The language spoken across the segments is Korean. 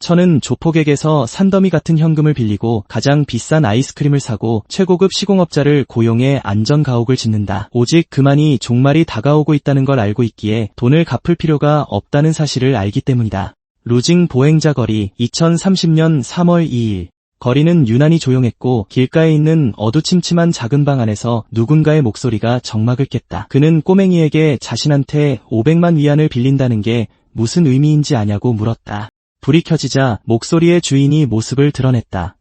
천은 조폭에게서 산더미 같은 현금을 빌리고 가장 비싼 아이스크림을 사고 최고급 시공업자를 고용해 안전가옥을 짓는다. 오직 그만이 종말이 다가오고 있다는 걸 알고 있기에 돈을 갚을 필요가 없다는 사실을 알기 때문이다. 루징 보행자 거리 2030년 3월 2일 거리는 유난히 조용했고 길가에 있는 어두침침한 작은 방 안에서 누군가의 목소리가 정막을 깼다. 그는 꼬맹이에게 자신한테 500만 위안을 빌린다는 게 무슨 의미인지 아냐고 물었다. 불이 켜지자 목소리의 주인이 모습을 드러냈다.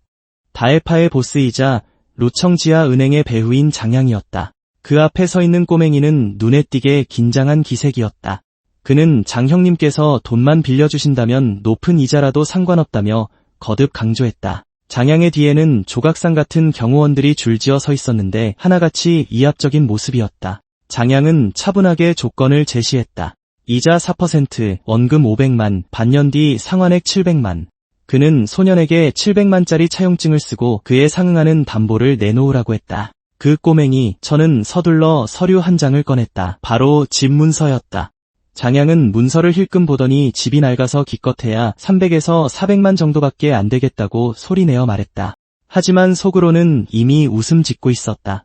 다에파의 보스이자 루청지아 은행의 배후인 장양이었다. 그 앞에 서 있는 꼬맹이는 눈에 띄게 긴장한 기색이었다. 그는 장형님께서 돈만 빌려주신다면 높은 이자라도 상관없다며 거듭 강조했다. 장양의 뒤에는 조각상 같은 경호원들이 줄지어 서 있었는데 하나같이 이합적인 모습이었다. 장양은 차분하게 조건을 제시했다. 이자 4%, 원금 500만, 반년 뒤 상환액 700만. 그는 소년에게 700만짜리 차용증을 쓰고 그에 상응하는 담보를 내놓으라고 했다. 그 꼬맹이 천은 서둘러 서류 한 장을 꺼냈다. 바로 집 문서였다. 장양은 문서를 힐끔 보더니 집이 낡아서 기껏해야 300에서 400만 정도밖에 안 되겠다고 소리내어 말했다. 하지만 속으로는 이미 웃음 짓고 있었다.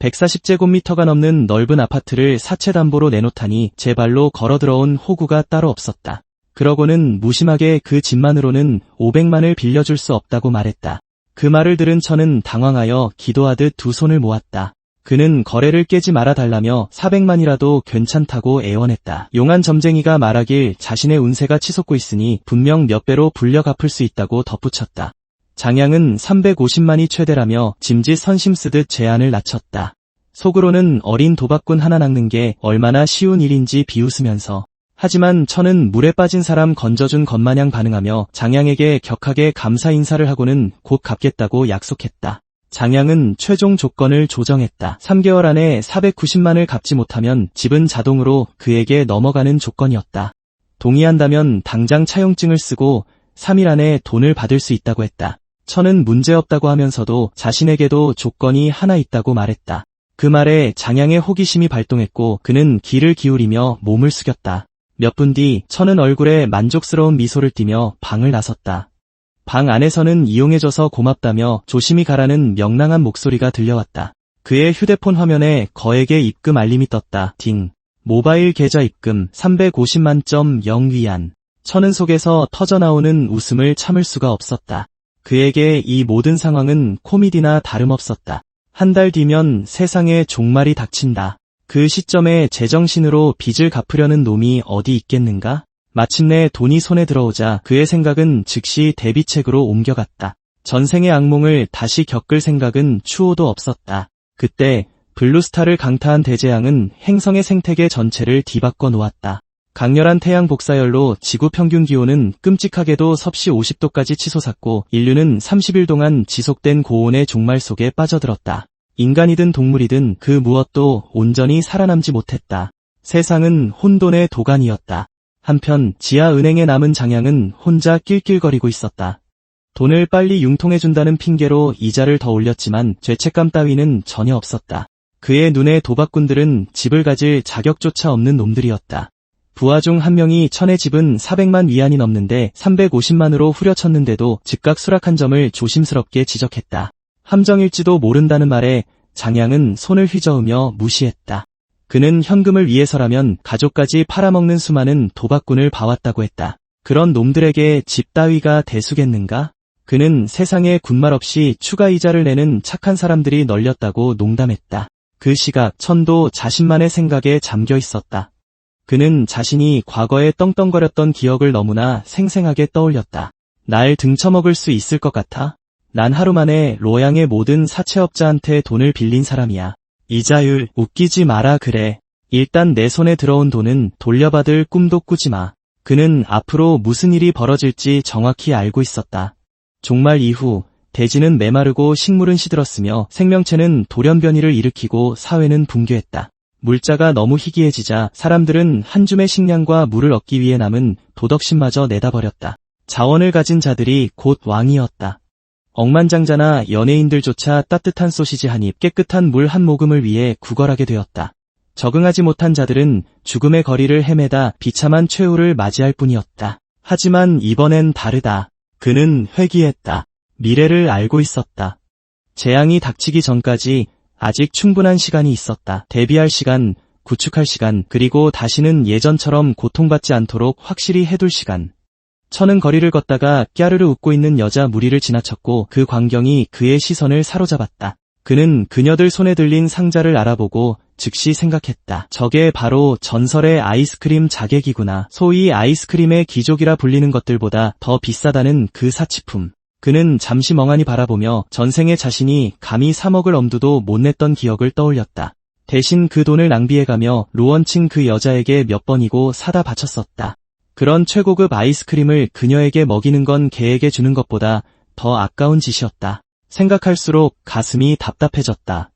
140제곱미터가 넘는 넓은 아파트를 사채 담보로 내놓다니 제 발로 걸어들어온 호구가 따로 없었다. 그러고는 무심하게 그 집만으로는 500만을 빌려줄 수 없다고 말했다. 그 말을 들은 천은 당황하여 기도하듯 두 손을 모았다. 그는 거래를 깨지 말아달라며 400만이라도 괜찮다고 애원했다. 용한 점쟁이가 말하길 자신의 운세가 치솟고 있으니 분명 몇 배로 불려 갚을 수 있다고 덧붙였다. 장양은 350만이 최대라며 짐짓 선심 쓰듯 제안을 낮췄다. 속으로는 어린 도박꾼 하나 낚는 게 얼마나 쉬운 일인지 비웃으면서 하지만 천은 물에 빠진 사람 건져준 것마냥 반응하며 장양에게 격하게 감사 인사를 하고는 곧 갚겠다고 약속했다. 장양은 최종 조건을 조정했다. 3개월 안에 490만을 갚지 못하면 집은 자동으로 그에게 넘어가는 조건이었다. 동의한다면 당장 차용증을 쓰고 3일 안에 돈을 받을 수 있다고 했다. 천은 문제없다고 하면서도 자신에게도 조건이 하나 있다고 말했다. 그 말에 장양의 호기심이 발동했고 그는 귀를 기울이며 몸을 숙였다. 몇 분 뒤 천은 얼굴에 만족스러운 미소를 띠며 방을 나섰다. 방 안에서는 이용해줘서 고맙다며 조심히 가라는 명랑한 목소리가 들려왔다. 그의 휴대폰 화면에 거액의 입금 알림이 떴다. 딩. 모바일 계좌 입금 350만.0 위안. 천은 속에서 터져나오는 웃음을 참을 수가 없었다. 그에게 이 모든 상황은 코미디나 다름없었다. 한 달 뒤면 세상에 종말이 닥친다. 그 시점에 제정신으로 빚을 갚으려는 놈이 어디 있겠는가? 마침내 돈이 손에 들어오자 그의 생각은 즉시 대비책으로 옮겨갔다. 전생의 악몽을 다시 겪을 생각은 추호도 없었다. 그때 블루스타를 강타한 대재앙은 행성의 생태계 전체를 뒤바꿔 놓았다. 강렬한 태양 복사열로 지구 평균 기온은 끔찍하게도 섭씨 50도까지 치솟았고 인류는 30일 동안 지속된 고온의 종말 속에 빠져들었다. 인간이든 동물이든 그 무엇도 온전히 살아남지 못했다. 세상은 혼돈의 도가니였다. 한편 지하은행에 남은 장양은 혼자 낄낄거리고 있었다. 돈을 빨리 융통해준다는 핑계로 이자를 더 올렸지만 죄책감 따위는 전혀 없었다. 그의 눈에 도박꾼들은 집을 가질 자격조차 없는 놈들이었다. 부하 중 한 명이 천의 집은 400만 위안이 넘는데 350만으로 후려쳤는데도 즉각 수락한 점을 조심스럽게 지적했다. 함정일지도 모른다는 말에 장양은 손을 휘저으며 무시했다. 그는 현금을 위해서라면 가족까지 팔아먹는 수많은 도박꾼을 봐왔다고 했다. 그런 놈들에게 집 따위가 대수겠는가? 그는 세상에 군말 없이 추가 이자를 내는 착한 사람들이 널렸다고 농담했다. 그 시각 천도 자신만의 생각에 잠겨 있었다. 그는 자신이 과거에 떵떵거렸던 기억을 너무나 생생하게 떠올렸다. 날 등쳐먹을 수 있을 것 같아? 난 하루 만에 로양의 모든 사채업자한테 돈을 빌린 사람이야. 이자율 웃기지 마라 그래. 일단 내 손에 들어온 돈은 돌려받을 꿈도 꾸지 마. 그는 앞으로 무슨 일이 벌어질지 정확히 알고 있었다. 종말 이후 대지는 메마르고 식물은 시들었으며 생명체는 돌연변이를 일으키고 사회는 붕괴했다. 물자가 너무 희귀해지자 사람들은 한 줌의 식량과 물을 얻기 위해 남은 도덕심마저 내다버렸다. 자원을 가진 자들이 곧 왕이었다. 억만장자나 연예인들조차 따뜻한 소시지 한 입, 깨끗한 물 한 모금을 위해 구걸하게 되었다. 적응하지 못한 자들은 죽음의 거리를 헤매다 비참한 최후를 맞이할 뿐이었다. 하지만 이번엔 다르다. 그는 회귀했다. 미래를 알고 있었다. 재앙이 닥치기 전까지 아직 충분한 시간이 있었다. 대비할 시간, 구축할 시간, 그리고 다시는 예전처럼 고통받지 않도록 확실히 해둘 시간. 천은 거리를 걷다가 깨르르 웃고 있는 여자 무리를 지나쳤고 그 광경이 그의 시선을 사로잡았다. 그는 그녀들 손에 들린 상자를 알아보고 즉시 생각했다. 저게 바로 전설의 아이스크림 자객이구나. 소위 아이스크림의 기족이라 불리는 것들보다 더 비싸다는 그 사치품. 그는 잠시 멍하니 바라보며 전생에 자신이 감히 사 먹을 엄두도 못 냈던 기억을 떠올렸다. 대신 그 돈을 낭비해가며 루언칭 그 여자에게 몇 번이고 사다 바쳤었다. 그런 최고급 아이스크림을 그녀에게 먹이는 건 걔에게 주는 것보다 더 아까운 짓이었다. 생각할수록 가슴이 답답해졌다.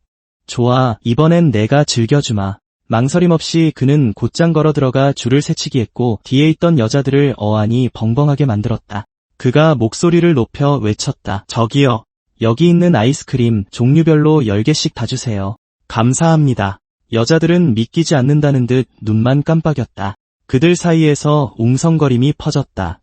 좋아, 이번엔 내가 즐겨주마. 망설임 없이 그는 곧장 걸어 들어가 줄을 새치기 했고 뒤에 있던 여자들을 어안이 벙벙하게 만들었다. 그가 목소리를 높여 외쳤다. 저기요. 여기 있는 아이스크림 종류별로 10개씩 다 주세요. 감사합니다. 여자들은 믿기지 않는다는 듯 눈만 깜빡였다. 그들 사이에서 웅성거림이 퍼졌다.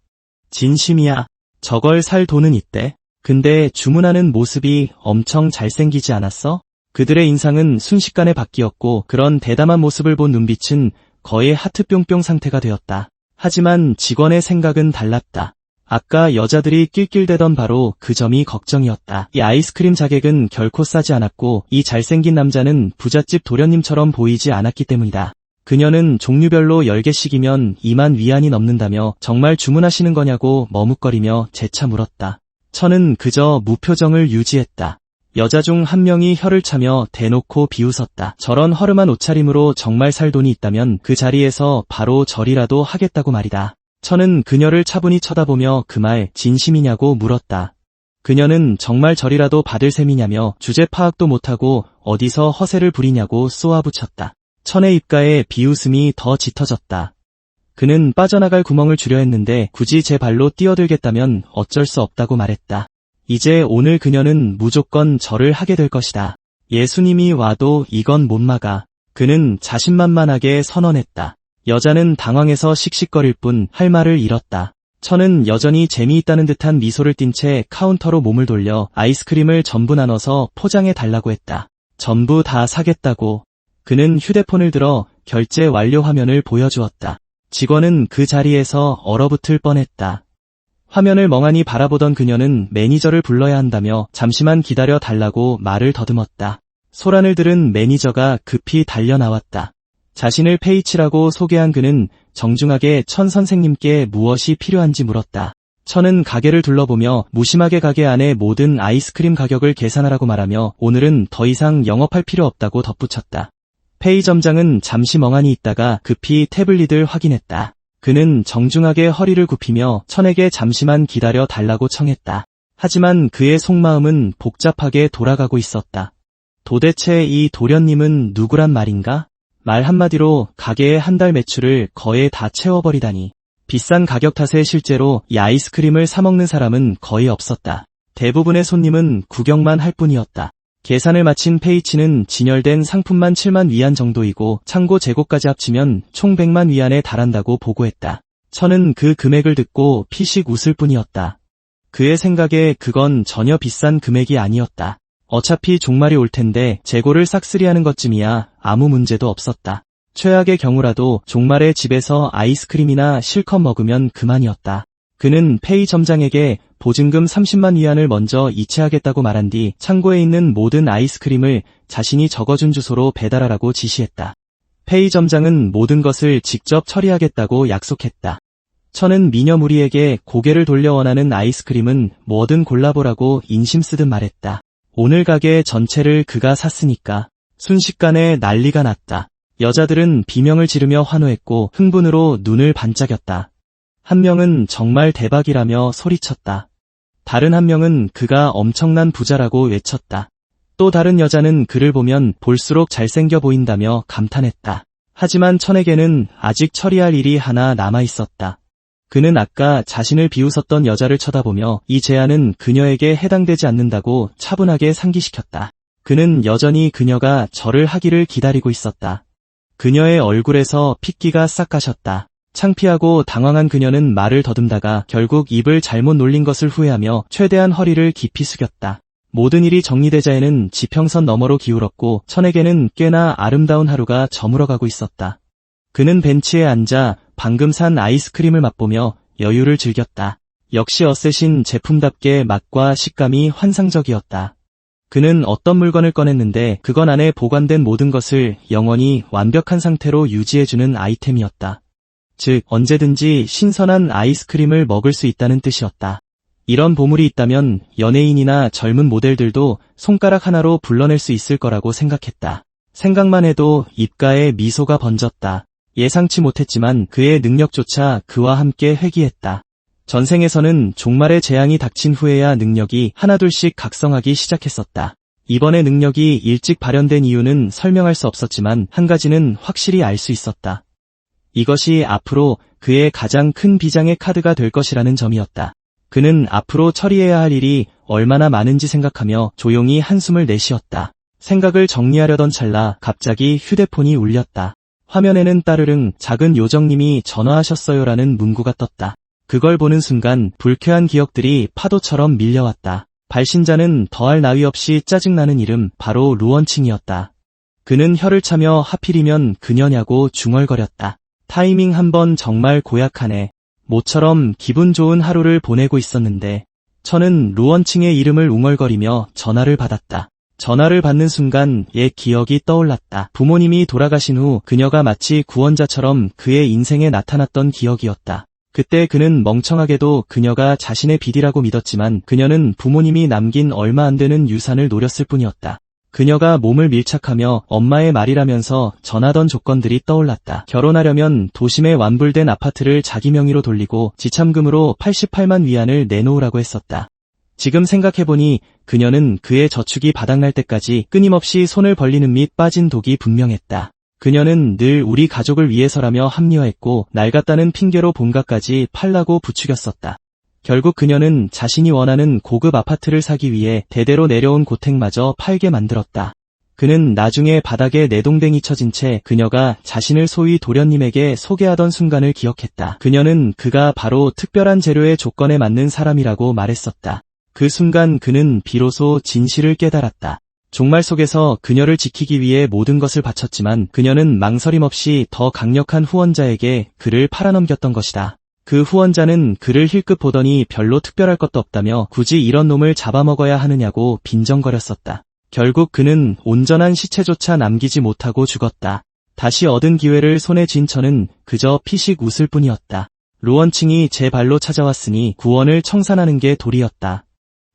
진심이야. 저걸 살 돈은 있대. 근데 주문하는 모습이 엄청 잘생기지 않았어? 그들의 인상은 순식간에 바뀌었고 그런 대담한 모습을 본 눈빛은 거의 하트 뿅뿅 상태가 되었다. 하지만 직원의 생각은 달랐다. 아까 여자들이 낄낄대던 바로 그 점이 걱정이었다. 이 아이스크림 자객은 결코 싸지 않았고 이 잘생긴 남자는 부잣집 도련님처럼 보이지 않았기 때문이다. 그녀는 종류별로 10개씩이면 2만 위안이 넘는다며 정말 주문하시는 거냐고 머뭇거리며 재차 물었다. 천은 그저 무표정을 유지했다. 여자 중 한 명이 혀를 차며 대놓고 비웃었다. 저런 허름한 옷차림으로 정말 살 돈이 있다면 그 자리에서 바로 절이라도 하겠다고 말이다. 천은 그녀를 차분히 쳐다보며 그 말 진심이냐고 물었다. 그녀는 정말 절이라도 받을 셈이냐며 주제 파악도 못하고 어디서 허세를 부리냐고 쏘아붙였다. 천의 입가에 비웃음이 더 짙어졌다. 그는 빠져나갈 구멍을 주려 했는데 굳이 제 발로 뛰어들겠다면 어쩔 수 없다고 말했다. 이제 오늘 그녀는 무조건 절을 하게 될 것이다. 예수님이 와도 이건 못 막아. 그는 자신만만하게 선언했다. 여자는 당황해서 씩씩거릴 뿐 할 말을 잃었다. 천은 여전히 재미있다는 듯한 미소를 띤 채 카운터로 몸을 돌려 아이스크림을 전부 나눠서 포장해 달라고 했다. 전부 다 사겠다고. 그는 휴대폰을 들어 결제 완료 화면을 보여주었다. 직원은 그 자리에서 얼어붙을 뻔했다. 화면을 멍하니 바라보던 그녀는 매니저를 불러야 한다며 잠시만 기다려 달라고 말을 더듬었다. 소란을 들은 매니저가 급히 달려나왔다. 자신을 페이치라고 소개한 그는 정중하게 천 선생님께 무엇이 필요한지 물었다. 천은 가게를 둘러보며 무심하게 가게 안에 모든 아이스크림 가격을 계산하라고 말하며 오늘은 더 이상 영업할 필요 없다고 덧붙였다. 페이 점장은 잠시 멍하니 있다가 급히 태블릿을 확인했다. 그는 정중하게 허리를 굽히며 천에게 잠시만 기다려 달라고 청했다. 하지만 그의 속마음은 복잡하게 돌아가고 있었다. 도대체 이 도련님은 누구란 말인가? 말 한마디로 가게의 한 달 매출을 거의 다 채워버리다니. 비싼 가격 탓에 실제로 이 아이스크림을 사먹는 사람은 거의 없었다. 대부분의 손님은 구경만 할 뿐이었다. 계산을 마친 페이치는 진열된 상품만 7만 위안 정도이고 창고 재고까지 합치면 총 100만 위안에 달한다고 보고했다. 천은 그 금액을 듣고 피식 웃을 뿐이었다. 그의 생각에 그건 전혀 비싼 금액이 아니었다. 어차피 종말이 올 텐데 재고를 싹쓸이하는 것쯤이야 아무 문제도 없었다. 최악의 경우라도 종말에 집에서 아이스크림이나 실컷 먹으면 그만이었다. 그는 페이 점장에게 보증금 30만 위안을 먼저 이체하겠다고 말한 뒤 창고에 있는 모든 아이스크림을 자신이 적어준 주소로 배달하라고 지시했다. 페이 점장은 모든 것을 직접 처리하겠다고 약속했다. 천은 미녀 무리에게 고개를 돌려 원하는 아이스크림은 뭐든 골라보라고 인심 쓰듯 말했다. 오늘 가게 전체를 그가 샀으니까. 순식간에 난리가 났다. 여자들은 비명을 지르며 환호했고 흥분으로 눈을 반짝였다. 한 명은 정말 대박이라며 소리쳤다. 다른 한 명은 그가 엄청난 부자라고 외쳤다. 또 다른 여자는 그를 보면 볼수록 잘생겨 보인다며 감탄했다. 하지만 천에게는 아직 처리할 일이 하나 남아있었다. 그는 아까 자신을 비웃었던 여자를 쳐다보며 이 제안은 그녀에게 해당되지 않는다고 차분하게 상기시켰다. 그는 여전히 그녀가 절을 하기를 기다리고 있었다. 그녀의 얼굴에서 핏기가 싹 가셨다. 창피하고 당황한 그녀는 말을 더듬다가 결국 입을 잘못 놀린 것을 후회하며 최대한 허리를 깊이 숙였다. 모든 일이 정리되자에는 지평선 너머로 기울었고 천에게는 꽤나 아름다운 하루가 저물어가고 있었다. 그는 벤치에 앉아 방금 산 아이스크림을 맛보며 여유를 즐겼다. 역시 어쌔신 제품답게 맛과 식감이 환상적이었다. 그는 어떤 물건을 꺼냈는데 그건 안에 보관된 모든 것을 영원히 완벽한 상태로 유지해주는 아이템이었다. 즉 언제든지 신선한 아이스크림을 먹을 수 있다는 뜻이었다. 이런 보물이 있다면 연예인이나 젊은 모델들도 손가락 하나로 불러낼 수 있을 거라고 생각했다. 생각만 해도 입가에 미소가 번졌다. 예상치 못했지만 그의 능력조차 그와 함께 회귀했다. 전생에서는 종말의 재앙이 닥친 후에야 능력이 하나둘씩 각성하기 시작했었다. 이번에 능력이 일찍 발현된 이유는 설명할 수 없었지만 한 가지는 확실히 알 수 있었다. 이것이 앞으로 그의 가장 큰 비장의 카드가 될 것이라는 점이었다. 그는 앞으로 처리해야 할 일이 얼마나 많은지 생각하며 조용히 한숨을 내쉬었다. 생각을 정리하려던 찰나 갑자기 휴대폰이 울렸다. 화면에는 따르릉 작은 요정님이 전화하셨어요라는 문구가 떴다. 그걸 보는 순간 불쾌한 기억들이 파도처럼 밀려왔다. 발신자는 더할 나위 없이 짜증나는 이름 바로 루원칭이었다. 그는 혀를 차며 하필이면 그녀냐고 중얼거렸다. 타이밍 한번 정말 고약하네. 모처럼 기분 좋은 하루를 보내고 있었는데. 천은 루원칭의 이름을 웅얼거리며 전화를 받았다. 전화를 받는 순간 옛 기억이 떠올랐다. 부모님이 돌아가신 후 그녀가 마치 구원자처럼 그의 인생에 나타났던 기억이었다. 그때 그는 멍청하게도 그녀가 자신의 빚이라고 믿었지만 그녀는 부모님이 남긴 얼마 안 되는 유산을 노렸을 뿐이었다. 그녀가 몸을 밀착하며 엄마의 말이라면서 전하던 조건들이 떠올랐다. 결혼하려면 도심에 완불된 아파트를 자기 명의로 돌리고 지참금으로 88만 위안을 내놓으라고 했었다. 지금 생각해보니 그녀는 그의 저축이 바닥날 때까지 끊임없이 손을 벌리는 및 빠진 독이 분명했다. 그녀는 늘 우리 가족을 위해서라며 합리화했고 낡았다는 핑계로 본가까지 팔라고 부추겼었다. 결국 그녀는 자신이 원하는 고급 아파트를 사기 위해 대대로 내려온 고택마저 팔게 만들었다. 그는 나중에 바닥에 내동댕이 쳐진 채 그녀가 자신을 소위 도련님에게 소개하던 순간을 기억했다. 그녀는 그가 바로 특별한 재료의 조건에 맞는 사람이라고 말했었다. 그 순간 그는 비로소 진실을 깨달았다. 종말 속에서 그녀를 지키기 위해 모든 것을 바쳤지만 그녀는 망설임 없이 더 강력한 후원자에게 그를 팔아넘겼던 것이다. 그 후원자는 그를 힐끗 보더니 별로 특별할 것도 없다며 굳이 이런 놈을 잡아먹어야 하느냐고 빈정거렸었다. 결국 그는 온전한 시체조차 남기지 못하고 죽었다. 다시 얻은 기회를 손에 쥔 천은 그저 피식 웃을 뿐이었다. 루원칭이 제 발로 찾아왔으니 구원을 청산하는 게 도리였다.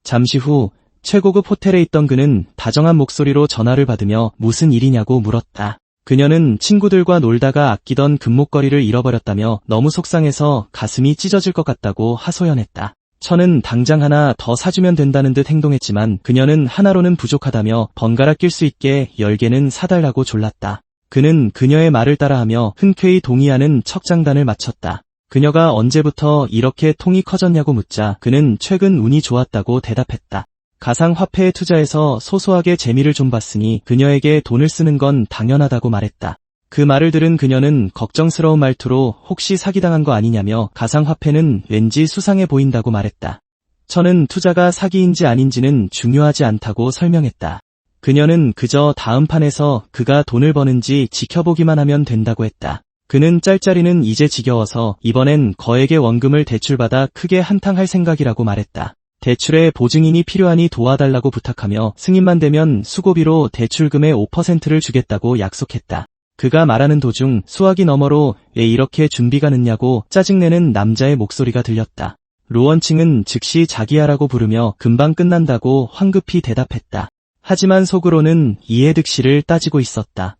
잠시 후 최고급 호텔에 있던 그는 다정한 목소리로 전화를 받으며 무슨 일이냐고 물었다. 그녀는 친구들과 놀다가 아끼던 금목걸이를 잃어버렸다며 너무 속상해서 가슴이 찢어질 것 같다고 하소연했다. 천은 당장 하나 더 사주면 된다는 듯 행동했지만 그녀는 하나로는 부족하다며 번갈아 낄 수 있게 10개는 사달라고 졸랐다. 그는 그녀의 말을 따라하며 흔쾌히 동의하는 척장단을 마쳤다. 그녀가 언제부터 이렇게 통이 커졌냐고 묻자 그는 최근 운이 좋았다고 대답했다. 가상화폐에 투자해서 소소하게 재미를 좀 봤으니 그녀에게 돈을 쓰는 건 당연하다고 말했다. 그 말을 들은 그녀는 걱정스러운 말투로 혹시 사기당한 거 아니냐며 가상화폐는 왠지 수상해 보인다고 말했다. 천은 투자가 사기인지 아닌지는 중요하지 않다고 설명했다. 그녀는 그저 다음 판에서 그가 돈을 버는지 지켜보기만 하면 된다고 했다. 그는 짤짤이는 이제 지겨워서 이번엔 거액의 원금을 대출받아 크게 한탕할 생각이라고 말했다. 대출에 보증인이 필요하니 도와달라고 부탁하며 승인만 되면 수고비로 대출금의 5%를 주겠다고 약속했다. 그가 말하는 도중 수화기 너머로 왜 이렇게 준비가 늦냐고 짜증내는 남자의 목소리가 들렸다. 루원칭은 즉시 자기야라고 부르며 금방 끝난다고 황급히 대답했다. 하지만 속으로는 이해득실을 따지고 있었다.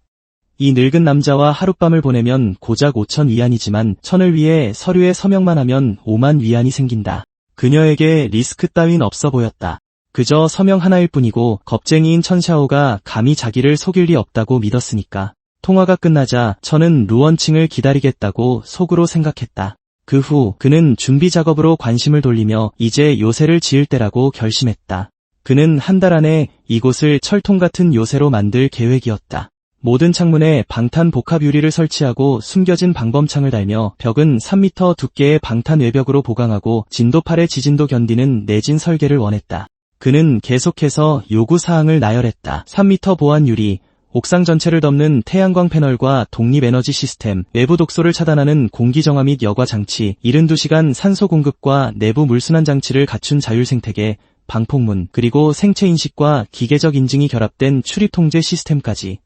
이 늙은 남자와 하룻밤을 보내면 고작 5천 위안이지만 천을 위해 서류에 서명만 하면 5만 위안이 생긴다. 그녀에게 리스크 따윈 없어 보였다. 그저 서명 하나일 뿐이고 겁쟁이인 천샤오가 감히 자기를 속일 리 없다고 믿었으니까. 통화가 끝나자 천은 루원칭을 기다리겠다고 속으로 생각했다. 그 후 그는 준비 작업으로 관심을 돌리며 이제 요새를 지을 때라고 결심했다. 그는 한 달 안에 이곳을 철통 같은 요새로 만들 계획이었다. 모든 창문에 방탄 복합 유리를 설치하고 숨겨진 방범창을 달며 벽은 3m 두께의 방탄 외벽으로 보강하고 진도 8의 지진도 견디는 내진 설계를 원했다. 그는 계속해서 요구사항을 나열했다. 3m 보안 유리, 옥상 전체를 덮는 태양광 패널과 독립에너지 시스템, 외부 독소를 차단하는 공기정화 및 여과 장치, 72시간 산소 공급과 내부 물순환 장치를 갖춘 자율생태계, 방폭문, 그리고 생체 인식과 기계적 인증이 결합된 출입 통제 시스템까지.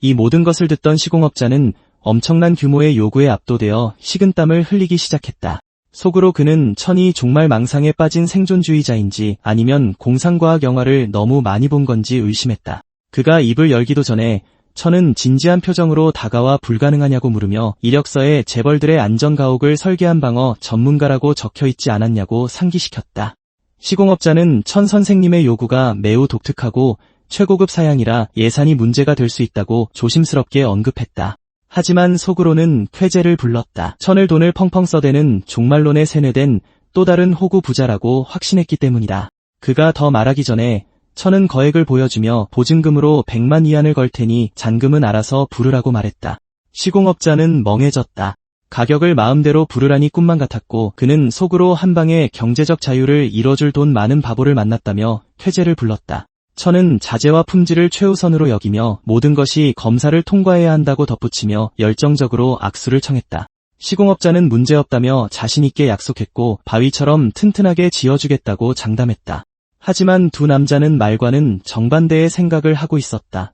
이 모든 것을 듣던 시공업자는 엄청난 규모의 요구에 압도되어 식은땀을 흘리기 시작했다. 속으로 그는 천이 정말 망상에 빠진 생존주의자인지 아니면 공상과학 영화를 너무 많이 본 건지 의심했다. 그가 입을 열기도 전에 천은 진지한 표정으로 다가와 불가능하냐고 물으며 이력서에 재벌들의 안전가옥을 설계한 방어 전문가라고 적혀있지 않았냐고 상기시켰다. 시공업자는 천 선생님의 요구가 매우 독특하고 최고급 사양이라 예산이 문제가 될 수 있다고 조심스럽게 언급했다. 하지만 속으로는 쾌재를 불렀다. 천을 돈을 펑펑 써대는 종말론에 세뇌된 또 다른 호구 부자라고 확신했기 때문이다. 그가 더 말하기 전에 천은 거액을 보여주며 보증금으로 100만 위안을 걸 테니 잔금은 알아서 부르라고 말했다. 시공업자는 멍해졌다. 가격을 마음대로 부르라니 꿈만 같았고 그는 속으로 한 방에 경제적 자유를 이뤄줄 돈 많은 바보를 만났다며 쾌재를 불렀다. 천은 자재와 품질을 최우선으로 여기며 모든 것이 검사를 통과해야 한다고 덧붙이며 열정적으로 악수를 청했다. 시공업자는 문제없다며 자신있게 약속했고 바위처럼 튼튼하게 지어주겠다고 장담했다. 하지만 두 남자는 말과는 정반대의 생각을 하고 있었다.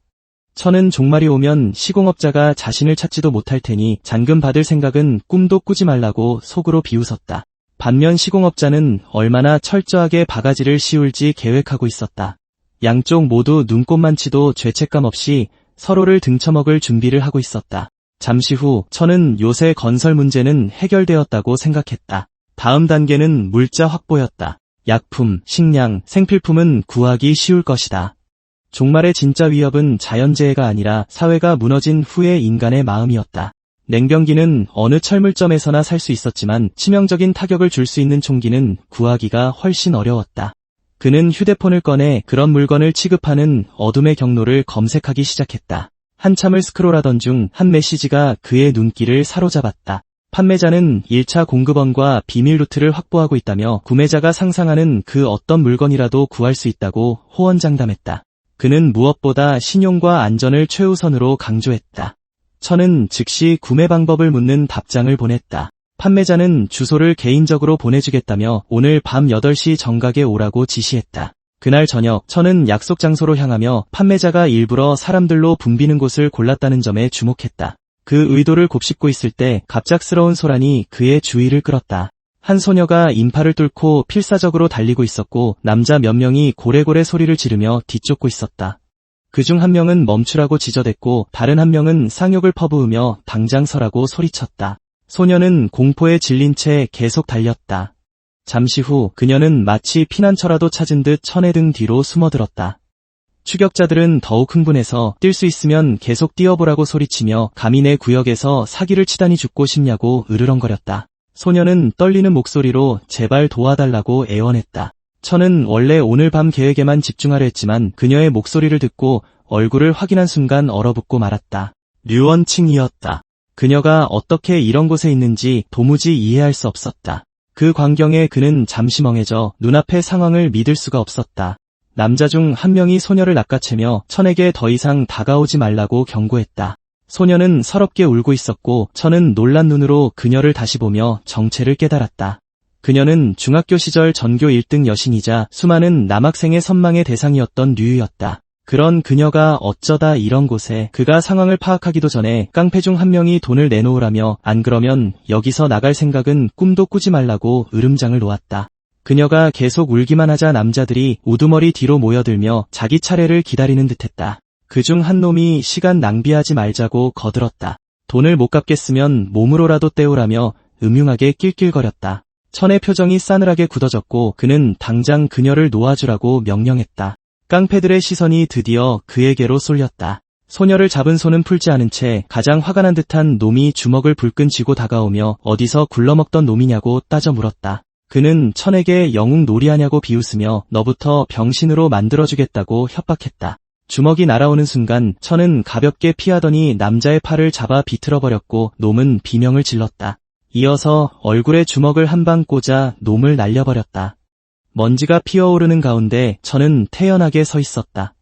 천은 종말이 오면 시공업자가 자신을 찾지도 못할 테니 잔금 받을 생각은 꿈도 꾸지 말라고 속으로 비웃었다. 반면 시공업자는 얼마나 철저하게 바가지를 씌울지 계획하고 있었다. 양쪽 모두 눈꼽만치도 죄책감 없이 서로를 등쳐먹을 준비를 하고 있었다. 잠시 후 천은 요새 건설 문제는 해결되었다고 생각했다. 다음 단계는 물자 확보였다. 약품, 식량, 생필품은 구하기 쉬울 것이다. 종말의 진짜 위협은 자연재해가 아니라 사회가 무너진 후의 인간의 마음이었다. 냉병기는 어느 철물점에서나 살 수 있었지만 치명적인 타격을 줄 수 있는 총기는 구하기가 훨씬 어려웠다. 그는 휴대폰을 꺼내 그런 물건을 취급하는 어둠의 경로를 검색하기 시작했다. 한참을 스크롤하던 중 한 메시지가 그의 눈길을 사로잡았다. 판매자는 1차 공급원과 비밀 루트를 확보하고 있다며 구매자가 상상하는 그 어떤 물건이라도 구할 수 있다고 호언장담했다. 그는 무엇보다 신용과 안전을 최우선으로 강조했다. 천은 즉시 구매 방법을 묻는 답장을 보냈다. 판매자는 주소를 개인적으로 보내주겠다며 오늘 밤 8시 정각에 오라고 지시했다. 그날 저녁 천은 약속 장소로 향하며 판매자가 일부러 사람들로 붐비는 곳을 골랐다는 점에 주목했다. 그 의도를 곱씹고 있을 때 갑작스러운 소란이 그의 주의를 끌었다. 한 소녀가 인파를 뚫고 필사적으로 달리고 있었고 남자 몇 명이 고래고래 소리를 지르며 뒤쫓고 있었다. 그중 한 명은 멈추라고 지저댔고 다른 한 명은 쌍욕을 퍼부으며 당장 서라고 소리쳤다. 소녀는 공포에 질린 채 계속 달렸다. 잠시 후 그녀는 마치 피난처라도 찾은 듯 천의 등 뒤로 숨어들었다. 추격자들은 더욱 흥분해서 뛸 수 있으면 계속 뛰어보라고 소리치며 감히 내 구역에서 사기를 치다니 죽고 싶냐고 으르렁거렸다. 소녀는 떨리는 목소리로 제발 도와달라고 애원했다. 천은 원래 오늘 밤 계획에만 집중하려 했지만 그녀의 목소리를 듣고 얼굴을 확인한 순간 얼어붙고 말았다. 류원칭이었다. 그녀가 어떻게 이런 곳에 있는지 도무지 이해할 수 없었다. 그 광경에 그는 잠시 멍해져 눈앞의 상황을 믿을 수가 없었다. 남자 중 한 명이 소녀를 낚아채며 천에게 더 이상 다가오지 말라고 경고했다. 소녀는 서럽게 울고 있었고 천은 놀란 눈으로 그녀를 다시 보며 정체를 깨달았다. 그녀는 중학교 시절 전교 1등 여신이자 수많은 남학생의 선망의 대상이었던 류였다. 그런 그녀가 어쩌다 이런 곳에. 그가 상황을 파악하기도 전에 깡패 중 한 명이 돈을 내놓으라며 안 그러면 여기서 나갈 생각은 꿈도 꾸지 말라고 으름장을 놓았다. 그녀가 계속 울기만 하자 남자들이 우두머리 뒤로 모여들며 자기 차례를 기다리는 듯했다. 그중 한 놈이 시간 낭비하지 말자고 거들었다. 돈을 못 갚겠으면 몸으로라도 때우라며 음흉하게 낄낄거렸다. 천의 표정이 싸늘하게 굳어졌고 그는 당장 그녀를 놓아주라고 명령했다. 깡패들의 시선이 드디어 그에게로 쏠렸다. 소녀를 잡은 손은 풀지 않은 채 가장 화가 난 듯한 놈이 주먹을 불끈 쥐고 다가오며 어디서 굴러먹던 놈이냐고 따져 물었다. 그는 천에게 영웅 놀이하냐고 비웃으며 너부터 병신으로 만들어주겠다고 협박했다. 주먹이 날아오는 순간 천은 가볍게 피하더니 남자의 팔을 잡아 비틀어버렸고 놈은 비명을 질렀다. 이어서 얼굴에 주먹을 한 방 꽂아 놈을 날려버렸다. 먼지가 피어오르는 가운데 천은 태연하게 서 있었다.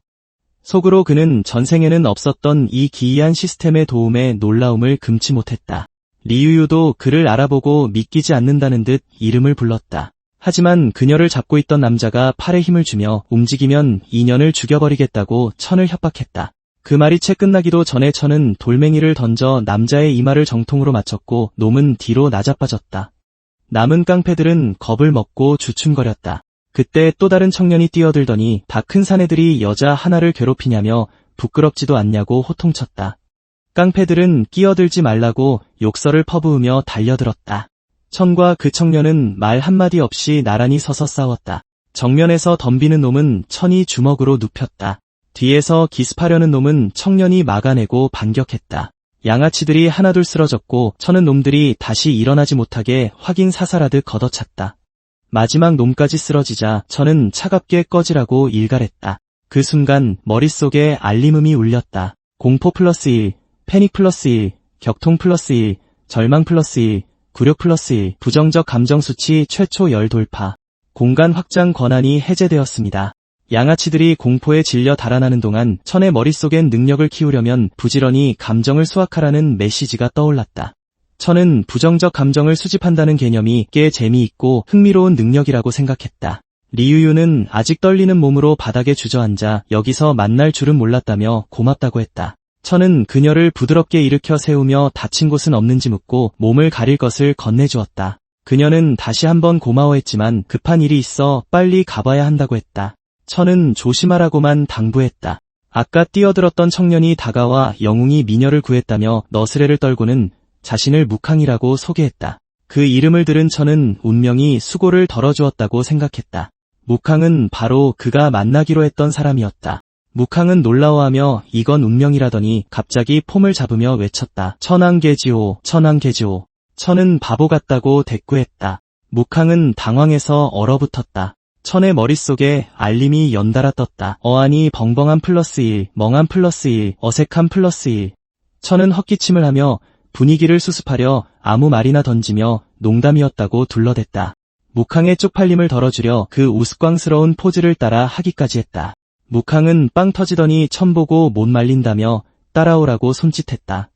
속으로 그는 전생에는 없었던 이 기이한 시스템의 도움에 놀라움을 금치 못했다. 리유유도 그를 알아보고 믿기지 않는다는 듯 이름을 불렀다. 하지만 그녀를 잡고 있던 남자가 팔에 힘을 주며 움직이면 인연을 죽여버리겠다고 천을 협박했다. 그 말이 채 끝나기도 전에 천은 돌멩이를 던져 남자의 이마를 정통으로 맞췄고 놈은 뒤로 나자빠졌다. 남은 깡패들은 겁을 먹고 주춤거렸다. 그때 또 다른 청년이 뛰어들더니 다 큰 사내들이 여자 하나를 괴롭히냐며 부끄럽지도 않냐고 호통쳤다. 깡패들은 끼어들지 말라고 욕설을 퍼부으며 달려들었다. 천과 그 청년은 말 한마디 없이 나란히 서서 싸웠다. 정면에서 덤비는 놈은 천이 주먹으로 눕혔다. 뒤에서 기습하려는 놈은 청년이 막아내고 반격했다. 양아치들이 하나둘 쓰러졌고 천은 놈들이 다시 일어나지 못하게 확인 사살하듯 걷어찼다. 마지막 놈까지 쓰러지자 천은 차갑게 꺼지라고 일갈했다. 그 순간 머릿속에 알림음이 울렸다. 공포 플러스 1, 패닉 플러스 1, 격통 플러스 1, 절망 플러스 1, 굴욕 플러스 1, 부정적 감정 수치 최초 열 돌파. 공간 확장 권한이 해제되었습니다. 양아치들이 공포에 질려 달아나는 동안 천의 머릿속엔 능력을 키우려면 부지런히 감정을 수확하라는 메시지가 떠올랐다. 천은 부정적 감정을 수집한다는 개념이 꽤 재미있고 흥미로운 능력이라고 생각했다. 리유유는 아직 떨리는 몸으로 바닥에 주저앉아 여기서 만날 줄은 몰랐다며 고맙다고 했다. 천은 그녀를 부드럽게 일으켜 세우며 다친 곳은 없는지 묻고 몸을 가릴 것을 건네주었다. 그녀는 다시 한번 고마워했지만 급한 일이 있어 빨리 가봐야 한다고 했다. 천은 조심하라고만 당부했다. 아까 뛰어들었던 청년이 다가와 영웅이 미녀를 구했다며 너스레를 떨고는 자신을 묵항이라고 소개했다. 그 이름을 들은 천은 운명이 수고를 덜어주었다고 생각했다. 묵항은 바로 그가 만나기로 했던 사람이었다. 묵항은 놀라워하며 이건 운명이라더니 갑자기 폼을 잡으며 외쳤다. 천왕계지호, 천왕계지호. 천은 바보 같다고 대꾸했다. 묵항은 당황해서 얼어붙었다. 천의 머릿속에 알림이 연달아 떴다. 어안이 벙벙한 플러스 1, 멍한 플러스 1, 어색한 플러스 1. 천은 헛기침을 하며 분위기를 수습하려 아무 말이나 던지며 농담이었다고 둘러댔다. 묵항의 쪽팔림을 덜어주려 그 우스꽝스러운 포즈를 따라 하기까지 했다. 묵항은 빵 터지더니 천 보고 못 말린다며 따라오라고 손짓했다.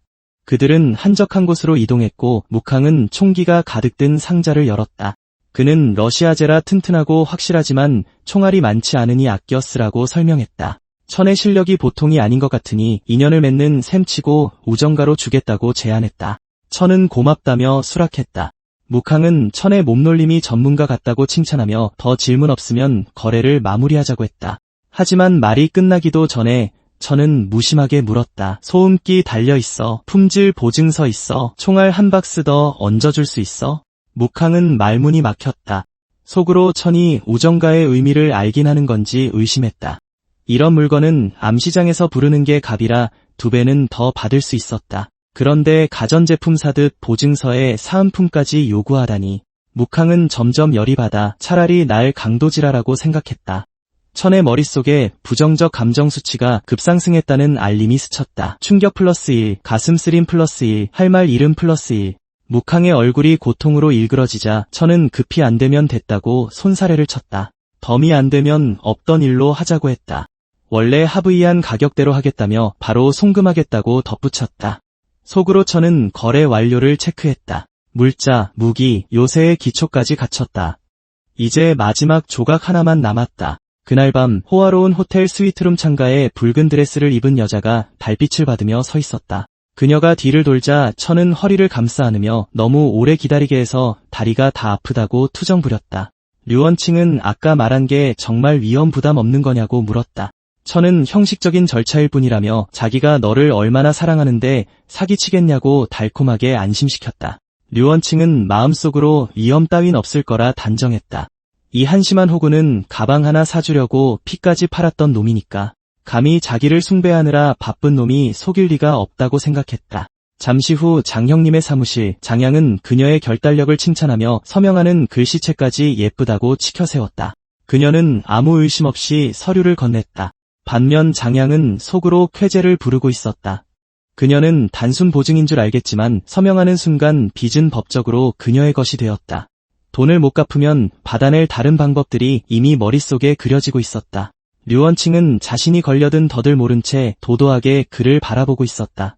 그들은 한적한 곳으로 이동했고 묵항은 총기가 가득 든 상자를 열었다. 그는 러시아제라 튼튼하고 확실하지만 총알이 많지 않으니 아껴 쓰라고 설명했다. 천의 실력이 보통이 아닌 것 같으니 인연을 맺는 셈치고 우정가로 주겠다고 제안했다. 천은 고맙다며 수락했다. 묵항은 천의 몸놀림이 전문가 같다고 칭찬하며 더 질문 없으면 거래를 마무리하자고 했다. 하지만 말이 끝나기도 전에 천은 무심하게 물었다. 소음기 달려있어? 품질 보증서 있어? 총알 한 박스 더 얹어줄 수 있어? 묵항은 말문이 막혔다. 속으로 천이 우정가의 의미를 알긴 하는 건지 의심했다. 이런 물건은 암시장에서 부르는 게 값이라 2배는 더 받을 수 있었다. 그런데 가전제품 사듯 보증서에 사은품까지 요구하다니. 묵항은 점점 열이 받아 차라리 날 강도질하라고 생각했다. 천의 머릿속에 부정적 감정 수치가 급상승했다는 알림이 스쳤다. 충격 플러스 1, 가슴 쓰림 플러스 1, 할 말 잃음 플러스 1. 묵항의 얼굴이 고통으로 일그러지자 천은 급히 안 되면 됐다고 손사래를 쳤다. 덤이 안 되면 없던 일로 하자고 했다. 원래 합의한 가격대로 하겠다며 바로 송금하겠다고 덧붙였다. 속으로 천은 거래 완료를 체크했다. 물자, 무기, 요새의 기초까지 갖췄다. 이제 마지막 조각 하나만 남았다. 그날 밤 호화로운 호텔 스위트룸 창가에 붉은 드레스를 입은 여자가 달빛을 받으며 서 있었다. 그녀가 뒤를 돌자 천은 허리를 감싸 안으며 너무 오래 기다리게 해서 다리가 다 아프다고 투정 부렸다. 류원칭은 아까 말한 게 정말 위험 부담 없는 거냐고 물었다. 천은 형식적인 절차일 뿐이라며 자기가 너를 얼마나 사랑하는데 사기치겠냐고 달콤하게 안심시켰다. 류원칭은 마음속으로 위험 따윈 없을 거라 단정했다. 이 한심한 호구는 가방 하나 사주려고 피까지 팔았던 놈이니까 감히 자기를 숭배하느라 바쁜 놈이 속일 리가 없다고 생각했다. 잠시 후 장형님의 사무실, 장양은 그녀의 결단력을 칭찬하며 서명하는 글씨체까지 예쁘다고 치켜세웠다. 그녀는 아무 의심 없이 서류를 건넸다. 반면 장양은 속으로 쾌재를 부르고 있었다. 그녀는 단순 보증인 줄 알겠지만 서명하는 순간 빚은 법적으로 그녀의 것이 되었다. 돈을 못 갚으면 받아낼 다른 방법들이 이미 머릿속에 그려지고 있었다. 류원칭은 자신이 걸려든 덫을 모른 채 도도하게 그를 바라보고 있었다.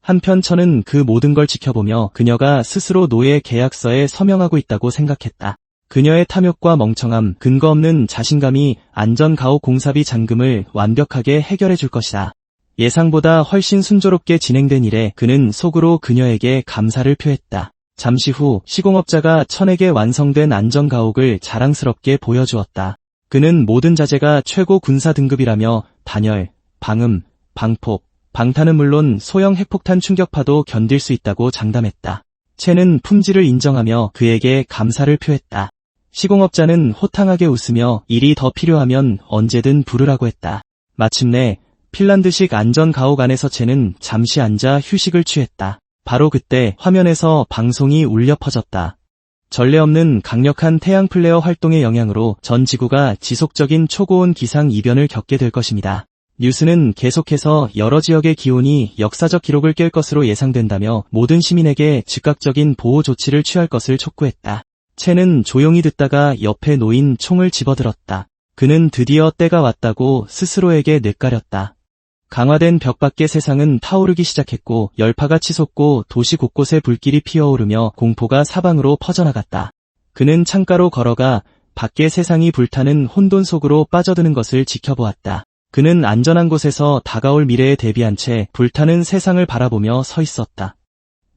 한편 천은 그 모든 걸 지켜보며 그녀가 스스로 노예 계약서에 서명하고 있다고 생각했다. 그녀의 탐욕과 멍청함, 근거 없는 자신감이 안전가옥 공사비 잔금을 완벽하게 해결해 줄 것이다. 예상보다 훨씬 순조롭게 진행된 일에 그는 속으로 그녀에게 감사를 표했다. 잠시 후 시공업자가 천에게 완성된 안전가옥을 자랑스럽게 보여주었다. 그는 모든 자재가 최고 군사 등급이라며 단열, 방음, 방폭, 방탄은 물론 소형 핵폭탄 충격파도 견딜 수 있다고 장담했다. 채는 품질을 인정하며 그에게 감사를 표했다. 시공업자는 호탕하게 웃으며 일이 더 필요하면 언제든 부르라고 했다. 마침내 핀란드식 안전가옥 안에서 채는 잠시 앉아 휴식을 취했다. 바로 그때 화면에서 방송이 울려 퍼졌다. 전례 없는 강력한 태양 플레어 활동의 영향으로 전 지구가 지속적인 초고온 기상 이변을 겪게 될 것입니다. 뉴스는 계속해서 여러 지역의 기온이 역사적 기록을 깰 것으로 예상된다며 모든 시민에게 즉각적인 보호 조치를 취할 것을 촉구했다. 채는 조용히 듣다가 옆에 놓인 총을 집어들었다. 그는 드디어 때가 왔다고 스스로에게 뇌까렸다. 강화된 벽 밖의 세상은 타오르기 시작했고 열파가 치솟고 도시 곳곳에 불길이 피어오르며 공포가 사방으로 퍼져나갔다. 그는 창가로 걸어가 밖의 세상이 불타는 혼돈 속으로 빠져드는 것을 지켜보았다. 그는 안전한 곳에서 다가올 미래에 대비한 채 불타는 세상을 바라보며 서 있었다.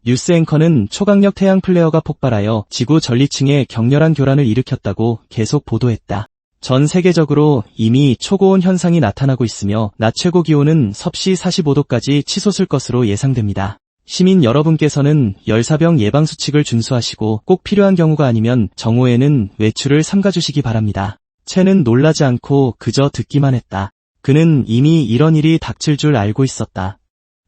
뉴스 앵커는 초강력 태양 플레어가 폭발하여 지구 전리층에 격렬한 교란을 일으켰다고 계속 보도했다. 전 세계적으로 이미 초고온 현상이 나타나고 있으며 낮 최고 기온은 섭씨 45도까지 치솟을 것으로 예상됩니다. 시민 여러분께서는 열사병 예방수칙을 준수하시고 꼭 필요한 경우가 아니면 정오에는 외출을 삼가주시기 바랍니다. 채는 놀라지 않고 그저 듣기만 했다. 그는 이미 이런 일이 닥칠 줄 알고 있었다.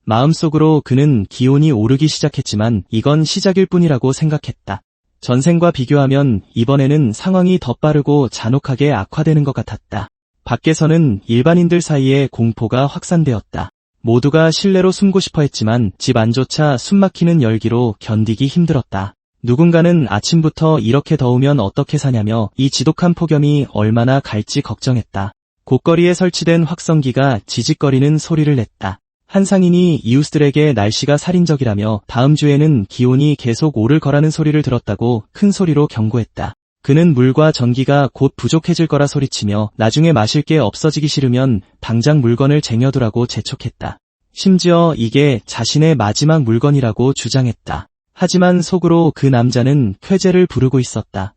마음속으로 그는 기온이 오르기 시작했지만 이건 시작일 뿐이라고 생각했다. 전생과 비교하면 이번에는 상황이 더 빠르고 잔혹하게 악화되는 것 같았다. 밖에서는 일반인들 사이에 공포가 확산되었다. 모두가 실내로 숨고 싶어 했지만 집 안조차 숨막히는 열기로 견디기 힘들었다. 누군가는 아침부터 이렇게 더우면 어떻게 사냐며 이 지독한 폭염이 얼마나 갈지 걱정했다. 곳거리에 설치된 확성기가 지직거리는 소리를 냈다. 한 상인이 이웃들에게 날씨가 살인적이라며 다음 주에는 기온이 계속 오를 거라는 소리를 들었다고 큰 소리로 경고했다. 그는 물과 전기가 곧 부족해질 거라 소리치며 나중에 마실 게 없어지기 싫으면 당장 물건을 쟁여두라고 재촉했다. 심지어 이게 자신의 마지막 물건이라고 주장했다. 하지만 속으로 그 남자는 쾌재를 부르고 있었다.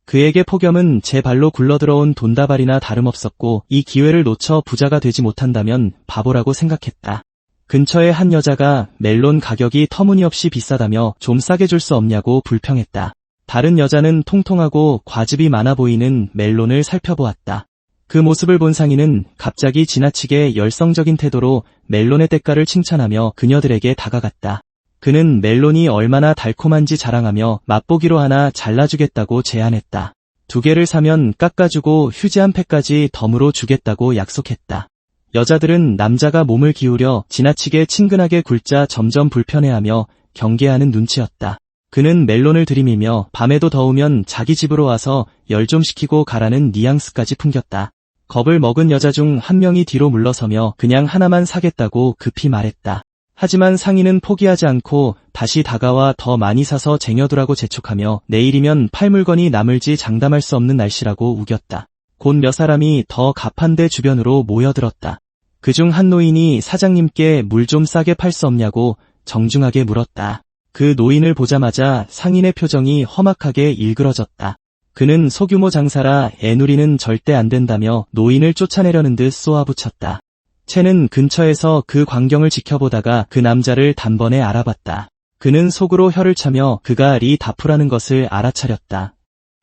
그에게 폭염은 제 발로 굴러들어온 돈다발이나 다름없었고 이 기회를 놓쳐 부자가 되지 못한다면 바보라고 생각했다. 근처에 한 여자가 멜론 가격이 터무니없이 비싸다며 좀 싸게 줄 수 없냐고 불평했다. 다른 여자는 통통하고 과즙이 많아 보이는 멜론을 살펴보았다. 그 모습을 본 상인은 갑자기 지나치게 열성적인 태도로 멜론의 대가를 칭찬하며 그녀들에게 다가갔다. 그는 멜론이 얼마나 달콤한지 자랑하며 맛보기로 하나 잘라주겠다고 제안했다. 2개를 사면 깎아주고 휴지 한 팩까지 덤으로 주겠다고 약속했다. 여자들은 남자가 몸을 기울여 지나치게 친근하게 굴자 점점 불편해하며 경계하는 눈치였다. 그는 멜론을 들이밀며 밤에도 더우면 자기 집으로 와서 열 좀 식히고 가라는 뉘앙스까지 풍겼다. 겁을 먹은 여자 중 한 명이 뒤로 물러서며 그냥 하나만 사겠다고 급히 말했다. 하지만 상인은 포기하지 않고 다시 다가와 더 많이 사서 쟁여두라고 재촉하며 내일이면 팔 물건이 남을지 장담할 수 없는 날씨라고 우겼다. 곧 몇 사람이 더 가판대 주변으로 모여들었다. 그중 한 노인이 사장님께 물 좀 싸게 팔 수 없냐고 정중하게 물었다. 그 노인을 보자마자 상인의 표정이 험악하게 일그러졌다. 그는 소규모 장사라 애누리는 절대 안 된다며 노인을 쫓아내려는 듯 쏘아붙였다. 채는 근처에서 그 광경을 지켜보다가 그 남자를 단번에 알아봤다. 그는 속으로 혀를 차며 그가 리 다프라는 것을 알아차렸다.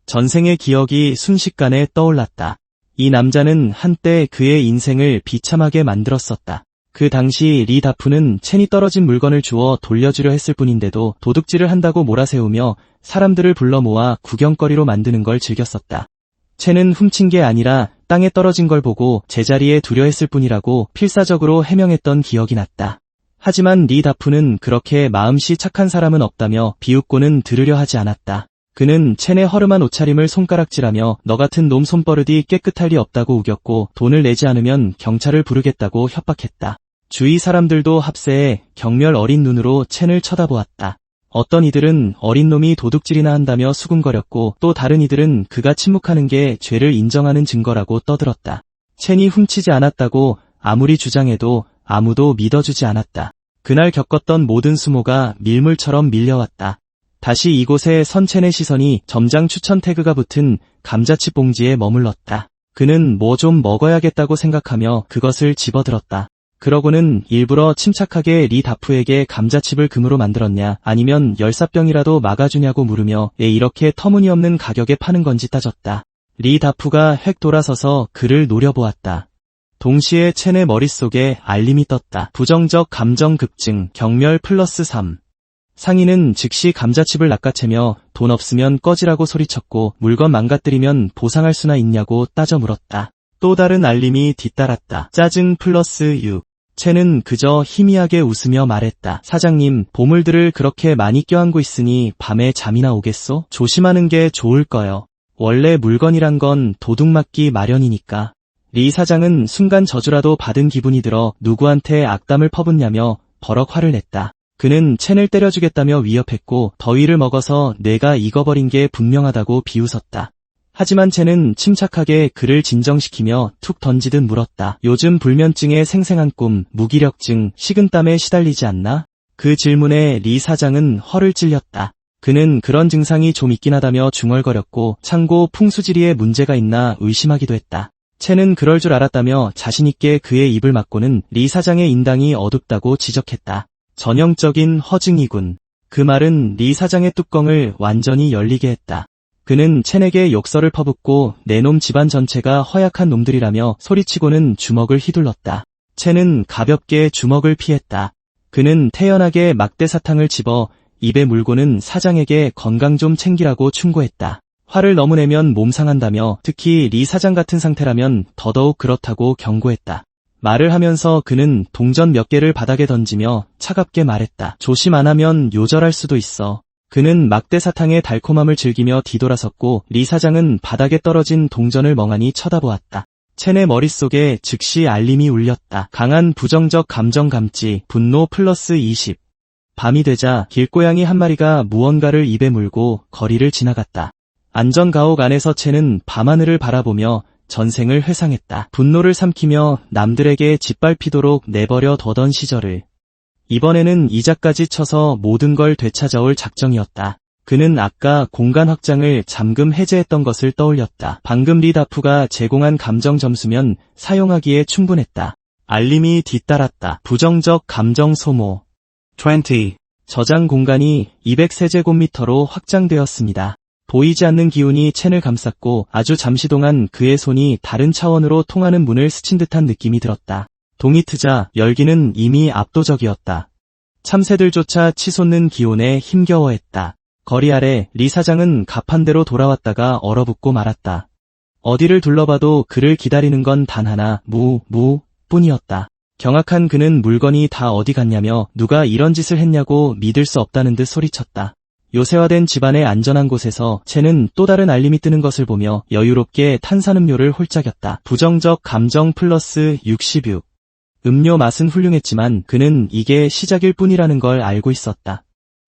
전생의 기억이 순식간에 떠올랐다. 이 남자는 한때 그의 인생을 비참하게 만들었었다. 그 당시 리 다프는 첸이 떨어진 물건을 주워 돌려주려 했을 뿐인데도 도둑질을 한다고 몰아세우며 사람들을 불러 모아 구경거리로 만드는 걸 즐겼었다. 첸은 훔친 게 아니라 땅에 떨어진 걸 보고 제자리에 두려했을 뿐이라고 필사적으로 해명했던 기억이 났다. 하지만 리 다프는 그렇게 마음씨 착한 사람은 없다며 비웃고는 들으려 하지 않았다. 그는 첸의 허름한 옷차림을 손가락질하며 너 같은 놈 손버릇이 깨끗할 리 없다고 우겼고 돈을 내지 않으면 경찰을 부르겠다고 협박했다. 주위 사람들도 합세해 경멸 어린 눈으로 첸을 쳐다보았다. 어떤 이들은 어린 놈이 도둑질이나 한다며 수군거렸고 또 다른 이들은 그가 침묵하는 게 죄를 인정하는 증거라고 떠들었다. 첸이 훔치지 않았다고 아무리 주장해도 아무도 믿어주지 않았다. 그날 겪었던 모든 수모가 밀물처럼 밀려왔다. 다시 이곳에 선 첸의 시선이 점장 추천 태그가 붙은 감자칩 봉지에 머물렀다. 그는 뭐 좀 먹어야겠다고 생각하며 그것을 집어들었다. 그러고는 일부러 침착하게 리 다프에게 감자칩을 금으로 만들었냐 아니면 열사병이라도 막아주냐고 물으며 왜 이렇게 터무니없는 가격에 파는 건지 따졌다. 리 다프가 획 돌아서서 그를 노려보았다. 동시에 첸의 머릿속에 알림이 떴다. 부정적 감정 급증, 경멸 플러스 3. 상인은 즉시 감자칩을 낚아채며 돈 없으면 꺼지라고 소리쳤고 물건 망가뜨리면 보상할 수나 있냐고 따져 물었다. 또 다른 알림이 뒤따랐다. 짜증 플러스 6. 첸은 그저 희미하게 웃으며 말했다. 사장님, 보물들을 그렇게 많이 껴안고 있으니 밤에 잠이나 오겠소? 조심하는 게 좋을 거요. 원래 물건이란 건 도둑 맞기 마련이니까. 리 사장은 순간 저주라도 받은 기분이 들어 누구한테 악담을 퍼붓냐며 버럭 화를 냈다. 그는 첸을 때려주겠다며 위협했고 더위를 먹어서 뇌가 익어버린 게 분명하다고 비웃었다. 하지만 첸은 침착하게 그를 진정시키며 툭 던지듯 물었다. 요즘 불면증에 생생한 꿈, 무기력증, 식은땀에 시달리지 않나? 그 질문에 리 사장은 허를 찔렸다. 그는 그런 증상이 좀 있긴 하다며 중얼거렸고 창고 풍수지리에 문제가 있나 의심하기도 했다. 첸은 그럴 줄 알았다며 자신있게 그의 입을 막고는 리 사장의 인당이 어둡다고 지적했다. 전형적인 허증이군. 그 말은 리 사장의 뚜껑을 완전히 열리게 했다. 그는 첸에게 욕설을 퍼붓고 내 놈 집안 전체가 허약한 놈들이라며 소리치고는 주먹을 휘둘렀다. 첸은 가볍게 주먹을 피했다. 그는 태연하게 막대 사탕을 집어 입에 물고는 사장에게 건강 좀 챙기라고 충고했다. 화를 너무 내면 몸 상한다며 특히 리 사장 같은 상태라면 더더욱 그렇다고 경고했다. 말을 하면서 그는 동전 몇 개를 바닥에 던지며 차갑게 말했다. 조심 안 하면 요절할 수도 있어. 그는 막대 사탕의 달콤함을 즐기며 뒤돌아섰고 리 사장은 바닥에 떨어진 동전을 멍하니 쳐다보았다. 첸의 머릿속에 즉시 알림이 울렸다. 강한 부정적 감정 감지, 분노 플러스 20. 밤이 되자 길고양이 한 마리가 무언가를 입에 물고 거리를 지나갔다. 안전가옥 안에서 첸은 밤하늘을 바라보며 전생을 회상했다. 분노를 삼키며 남들에게 짓밟히도록 내버려 둬던 시절을. 이번에는 이자까지 쳐서 모든 걸 되찾아올 작정이었다. 그는 아까 공간 확장을 잠금 해제했던 것을 떠올렸다. 방금 리 다프가 제공한 감정 점수면 사용하기에 충분했다. 알림이 뒤따랐다. 부정적 감정 소모. 20. 저장 공간이 200세제곱미터로 확장되었습니다. 보이지 않는 기운이 첸을 감쌌고 아주 잠시 동안 그의 손이 다른 차원으로 통하는 문을 스친 듯한 느낌이 들었다. 동이 트자 열기는 이미 압도적이었다. 참새들조차 치솟는 기온에 힘겨워했다. 거리 아래 리 사장은 가판대로 돌아왔다가 얼어붙고 말았다. 어디를 둘러봐도 그를 기다리는 건 단 하나, 뿐이었다. 경악한 그는 물건이 다 어디 갔냐며 누가 이런 짓을 했냐고 믿을 수 없다는 듯 소리쳤다. 요새화된 집안의 안전한 곳에서 첸은 또 다른 알림이 뜨는 것을 보며 여유롭게 탄산음료를 홀짝였다. 부정적 감정 플러스 66. 음료 맛은 훌륭했지만 그는 이게 시작일 뿐이라는 걸 알고 있었다.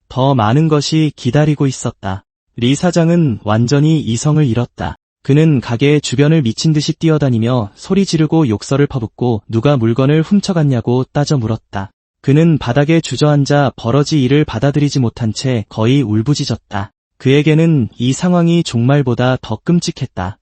더 많은 것이 기다리고 있었다. 리 사장은 완전히 이성을 잃었다. 그는 가게 주변을 미친 듯이 뛰어다니며 소리 지르고 욕설을 퍼붓고 누가 물건을 훔쳐갔냐고 따져 물었다. 그는 바닥에 주저앉아 버러지 일을 받아들이지 못한 채 거의 울부짖었다. 그에게는 이 상황이 종말보다 더 끔찍했다.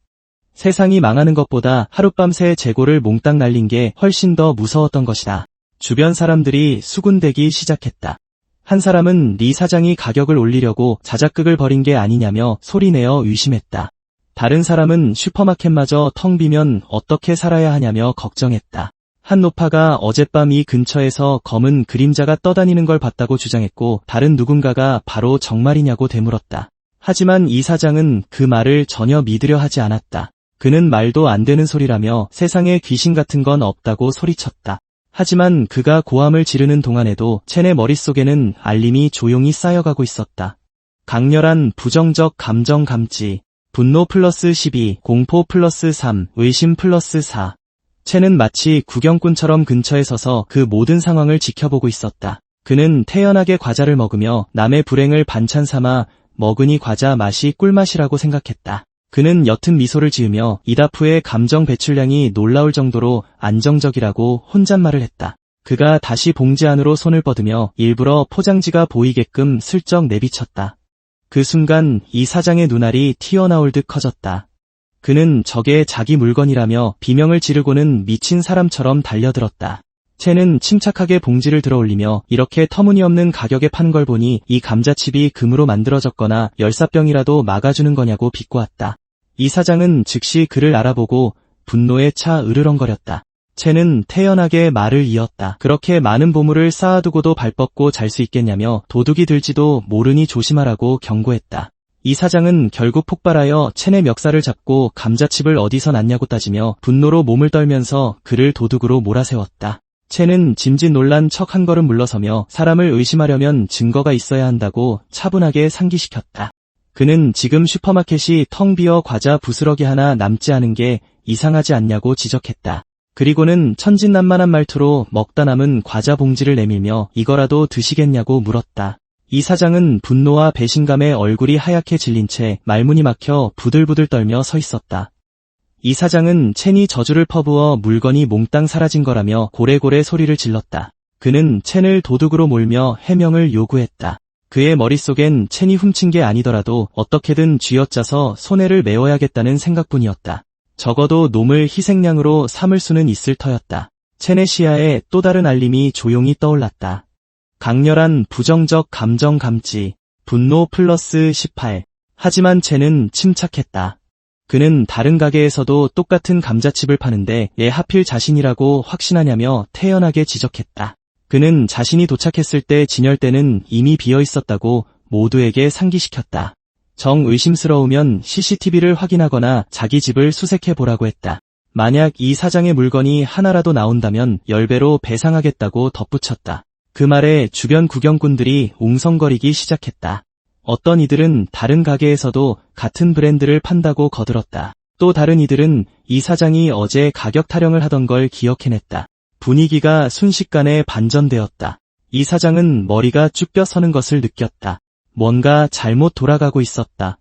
세상이 망하는 것보다 하룻밤새 재고를 몽땅 날린 게 훨씬 더 무서웠던 것이다. 주변 사람들이 수군대기 시작했다. 한 사람은 리 사장이 가격을 올리려고 자작극을 벌인 게 아니냐며 소리내어 의심했다. 다른 사람은 슈퍼마켓마저 텅 비면 어떻게 살아야 하냐며 걱정했다. 한 노파가 어젯밤 이 근처에서 검은 그림자가 떠다니는 걸 봤다고 주장했고 다른 누군가가 바로 정말이냐고 되물었다. 하지만 이 사장은 그 말을 전혀 믿으려 하지 않았다. 그는 말도 안 되는 소리라며 세상에 귀신 같은 건 없다고 소리쳤다. 하지만 그가 고함을 지르는 동안에도 첸의 머릿속에는 알림이 조용히 쌓여가고 있었다. 강렬한 부정적 감정 감지, 분노 플러스 12, 공포 플러스 3, 의심 플러스 4. 첸은 마치 구경꾼처럼 근처에 서서 그 모든 상황을 지켜보고 있었다. 그는 태연하게 과자를 먹으며 남의 불행을 반찬 삼아 먹으니 과자 맛이 꿀맛이라고 생각했다. 그는 옅은 미소를 지으며 이다프의 감정 배출량이 놀라울 정도로 안정적이라고 혼잣말을 했다. 그가 다시 봉지 안으로 손을 뻗으며 일부러 포장지가 보이게끔 슬쩍 내비쳤다. 그 순간 이 사장의 눈알이 튀어나올 듯 커졌다. 그는 저게 자기 물건이라며 비명을 지르고는 미친 사람처럼 달려들었다. 첸은 침착하게 봉지를 들어 올리며 이렇게 터무니없는 가격에 파는 걸 보니 이 감자칩이 금으로 만들어졌거나 열사병이라도 막아주는 거냐고 비꼬았다. 이 사장은 즉시 그를 알아보고 분노에 차 으르렁거렸다. 첸은 태연하게 말을 이었다. 그렇게 많은 보물을 쌓아두고도 발 뻗고 잘 수 있겠냐며 도둑이 들지도 모르니 조심하라고 경고했다. 이 사장은 결국 폭발하여 첸의 멱살을 잡고 감자칩을 어디서 났냐고 따지며 분노로 몸을 떨면서 그를 도둑으로 몰아세웠다. 첸은 짐짓 놀란 척 한 걸음 물러서며 사람을 의심하려면 증거가 있어야 한다고 차분하게 상기시켰다. 그는 지금 슈퍼마켓이 텅 비어 과자 부스러기 하나 남지 않은 게 이상하지 않냐고 지적했다. 그리고는 천진난만한 말투로 먹다 남은 과자 봉지를 내밀며 이거라도 드시겠냐고 물었다. 이 사장은 분노와 배신감에 얼굴이 하얗게 질린 채 말문이 막혀 부들부들 떨며 서 있었다. 이 사장은 첸이 저주를 퍼부어 물건이 몽땅 사라진 거라며 고래고래 소리를 질렀다. 그는 첸을 도둑으로 몰며 해명을 요구했다. 그의 머릿속엔 첸이 훔친 게 아니더라도 어떻게든 쥐어짜서 손해를 메워야겠다는 생각뿐이었다. 적어도 놈을 희생양으로 삼을 수는 있을 터였다. 첸의 시야에 또 다른 알림이 조용히 떠올랐다. 강렬한 부정적 감정 감지, 분노 플러스 18. 하지만 첸은 침착했다. 그는 다른 가게에서도 똑같은 감자칩을 파는데 왜 하필 자신이라고 확신하냐며 태연하게 지적했다. 그는 자신이 도착했을 때 진열대는 이미 비어있었다고 모두에게 상기시켰다. 정 의심스러우면 CCTV를 확인하거나 자기 집을 수색해보라고 했다. 만약 이 사장의 물건이 하나라도 나온다면 10배로 배상하겠다고 덧붙였다. 그 말에 주변 구경꾼들이 웅성거리기 시작했다. 어떤 이들은 다른 가게에서도 같은 브랜드를 판다고 거들었다. 또 다른 이들은 이 사장이 어제 가격 타령을 하던 걸 기억해냈다. 분위기가 순식간에 반전되었다. 이 사장은 머리가 쭉 뼈서는 것을 느꼈다. 뭔가 잘못 돌아가고 있었다.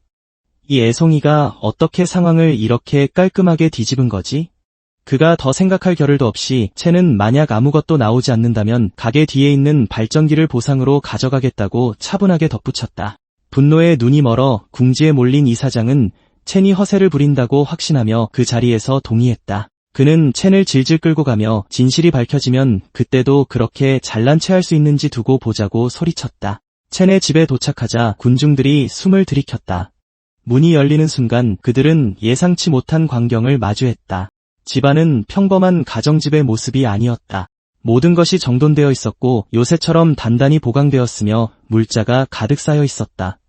이 애송이가 어떻게 상황을 이렇게 깔끔하게 뒤집은 거지? 그가 더 생각할 겨를도 없이 첸은 만약 아무것도 나오지 않는다면 가게 뒤에 있는 발전기를 보상으로 가져가겠다고 차분하게 덧붙였다. 분노에 눈이 멀어 궁지에 몰린 이 사장은 첸이 허세를 부린다고 확신하며 그 자리에서 동의했다. 그는 첸을 질질 끌고 가며 진실이 밝혀지면 그때도 그렇게 잘난 체 할 수 있는지 두고 보자고 소리쳤다. 첸의 집에 도착하자 군중들이 숨을 들이켰다. 문이 열리는 순간 그들은 예상치 못한 광경을 마주했다. 집안은 평범한 가정집의 모습이 아니었다. 모든 것이 정돈되어 있었고 요새처럼 단단히 보강되었으며 물자가 가득 쌓여 있었다.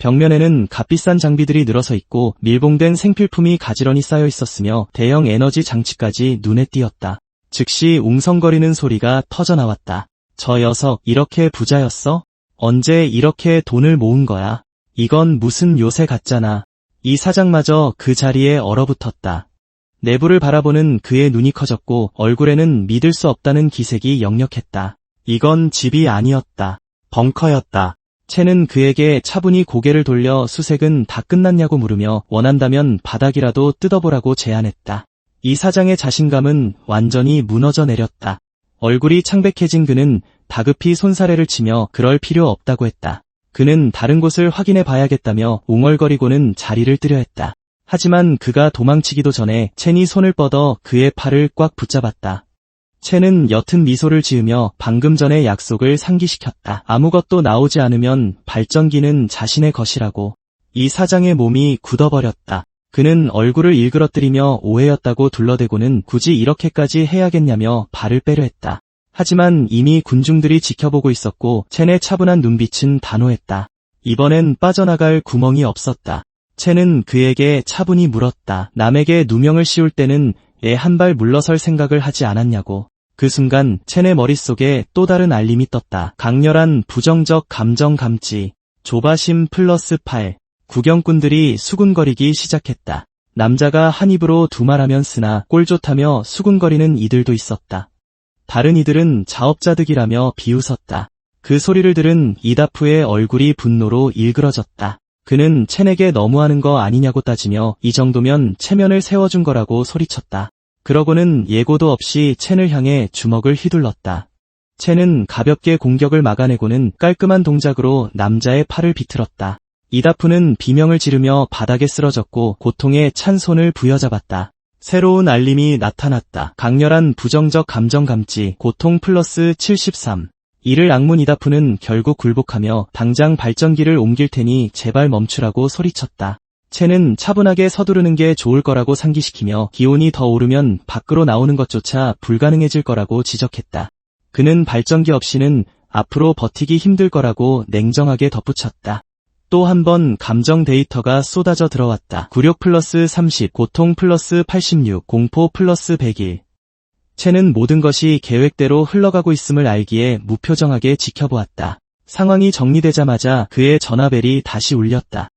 벽면에는 값비싼 장비들이 늘어서 있고 밀봉된 생필품이 가지런히 쌓여 있었으며 대형 에너지 장치까지 눈에 띄었다. 즉시 웅성거리는 소리가 터져나왔다. 저 녀석 이렇게 부자였어? 언제 이렇게 돈을 모은 거야? 이건 무슨 요새 같잖아. 이 사장마저 그 자리에 얼어붙었다. 내부를 바라보는 그의 눈이 커졌고 얼굴에는 믿을 수 없다는 기색이 역력했다. 이건 집이 아니었다. 벙커였다. 첸은 그에게 차분히 고개를 돌려 수색은 다 끝났냐고 물으며 원한다면 바닥이라도 뜯어보라고 제안했다. 이 사장의 자신감은 완전히 무너져 내렸다. 얼굴이 창백해진 그는 다급히 손사래를 치며 그럴 필요 없다고 했다. 그는 다른 곳을 확인해 봐야겠다며 웅얼거리고는 자리를 뜨려 했다. 하지만 그가 도망치기도 전에 첸이 손을 뻗어 그의 팔을 꽉 붙잡았다. 첸은 옅은 미소를 지으며 방금 전의 약속을 상기시켰다. 아무것도 나오지 않으면 발전기는 자신의 것이라고. 이 사장의 몸이 굳어버렸다. 그는 얼굴을 일그러뜨리며 오해였다고 둘러대고는 굳이 이렇게까지 해야겠냐며 발을 빼려 했다. 하지만 이미 군중들이 지켜보고 있었고 첸의 차분한 눈빛은 단호했다. 이번엔 빠져나갈 구멍이 없었다. 채는 그에게 차분히 물었다. 남에게 누명을 씌울 때는 애 한 발 물러설 생각을 하지 않았냐고. 그 순간 첸의 머릿속에 또 다른 알림이 떴다. 강렬한 부정적 감정 감지. 조바심 플러스 8. 구경꾼들이 수군거리기 시작했다. 남자가 한 입으로 두말하면 쓰나 꼴 좋다며 수군거리는 이들도 있었다. 다른 이들은 자업자득이라며 비웃었다. 그 소리를 들은 이다프의 얼굴이 분노로 일그러졌다. 그는 첸에게 너무하는 거 아니냐고 따지며 이 정도면 체면을 세워준 거라고 소리쳤다. 그러고는 예고도 없이 첸을 향해 주먹을 휘둘렀다. 첸은 가볍게 공격을 막아내고는 깔끔한 동작으로 남자의 팔을 비틀었다. 이다프는 비명을 지르며 바닥에 쓰러졌고 고통에 찬 손을 부여잡았다. 새로운 알림이 나타났다. 강렬한 부정적 감정 감지, 고통 플러스 73. 이를 악문 이다프는 결국 굴복하며 당장 발전기를 옮길 테니 제발 멈추라고 소리쳤다. 첸은 차분하게 서두르는 게 좋을 거라고 상기시키며 기온이 더 오르면 밖으로 나오는 것조차 불가능해질 거라고 지적했다. 그는 발전기 없이는 앞으로 버티기 힘들 거라고 냉정하게 덧붙였다. 또 한 번 감정 데이터가 쏟아져 들어왔다. 굴욕 플러스 30, 고통 플러스 86, 공포 플러스 101. 첸은 모든 것이 계획대로 흘러가고 있음을 알기에 무표정하게 지켜보았다. 상황이 정리되자마자 그의 전화벨이 다시 울렸다.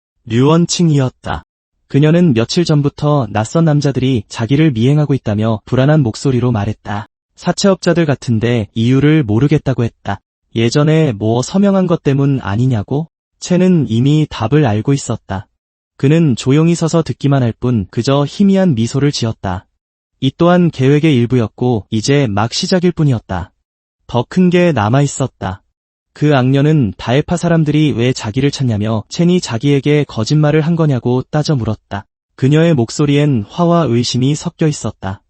류원칭이었다. 그녀는 며칠 전부터 낯선 남자들이 자기를 미행하고 있다며 불안한 목소리로 말했다. 사채업자들 같은데 이유를 모르겠다고 했다. 예전에 뭐 서명한 것 때문 아니냐고? 첸은 이미 답을 알고 있었다. 그는 조용히 서서 듣기만 할 뿐 그저 희미한 미소를 지었다. 이 또한 계획의 일부였고 이제 막 시작일 뿐이었다. 더 큰 게 남아있었다. 그 악녀는 다에파 사람들이 왜 자기를 찾냐며 첸이 자기에게 거짓말을 한 거냐고 따져 물었다. 그녀의 목소리엔 화와 의심이 섞여 있었다.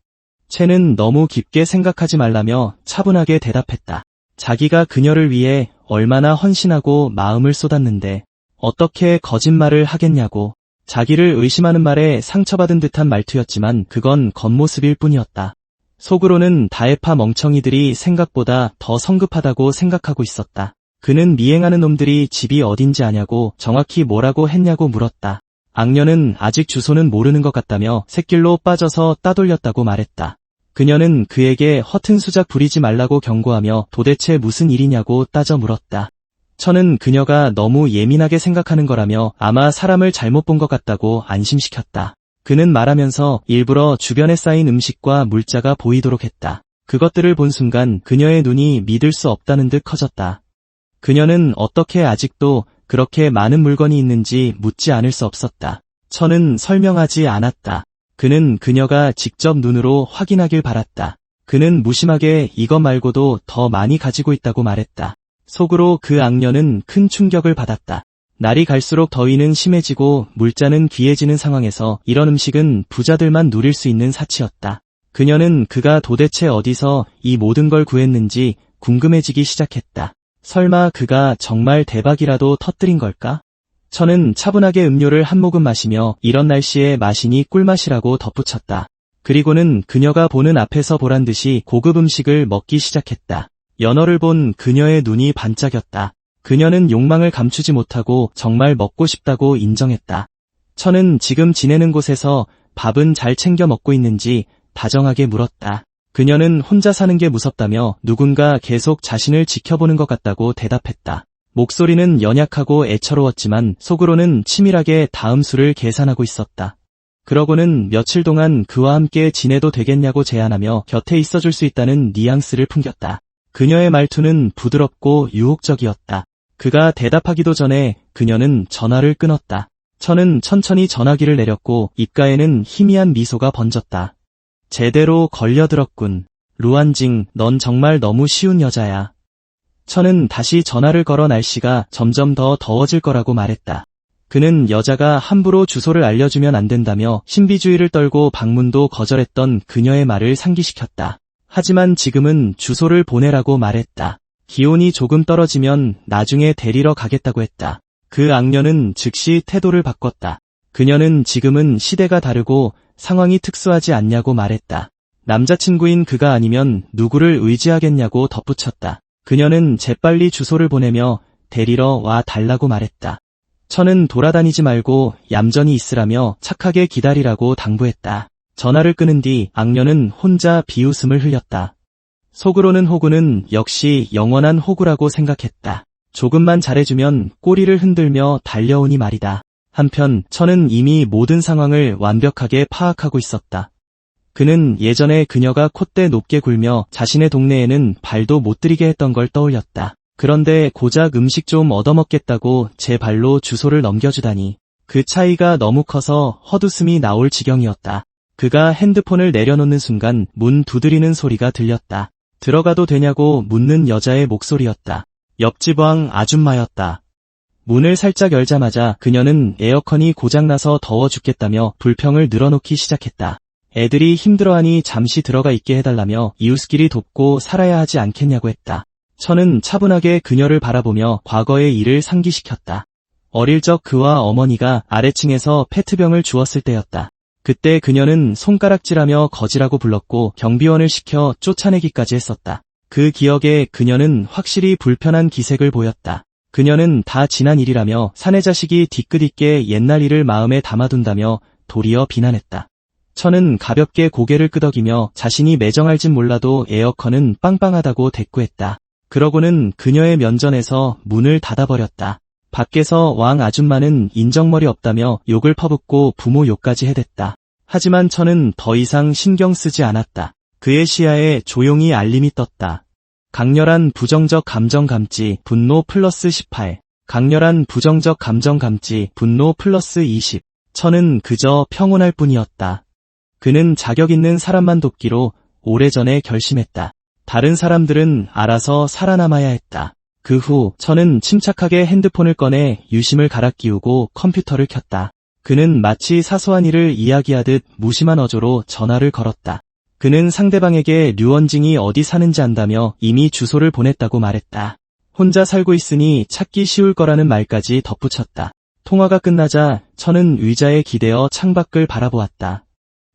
첸은 너무 깊게 생각하지 말라며 차분하게 대답했다. 자기가 그녀를 위해 얼마나 헌신하고 마음을 쏟았는데 어떻게 거짓말을 하겠냐고. 자기를 의심하는 말에 상처받은 듯한 말투였지만 그건 겉모습일 뿐이었다. 속으로는 다에파 멍청이들이 생각보다 더 성급하다고 생각하고 있었다. 그는 미행하는 놈들이 집이 어딘지 아냐고 정확히 뭐라고 했냐고 물었다. 악녀는 아직 주소는 모르는 것 같다며 샛길로 빠져서 따돌렸다고 말했다. 그녀는 그에게 허튼 수작 부리지 말라고 경고하며 도대체 무슨 일이냐고 따져 물었다. 천은 그녀가 너무 예민하게 생각하는 거라며 아마 사람을 잘못 본 것 같다고 안심시켰다. 그는 말하면서 일부러 주변에 쌓인 음식과 물자가 보이도록 했다. 그것들을 본 순간 그녀의 눈이 믿을 수 없다는 듯 커졌다. 그녀는 어떻게 아직도 그렇게 많은 물건이 있는지 묻지 않을 수 없었다. 천은 설명하지 않았다. 그는 그녀가 직접 눈으로 확인하길 바랐다. 그는 무심하게 이것 말고도 더 많이 가지고 있다고 말했다. 속으로 그 악녀는 큰 충격을 받았다. 날이 갈수록 더위는 심해지고 물자는 귀해지는 상황에서 이런 음식은 부자들만 누릴 수 있는 사치였다. 그녀는 그가 도대체 어디서 이 모든 걸 구했는지 궁금해지기 시작했다. 설마 그가 정말 대박이라도 터뜨린 걸까? 천은 차분하게 음료를 한 모금 마시며 이런 날씨에 마시니 꿀맛이라고 덧붙였다. 그리고는 그녀가 보는 앞에서 보란듯이 고급 음식을 먹기 시작했다. 연어를 본 그녀의 눈이 반짝였다. 그녀는 욕망을 감추지 못하고 정말 먹고 싶다고 인정했다. 천은 지금 지내는 곳에서 밥은 잘 챙겨 먹고 있는지 다정하게 물었다. 그녀는 혼자 사는 게 무섭다며 누군가 계속 자신을 지켜보는 것 같다고 대답했다. 목소리는 연약하고 애처로웠지만 속으로는 치밀하게 다음 수를 계산하고 있었다. 그러고는 며칠 동안 그와 함께 지내도 되겠냐고 제안하며 곁에 있어줄 수 있다는 뉘앙스를 풍겼다. 그녀의 말투는 부드럽고 유혹적이었다. 그가 대답하기도 전에 그녀는 전화를 끊었다. 천은 천천히 전화기를 내렸고 입가에는 희미한 미소가 번졌다. 제대로 걸려들었군. 루안징, 넌 정말 너무 쉬운 여자야. 천은 다시 전화를 걸어 날씨가 점점 더 더워질 거라고 말했다. 그는 여자가 함부로 주소를 알려주면 안 된다며 신비주의를 떨고 방문도 거절했던 그녀의 말을 상기시켰다. 하지만 지금은 주소를 보내라고 말했다. 기온이 조금 떨어지면 나중에 데리러 가겠다고 했다. 그 악녀는 즉시 태도를 바꿨다. 그녀는 지금은 시대가 다르고 상황이 특수하지 않냐고 말했다. 남자친구인 그가 아니면 누구를 의지하겠냐고 덧붙였다. 그녀는 재빨리 주소를 보내며 데리러 와 달라고 말했다. 천은 돌아다니지 말고 얌전히 있으라며 착하게 기다리라고 당부했다. 전화를 끊은 뒤 악녀는 혼자 비웃음을 흘렸다. 속으로는 호구는 역시 영원한 호구라고 생각했다. 조금만 잘해주면 꼬리를 흔들며 달려오니 말이다. 한편 천은 이미 모든 상황을 완벽하게 파악하고 있었다. 그는 예전에 그녀가 콧대 높게 굴며 자신의 동네에는 발도 못 들이게 했던 걸 떠올렸다. 그런데 고작 음식 좀 얻어먹겠다고 제 발로 주소를 넘겨주다니. 그 차이가 너무 커서 헛웃음이 나올 지경이었다. 그가 핸드폰을 내려놓는 순간 문 두드리는 소리가 들렸다. 들어가도 되냐고 묻는 여자의 목소리였다. 옆집 왕 아줌마였다. 문을 살짝 열자마자 그녀는 에어컨이 고장나서 더워 죽겠다며 불평을 늘어놓기 시작했다. 애들이 힘들어하니 잠시 들어가 있게 해달라며 이웃끼리 돕고 살아야 하지 않겠냐고 했다. 천은 차분하게 그녀를 바라보며 과거의 일을 상기시켰다. 어릴 적 그와 어머니가 아래층에서 페트병을 주었을 때였다. 그때 그녀는 손가락질하며 거지라고 불렀고 경비원을 시켜 쫓아내기까지 했었다. 그 기억에 그녀는 확실히 불편한 기색을 보였다. 그녀는 다 지난 일이라며 사내 자식이 뒤끝 있게 옛날 일을 마음에 담아둔다며 도리어 비난했다. 천은 가볍게 고개를 끄덕이며 자신이 매정할 진 몰라도 에어컨은 빵빵하다고 대꾸했다. 그러고는 그녀의 면전에서 문을 닫아버렸다. 밖에서 왕 아줌마는 인정머리 없다며 욕을 퍼붓고 부모 욕까지 해댔다. 하지만 천은 더 이상 신경 쓰지 않았다. 그의 시야에 조용히 알림이 떴다. 강렬한 부정적 감정 감지 분노 플러스 18. 강렬한 부정적 감정 감지 분노 플러스 20. 천은 그저 평온할 뿐이었다. 그는 자격 있는 사람만 돕기로 오래전에 결심했다. 다른 사람들은 알아서 살아남아야 했다. 그 후 천은 침착하게 핸드폰을 꺼내 유심을 갈아 끼우고 컴퓨터를 켰다. 그는 마치 사소한 일을 이야기하듯 무심한 어조로 전화를 걸었다. 그는 상대방에게 류원징이 어디 사는지 안다며 이미 주소를 보냈다고 말했다. 혼자 살고 있으니 찾기 쉬울 거라는 말까지 덧붙였다. 통화가 끝나자 천은 의자에 기대어 창밖을 바라보았다.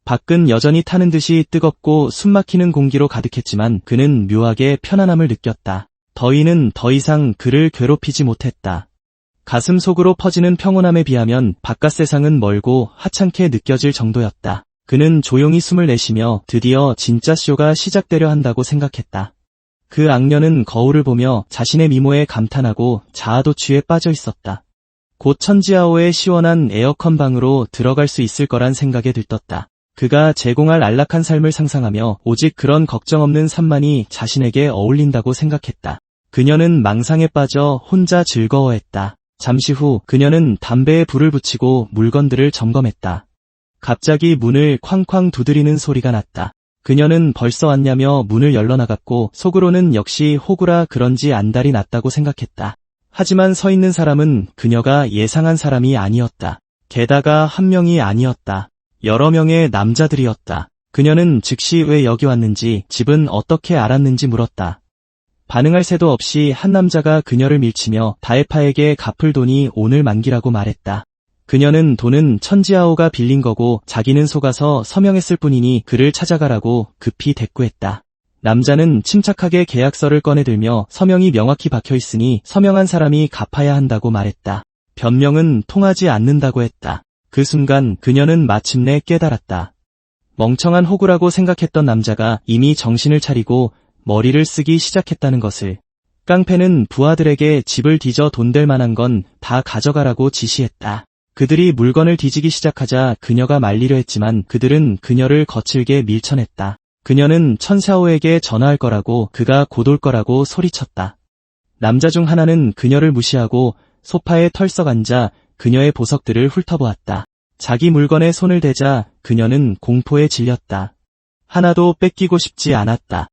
밖은 여전히 타는 듯이 뜨겁고 숨막히는 공기로 가득했지만 그는 묘하게 편안함을 느꼈다. 더위는 더 이상 그를 괴롭히지 못했다. 가슴 속으로 퍼지는 평온함에 비하면 바깥 세상은 멀고 하찮게 느껴질 정도였다. 그는 조용히 숨을 내쉬며 드디어 진짜 쇼가 시작되려 한다고 생각했다. 그 악녀는 거울을 보며 자신의 미모에 감탄하고 자아도취에 빠져 있었다. 곧 천지아오의 시원한 에어컨 방으로 들어갈 수 있을 거란 생각에 들떴다. 그가 제공할 안락한 삶을 상상하며 오직 그런 걱정 없는 삶만이 자신에게 어울린다고 생각했다. 그녀는 망상에 빠져 혼자 즐거워했다. 잠시 후 그녀는 담배에 불을 붙이고 물건들을 점검했다. 갑자기 문을 쾅쾅 두드리는 소리가 났다. 그녀는 벌써 왔냐며 문을 열러나갔고 속으로는 역시 호구라 그런지 안달이 났다고 생각했다. 하지만 서 있는 사람은 그녀가 예상한 사람이 아니었다. 게다가 한 명이 아니었다. 여러 명의 남자들이었다. 그녀는 즉시 왜 여기 왔는지 집은 어떻게 알았는지 물었다. 반응할 새도 없이 한 남자가 그녀를 밀치며 다에파에게 갚을 돈이 오늘 만기라고 말했다. 그녀는 돈은 천지아오가 빌린 거고 자기는 속아서 서명했을 뿐이니 그를 찾아가라고 급히 대꾸했다. 남자는 침착하게 계약서를 꺼내들며 서명이 명확히 박혀있으니 서명한 사람이 갚아야 한다고 말했다. 변명은 통하지 않는다고 했다. 그 순간 그녀는 마침내 깨달았다. 멍청한 호구라고 생각했던 남자가 이미 정신을 차리고 머리를 쓰기 시작했다는 것을. 깡패는 부하들에게 집을 뒤져 돈 될 만한 건 다 가져가라고 지시했다. 그들이 물건을 뒤지기 시작하자 그녀가 말리려 했지만 그들은 그녀를 거칠게 밀쳐냈다. 그녀는 천샤오에게 전화할 거라고 그가 곧 올 거라고 소리쳤다. 남자 중 하나는 그녀를 무시하고 소파에 털썩 앉아 그녀의 보석들을 훑어보았다. 자기 물건에 손을 대자 그녀는 공포에 질렸다. 하나도 뺏기고 싶지 않았다.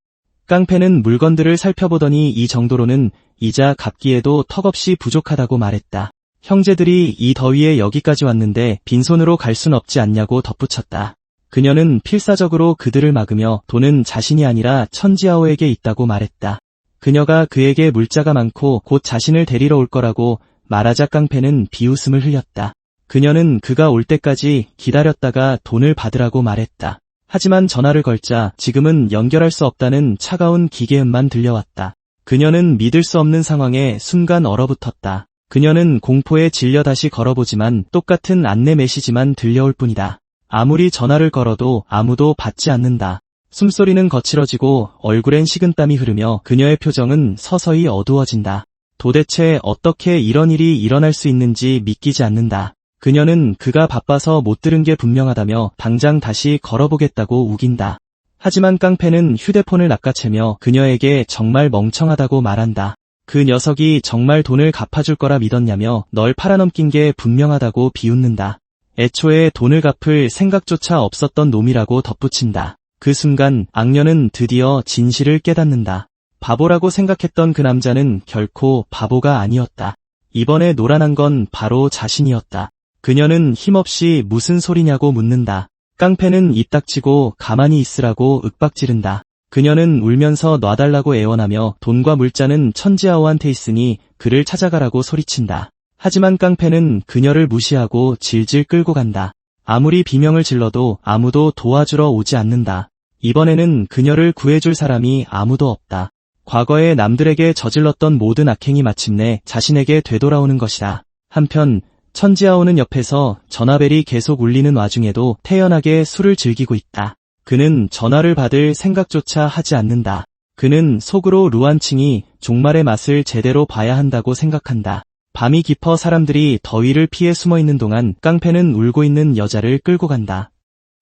깡패는 물건들을 살펴보더니 이 정도로는 이자 갚기에도 턱없이 부족하다고 말했다. 형제들이 이 더위에 여기까지 왔는데 빈손으로 갈 순 없지 않냐고 덧붙였다. 그녀는 필사적으로 그들을 막으며 돈은 자신이 아니라 천지아오에게 있다고 말했다. 그녀가 그에게 물자가 많고 곧 자신을 데리러 올 거라고 말하자 깡패는 비웃음을 흘렸다. 그녀는 그가 올 때까지 기다렸다가 돈을 받으라고 말했다. 하지만 전화를 걸자 지금은 연결할 수 없다는 차가운 기계음만 들려왔다. 그녀는 믿을 수 없는 상황에 순간 얼어붙었다. 그녀는 공포에 질려 다시 걸어보지만 똑같은 안내 메시지만 들려올 뿐이다. 아무리 전화를 걸어도 아무도 받지 않는다. 숨소리는 거칠어지고 얼굴엔 식은땀이 흐르며 그녀의 표정은 서서히 어두워진다. 도대체 어떻게 이런 일이 일어날 수 있는지 믿기지 않는다. 그녀는 그가 바빠서 못 들은 게 분명하다며 당장 다시 걸어보겠다고 우긴다. 하지만 깡패는 휴대폰을 낚아채며 그녀에게 정말 멍청하다고 말한다. 그 녀석이 정말 돈을 갚아줄 거라 믿었냐며 널 팔아넘긴 게 분명하다고 비웃는다. 애초에 돈을 갚을 생각조차 없었던 놈이라고 덧붙인다. 그 순간 악녀는 드디어 진실을 깨닫는다. 바보라고 생각했던 그 남자는 결코 바보가 아니었다. 이번에 노란한 건 바로 자신이었다. 그녀는 힘없이 무슨 소리냐고 묻는다. 깡패는 입 닥치고 가만히 있으라고 윽박지른다. 그녀는 울면서 놔달라고 애원하며 돈과 물자는 천지아오한테 있으니 그를 찾아가라고 소리친다. 하지만 깡패는 그녀를 무시하고 질질 끌고 간다. 아무리 비명을 질러도 아무도 도와주러 오지 않는다. 이번에는 그녀를 구해줄 사람이 아무도 없다. 과거에 남들에게 저질렀던 모든 악행이 마침내 자신에게 되돌아오는 것이다. 한편 천지아오는 옆에서 전화벨이 계속 울리는 와중에도 태연하게 술을 즐기고 있다. 그는 전화를 받을 생각조차 하지 않는다. 그는 속으로 루안칭이 종말의 맛을 제대로 봐야 한다고 생각한다. 밤이 깊어 사람들이 더위를 피해 숨어있는 동안 깡패는 울고 있는 여자를 끌고 간다.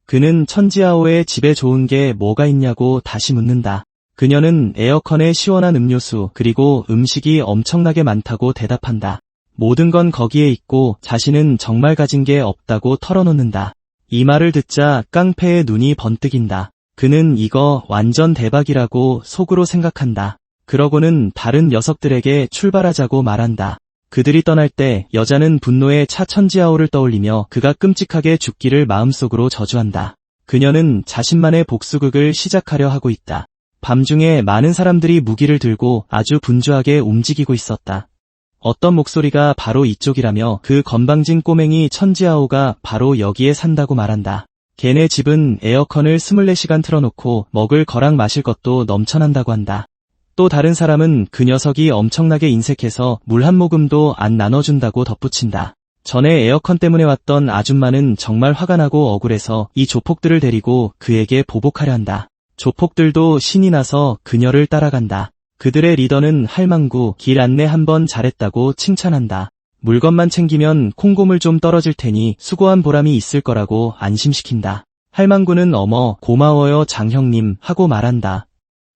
그는 천지아오의 집에 좋은 게 뭐가 있냐고 다시 묻는다. 그녀는 에어컨에 시원한 음료수 그리고 음식이 엄청나게 많다고 대답한다. 모든 건 거기에 있고 자신은 정말 가진 게 없다고 털어놓는다. 이 말을 듣자 깡패의 눈이 번뜩인다. 그는 이거 완전 대박이라고 속으로 생각한다. 그러고는 다른 녀석들에게 출발하자고 말한다. 그들이 떠날 때 여자는 분노에 차 천지아오를 떠올리며 그가 끔찍하게 죽기를 마음속으로 저주한다. 그녀는 자신만의 복수극을 시작하려 하고 있다. 밤중에 많은 사람들이 무기를 들고 아주 분주하게 움직이고 있었다. 어떤 목소리가 바로 이쪽이라며 그 건방진 꼬맹이 천지아오가 바로 여기에 산다고 말한다. 걔네 집은 에어컨을 24시간 틀어놓고 먹을 거랑 마실 것도 넘쳐난다고 한다. 또 다른 사람은 그 녀석이 엄청나게 인색해서 물 한 모금도 안 나눠준다고 덧붙인다. 전에 에어컨 때문에 왔던 아줌마는 정말 화가 나고 억울해서 이 조폭들을 데리고 그에게 보복하려 한다. 조폭들도 신이 나서 그녀를 따라간다. 그들의 리더는 할망구 길 안내 한번 잘했다고 칭찬한다. 물건만 챙기면 콩고물 좀 떨어질 테니 수고한 보람이 있을 거라고 안심시킨다. 할망구는 어머 고마워요 장형님 하고 말한다.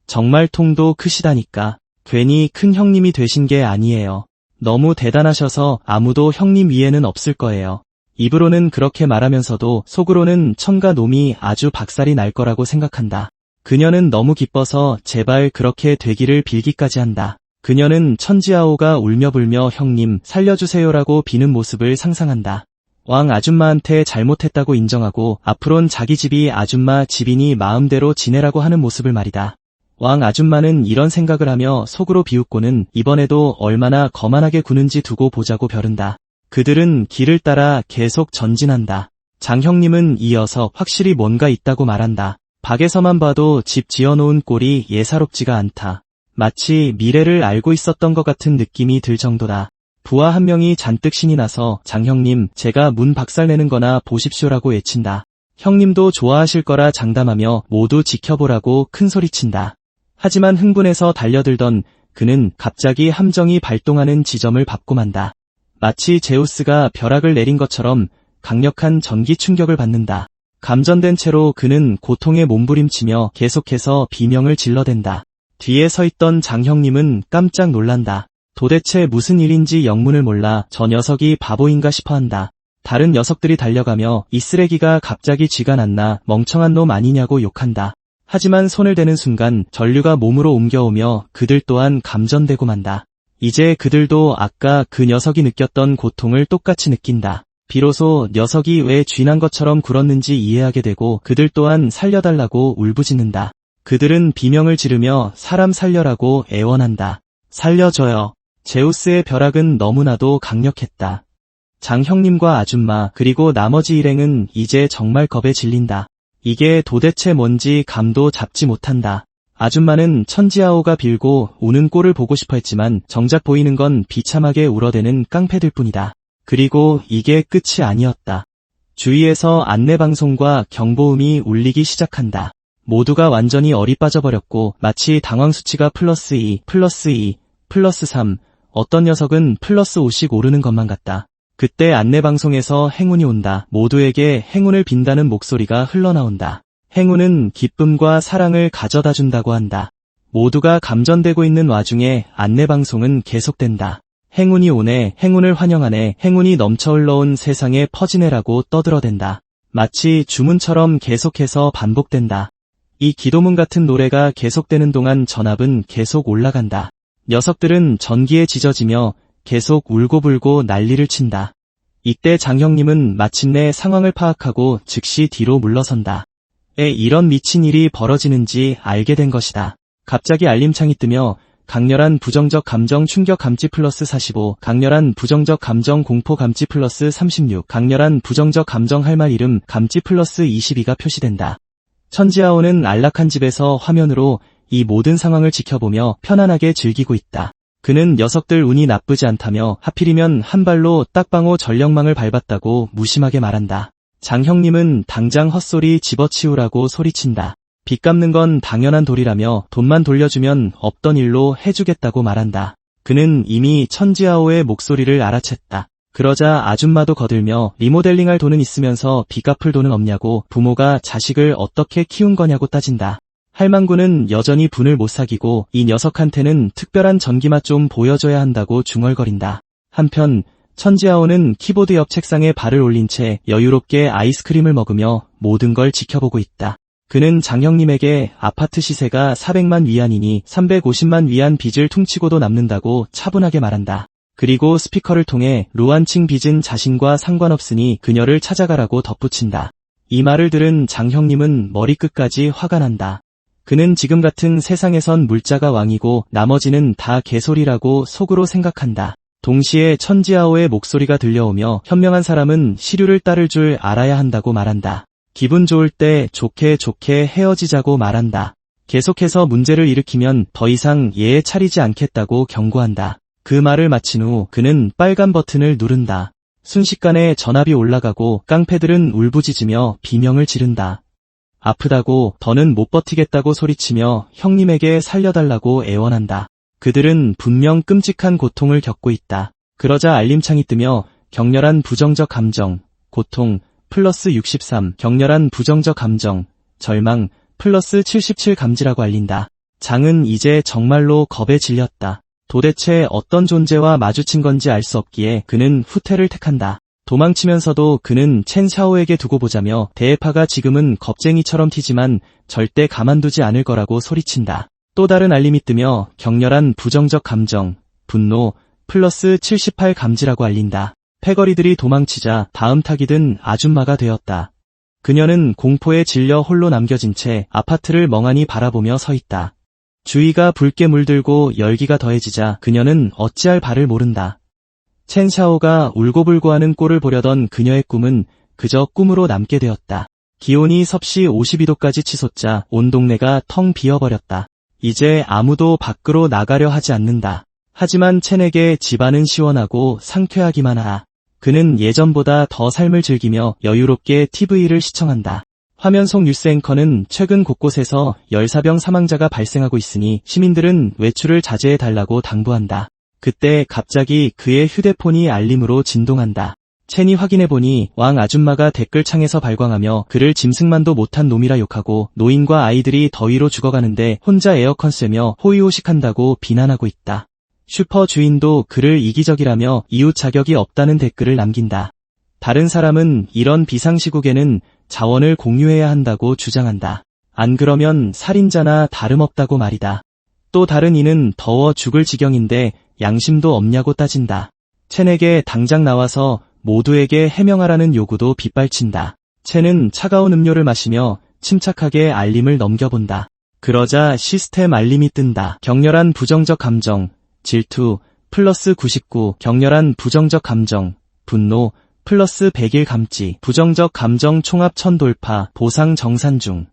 정말 통도 크시다니까. 괜히 큰 형님이 되신 게 아니에요. 너무 대단하셔서 아무도 형님 위에는 없을 거예요. 입으로는 그렇게 말하면서도 속으로는 천가 놈이 아주 박살이 날 거라고 생각한다. 그녀는 너무 기뻐서 제발 그렇게 되기를 빌기까지 한다. 그녀는 천지아오가 울며불며 형님 살려주세요라고 비는 모습을 상상한다. 왕 아줌마한테 잘못했다고 인정하고 앞으론 자기 집이 아줌마 집이니 마음대로 지내라고 하는 모습을 말이다. 왕 아줌마는 이런 생각을 하며 속으로 비웃고는 이번에도 얼마나 거만하게 구는지 두고 보자고 벼른다. 그들은 길을 따라 계속 전진한다. 장형님은 이어서 확실히 뭔가 있다고 말한다. 밖에서만 봐도 집 지어놓은 꼴이 예사롭지가 않다. 마치 미래를 알고 있었던 것 같은 느낌이 들 정도다. 부하 한 명이 잔뜩 신이 나서 장형님 제가 문 박살내는 거나 보십시오라고 외친다. 형님도 좋아하실 거라 장담하며 모두 지켜보라고 큰소리친다. 하지만 흥분해서 달려들던 그는 갑자기 함정이 발동하는 지점을 밟고 만다. 마치 제우스가 벼락을 내린 것처럼 강력한 전기 충격을 받는다. 감전된 채로 그는 고통에 몸부림치며 계속해서 비명을 질러댄다. 뒤에 서 있던 장형님은 깜짝 놀란다. 도대체 무슨 일인지 영문을 몰라 저 녀석이 바보인가 싶어한다. 다른 녀석들이 달려가며 이 쓰레기가 갑자기 쥐가 났나 멍청한 놈 아니냐고 욕한다. 하지만 손을 대는 순간 전류가 몸으로 옮겨오며 그들 또한 감전되고 만다. 이제 그들도 아까 그 녀석이 느꼈던 고통을 똑같이 느낀다. 비로소 녀석이 왜 쥐난 것처럼 굴었는지 이해하게 되고 그들 또한 살려달라고 울부짖는다. 그들은 비명을 지르며 사람 살려라고 애원한다. 살려줘요. 제우스의 벼락은 너무나도 강력했다. 장형님과 아줌마 그리고 나머지 일행은 이제 정말 겁에 질린다. 이게 도대체 뭔지 감도 잡지 못한다. 아줌마는 천지아오가 빌고 우는 꼴을 보고 싶어 했지만 정작 보이는 건 비참하게 울어대는 깡패들 뿐이다. 그리고 이게 끝이 아니었다. 주위에서 안내방송과 경보음이 울리기 시작한다. 모두가 완전히 얼이 빠져버렸고 마치 당황 수치가 +2, +2, +3, 어떤 녀석은 +5씩 오르는 것만 같다. 그때 안내방송에서 행운이 온다. 모두에게 행운을 빈다는 목소리가 흘러나온다. 행운은 기쁨과 사랑을 가져다 준다고 한다. 모두가 감전되고 있는 와중에 안내방송은 계속된다. 행운이 오네, 행운을 환영하네, 행운이 넘쳐 흘러온 세상에 퍼지네라고 떠들어댄다. 마치 주문처럼 계속해서 반복된다. 이 기도문 같은 노래가 계속되는 동안 전압은 계속 올라간다. 녀석들은 전기에 짖어지며 계속 울고불고 난리를 친다. 이때 장형님은 마침내 상황을 파악하고 즉시 뒤로 물러선다. 이런 미친 일이 벌어지는지 알게 된 것이다. 갑자기 알림창이 뜨며 강렬한 부정적 감정 충격 감지 +45, 강렬한 부정적 감정 공포 감지 +36, 강렬한 부정적 감정 할 말 이름 감지 +22가 표시된다. 천지아오는 안락한 집에서 화면으로 이 모든 상황을 지켜보며 편안하게 즐기고 있다. 그는 녀석들 운이 나쁘지 않다며 하필이면 한 발로 딱방호 전력망을 밟았다고 무심하게 말한다. 장형님은 당장 헛소리 집어치우라고 소리친다. 빚 갚는 건 당연한 도리라며 돈만 돌려주면 없던 일로 해주겠다고 말한다. 그는 이미 천지아오의 목소리를 알아챘다. 그러자 아줌마도 거들며 리모델링할 돈은 있으면서 빚 갚을 돈은 없냐고 부모가 자식을 어떻게 키운 거냐고 따진다. 할망구는 여전히 분을 못 사귀고 이 녀석한테는 특별한 전기맛 좀 보여줘야 한다고 중얼거린다. 한편 천지아오는 키보드 옆 책상에 발을 올린 채 여유롭게 아이스크림을 먹으며 모든 걸 지켜보고 있다. 그는 장형님에게 아파트 시세가 400만 위안이니 350만 위안 빚을 퉁치고도 남는다고 차분하게 말한다. 그리고 스피커를 통해 루안칭 빚은 자신과 상관없으니 그녀를 찾아가라고 덧붙인다. 이 말을 들은 장형님은 머리끝까지 화가 난다. 그는 지금 같은 세상에선 물자가 왕이고 나머지는 다 개소리라고 속으로 생각한다. 동시에 천지아오의 목소리가 들려오며 현명한 사람은 시류를 따를 줄 알아야 한다고 말한다. 기분 좋을 때 좋게 헤어지자고 말한다. 계속해서 문제를 일으키면 더 이상 예에 차리지 않겠다고 경고한다. 그 말을 마친 후 그는 빨간 버튼을 누른다. 순식간에 전압이 올라가고 깡패들은 울부짖으며 비명을 지른다. 아프다고, 더는 못 버티겠다고 소리치며 형님에게 살려달라고 애원한다. 그들은 분명 끔찍한 고통을 겪고 있다. 그러자 알림창이 뜨며 격렬한 부정적 감정, 고통, +63, 격렬한 부정적 감정, 절망, +77 감지라고 알린다. 장은 이제 정말로 겁에 질렸다. 도대체 어떤 존재와 마주친 건지 알 수 없기에 그는 후퇴를 택한다. 도망치면서도 그는 첸 샤오에게 두고 보자며 대해파가 지금은 겁쟁이처럼 튀지만 절대 가만두지 않을 거라고 소리친다. 또 다른 알림이 뜨며 격렬한 부정적 감정, 분노, +78 감지라고 알린다. 패거리들이 도망치자 다음 타깃은 아줌마가 되었다. 그녀는 공포에 질려 홀로 남겨진 채 아파트를 멍하니 바라보며 서 있다. 주위가 붉게 물들고 열기가 더해지자 그녀는 어찌할 바를 모른다. 첸 샤오가 울고불고하는 꼴을 보려던 그녀의 꿈은 그저 꿈으로 남게 되었다. 기온이 섭씨 52도까지 치솟자 온 동네가 텅 비어버렸다. 이제 아무도 밖으로 나가려 하지 않는다. 하지만 첸에게 집안은 시원하고 상쾌하기만 하다. 그는 예전보다 더 삶을 즐기며 여유롭게 TV를 시청한다. 화면 속 뉴스 앵커는 최근 곳곳에서 열사병 사망자가 발생하고 있으니 시민들은 외출을 자제해달라고 당부한다. 그때 갑자기 그의 휴대폰이 알림으로 진동한다. 첸이 확인해보니 왕 아줌마가 댓글창에서 발광하며 그를 짐승만도 못한 놈이라 욕하고 노인과 아이들이 더위로 죽어가는데 혼자 에어컨 쐬며 호의호식한다고 비난하고 있다. 슈퍼 주인도 그를 이기적이라며 이웃 자격이 없다는 댓글을 남긴다. 다른 사람은 이런 비상시국에는 자원을 공유해야 한다고 주장한다. 안 그러면 살인자나 다름없다고 말이다. 또 다른 이는 더워 죽을 지경인데 양심도 없냐고 따진다. 첸에게 당장 나와서 모두에게 해명하라는 요구도 빗발친다. 첸은 차가운 음료를 마시며 침착하게 알림을 넘겨본다. 그러자 시스템 알림이 뜬다. 격렬한 부정적 감정, 질투, +99, 격렬한 부정적 감정, 분노, +101 감지, 부정적 감정 총합 1000 돌파, 보상 정산 중.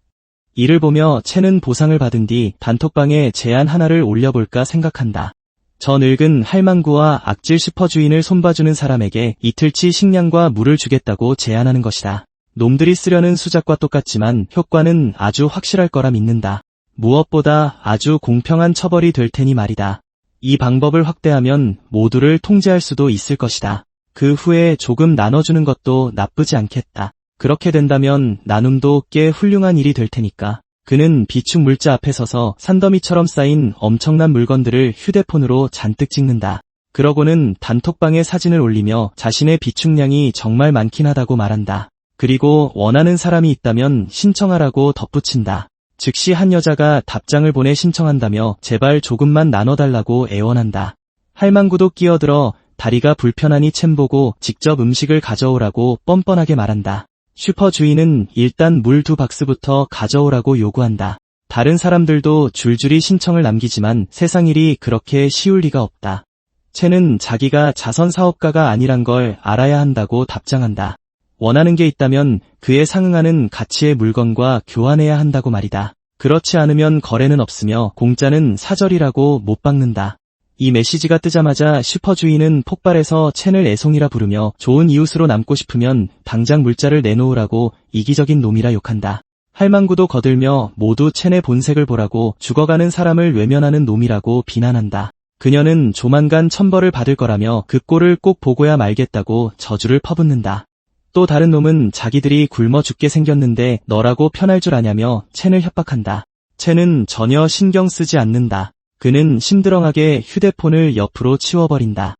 이를 보며 첸은 보상을 받은 뒤 단톡방에 제안 하나를 올려볼까 생각한다. 저 늙은 할망구와 악질 슈퍼주인을 손봐주는 사람에게 이틀치 식량과 물을 주겠다고 제안하는 것이다. 놈들이 쓰려는 수작과 똑같지만 효과는 아주 확실할 거라 믿는다. 무엇보다 아주 공평한 처벌이 될 테니 말이다. 이 방법을 확대하면 모두를 통제할 수도 있을 것이다. 그 후에 조금 나눠주는 것도 나쁘지 않겠다. 그렇게 된다면 나눔도 꽤 훌륭한 일이 될 테니까. 그는 비축 물자 앞에 서서 산더미처럼 쌓인 엄청난 물건들을 휴대폰으로 잔뜩 찍는다. 그러고는 단톡방에 사진을 올리며 자신의 비축량이 정말 많긴 하다고 말한다. 그리고 원하는 사람이 있다면 신청하라고 덧붙인다. 즉시 한 여자가 답장을 보내 신청한다며 제발 조금만 나눠달라고 애원한다. 할망구도 끼어들어 다리가 불편하니 첸 보고 직접 음식을 가져오라고 뻔뻔하게 말한다. 슈퍼 주인은 일단 물 2박스부터 가져오라고 요구한다. 다른 사람들도 줄줄이 신청을 남기지만 세상 일이 그렇게 쉬울 리가 없다. 첸은 자기가 자선 사업가가 아니란 걸 알아야 한다고 답장한다. 원하는 게 있다면 그에 상응하는 가치의 물건과 교환해야 한다고 말이다. 그렇지 않으면 거래는 없으며 공짜는 사절이라고 못 박는다. 이 메시지가 뜨자마자 슈퍼 주인은 폭발해서 첸을 애송이라 부르며 좋은 이웃으로 남고 싶으면 당장 물자를 내놓으라고 이기적인 놈이라 욕한다. 할망구도 거들며 모두 첸의 본색을 보라고 죽어가는 사람을 외면하는 놈이라고 비난한다. 그녀는 조만간 천벌을 받을 거라며 그 꼴을 꼭 보고야 말겠다고 저주를 퍼붓는다. 또 다른 놈은 자기들이 굶어 죽게 생겼는데 너라고 편할 줄 아냐며 첸을 협박한다. 첸은 전혀 신경 쓰지 않는다. 그는 심드렁하게 휴대폰을 옆으로 치워버린다.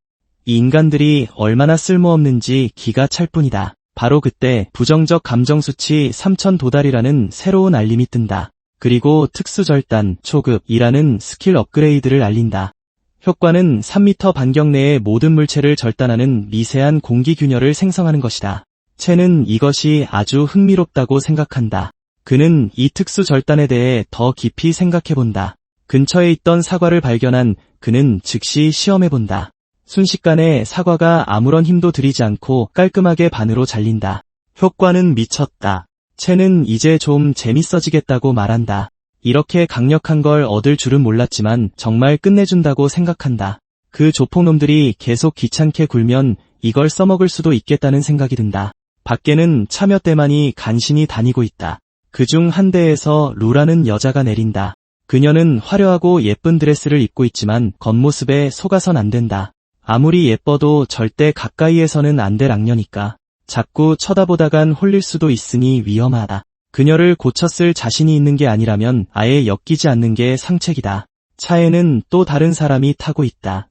이 인간들이 얼마나 쓸모없는지 기가 찰 뿐이다. 바로 그때 부정적 감정수치 3000 도달이라는 새로운 알림이 뜬다. 그리고 특수절단, 초급이라는 스킬 업그레이드를 알린다. 효과는 3m 반경 내의 모든 물체를 절단하는 미세한 공기균열을 생성하는 것이다. 첸은 이것이 아주 흥미롭다고 생각한다. 그는 이 특수절단에 대해 더 깊이 생각해본다. 근처에 있던 사과를 발견한 그는 즉시 시험해본다. 순식간에 사과가 아무런 힘도 들이지 않고 깔끔하게 반으로 잘린다. 효과는 미쳤다. 첸은 이제 좀 재밌어지겠다고 말한다. 이렇게 강력한 걸 얻을 줄은 몰랐지만 정말 끝내준다고 생각한다. 그 조폭놈들이 계속 귀찮게 굴면 이걸 써먹을 수도 있겠다는 생각이 든다. 밖에는 참여대만이 간신히 다니고 있다. 그중 한 대에서 루라는 여자가 내린다. 그녀는 화려하고 예쁜 드레스를 입고 있지만 겉모습에 속아선 안 된다. 아무리 예뻐도 절대 가까이에서는 안 될 악녀니까. 자꾸 쳐다보다간 홀릴 수도 있으니 위험하다. 그녀를 고쳤을 자신이 있는 게 아니라면 아예 엮이지 않는 게 상책이다. 차에는 또 다른 사람이 타고 있다.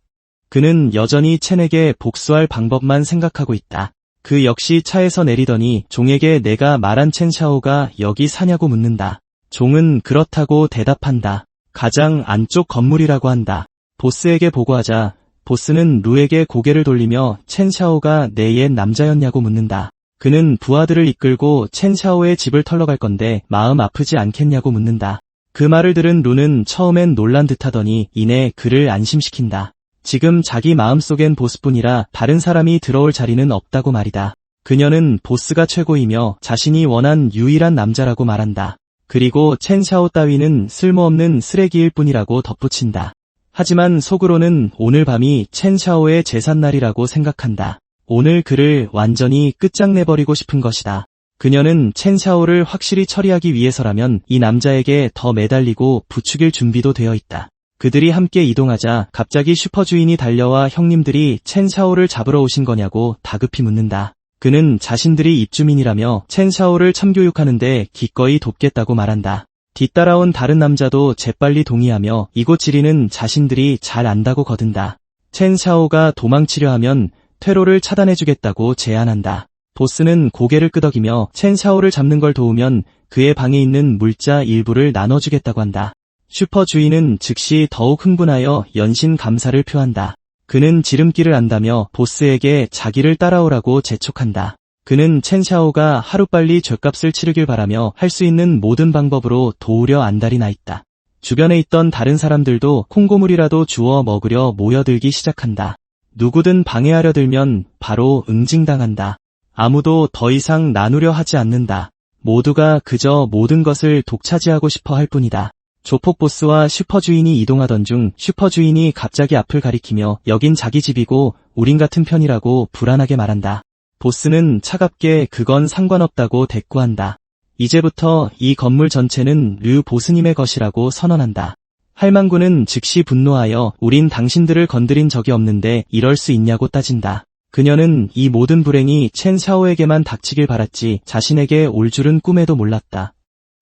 그는 여전히 첸에게 복수할 방법만 생각하고 있다. 그 역시 차에서 내리더니 종에게 내가 말한 첸 샤오가 여기 사냐고 묻는다. 종은 그렇다고 대답한다. 가장 안쪽 건물이라고 한다. 보스에게 보고하자 보스는 루에게 고개를 돌리며 첸 샤오가 내 옛 남자였냐고 묻는다. 그는 부하들을 이끌고 첸 샤오의 집을 털러 갈 건데 마음 아프지 않겠냐고 묻는다. 그 말을 들은 루는 처음엔 놀란 듯하더니 이내 그를 안심시킨다. 지금 자기 마음속엔 보스뿐이라 다른 사람이 들어올 자리는 없다고 말이다. 그녀는 보스가 최고이며 자신이 원한 유일한 남자라고 말한다. 그리고 첸 샤오 따위는 쓸모없는 쓰레기일 뿐이라고 덧붙인다. 하지만 속으로는 오늘 밤이 첸 샤오의 제삿날이라고 생각한다. 오늘 그를 완전히 끝장내버리고 싶은 것이다. 그녀는 첸 샤오를 확실히 처리하기 위해서라면 이 남자에게 더 매달리고 부추길 준비도 되어 있다. 그들이 함께 이동하자 갑자기 슈퍼주인이 달려와 형님들이 첸 샤오를 잡으러 오신 거냐고 다급히 묻는다. 그는 자신들이 입주민이라며 첸 샤오를 참교육하는데 기꺼이 돕겠다고 말한다. 뒤따라온 다른 남자도 재빨리 동의하며 이곳 지리는 자신들이 잘 안다고 거든다. 첸 샤오가 도망치려 하면 퇴로를 차단해주겠다고 제안한다. 보스는 고개를 끄덕이며 첸 샤오를 잡는 걸 도우면 그의 방에 있는 물자 일부를 나눠주겠다고 한다. 슈퍼 주인은 즉시 더욱 흥분하여 연신 감사를 표한다. 그는 지름길을 안다며 보스에게 자기를 따라오라고 재촉한다. 그는 첸 샤오가 하루빨리 죗값을 치르길 바라며 할 수 있는 모든 방법으로 도우려 안달이 나 있다. 주변에 있던 다른 사람들도 콩고물이라도 주워 먹으려 모여들기 시작한다. 누구든 방해하려 들면 바로 응징당한다. 아무도 더 이상 나누려 하지 않는다. 모두가 그저 모든 것을 독차지하고 싶어 할 뿐이다. 조폭 보스와 슈퍼주인이 이동하던 중 슈퍼주인이 갑자기 앞을 가리키며 여긴 자기 집이고 우린 같은 편이라고 불안하게 말한다. 보스는 차갑게 그건 상관없다고 대꾸한다. 이제부터 이 건물 전체는 류 보스님의 것이라고 선언한다. 할망구는 즉시 분노하여 우린 당신들을 건드린 적이 없는데 이럴 수 있냐고 따진다. 그녀는 이 모든 불행이 첸 샤오에게만 닥치길 바랐지 자신에게 올 줄은 꿈에도 몰랐다.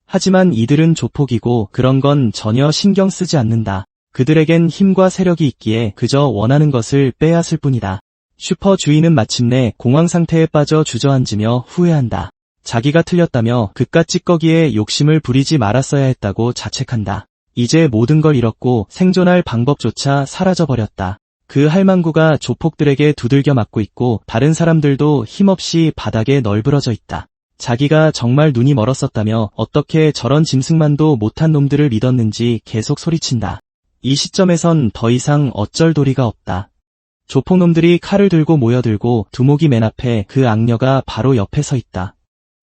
하지만 이들은 조폭이고 그런 건 전혀 신경 쓰지 않는다. 그들에겐 힘과 세력이 있기에 그저 원하는 것을 빼앗을 뿐이다. 슈퍼 주인은 마침내 공황 상태에 빠져 주저앉으며 후회한다. 자기가 틀렸다며 그깟 찌꺼기에 욕심을 부리지 말았어야 했다고 자책한다. 이제 모든 걸 잃었고 생존할 방법조차 사라져버렸다. 그 할망구가 조폭들에게 두들겨 맞고 있고 다른 사람들도 힘없이 바닥에 널브러져 있다. 자기가 정말 눈이 멀었었다며 어떻게 저런 짐승만도 못한 놈들을 믿었는지 계속 소리친다. 이 시점에선 더 이상 어쩔 도리가 없다. 조폭놈들이 칼을 들고 모여들고 두목이 맨 앞에 그 악녀가 바로 옆에 서 있다.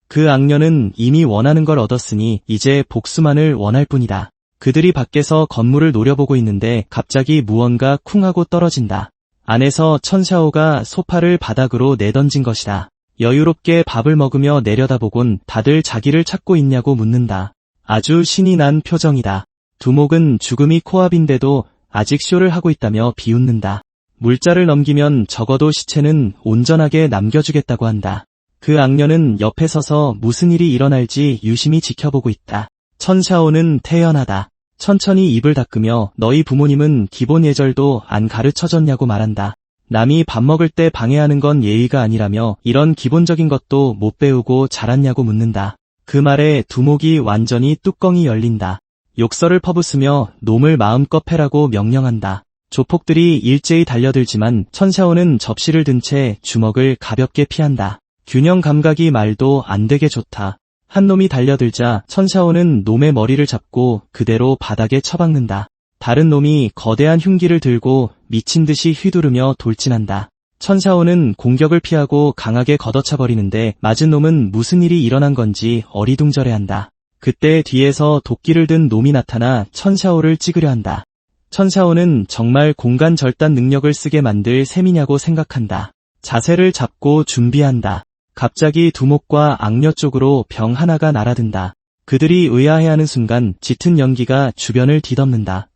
그 악녀는 이미 원하는 걸 얻었으니 이제 복수만을 원할 뿐이다. 그들이 밖에서 건물을 노려보고 있는데 갑자기 무언가 쿵 하고 떨어진다. 안에서 천샤오가 소파를 바닥으로 내던진 것이다. 여유롭게 밥을 먹으며 내려다보곤 다들 자기를 찾고 있냐고 묻는다. 아주 신이 난 표정이다. 두목은 죽음이 코앞인데도 아직 쇼를 하고 있다며 비웃는다. 물자를 넘기면 적어도 시체는 온전하게 남겨주겠다고 한다. 그 악녀는 옆에 서서 무슨 일이 일어날지 유심히 지켜보고 있다. 천샤오는 태연하다. 천천히 입을 닦으며 너희 부모님은 기본 예절도 안 가르쳐줬냐고 말한다. 남이 밥 먹을 때 방해하는 건 예의가 아니라며 이런 기본적인 것도 못 배우고 자랐냐고 묻는다. 그 말에 두목이 완전히 뚜껑이 열린다. 욕설을 퍼붓으며 놈을 마음껏 패라고 명령한다. 조폭들이 일제히 달려들지만 천샤오는 접시를 든 채 주먹을 가볍게 피한다. 균형 감각이 말도 안 되게 좋다. 한 놈이 달려들자 천샤오는 놈의 머리를 잡고 그대로 바닥에 처박는다. 다른 놈이 거대한 흉기를 들고 미친 듯이 휘두르며 돌진한다. 천샤오는 공격을 피하고 강하게 걷어차버리는데 맞은 놈은 무슨 일이 일어난 건지 어리둥절해한다. 그때 뒤에서 도끼를 든 놈이 나타나 천샤오를 찍으려 한다. 천샤오는 정말 공간 절단 능력을 쓰게 만들 셈이냐고 생각한다. 자세를 잡고 준비한다. 갑자기 두목과 악녀 쪽으로 병 하나가 날아든다. 그들이 의아해하는 순간 짙은 연기가 주변을 뒤덮는다.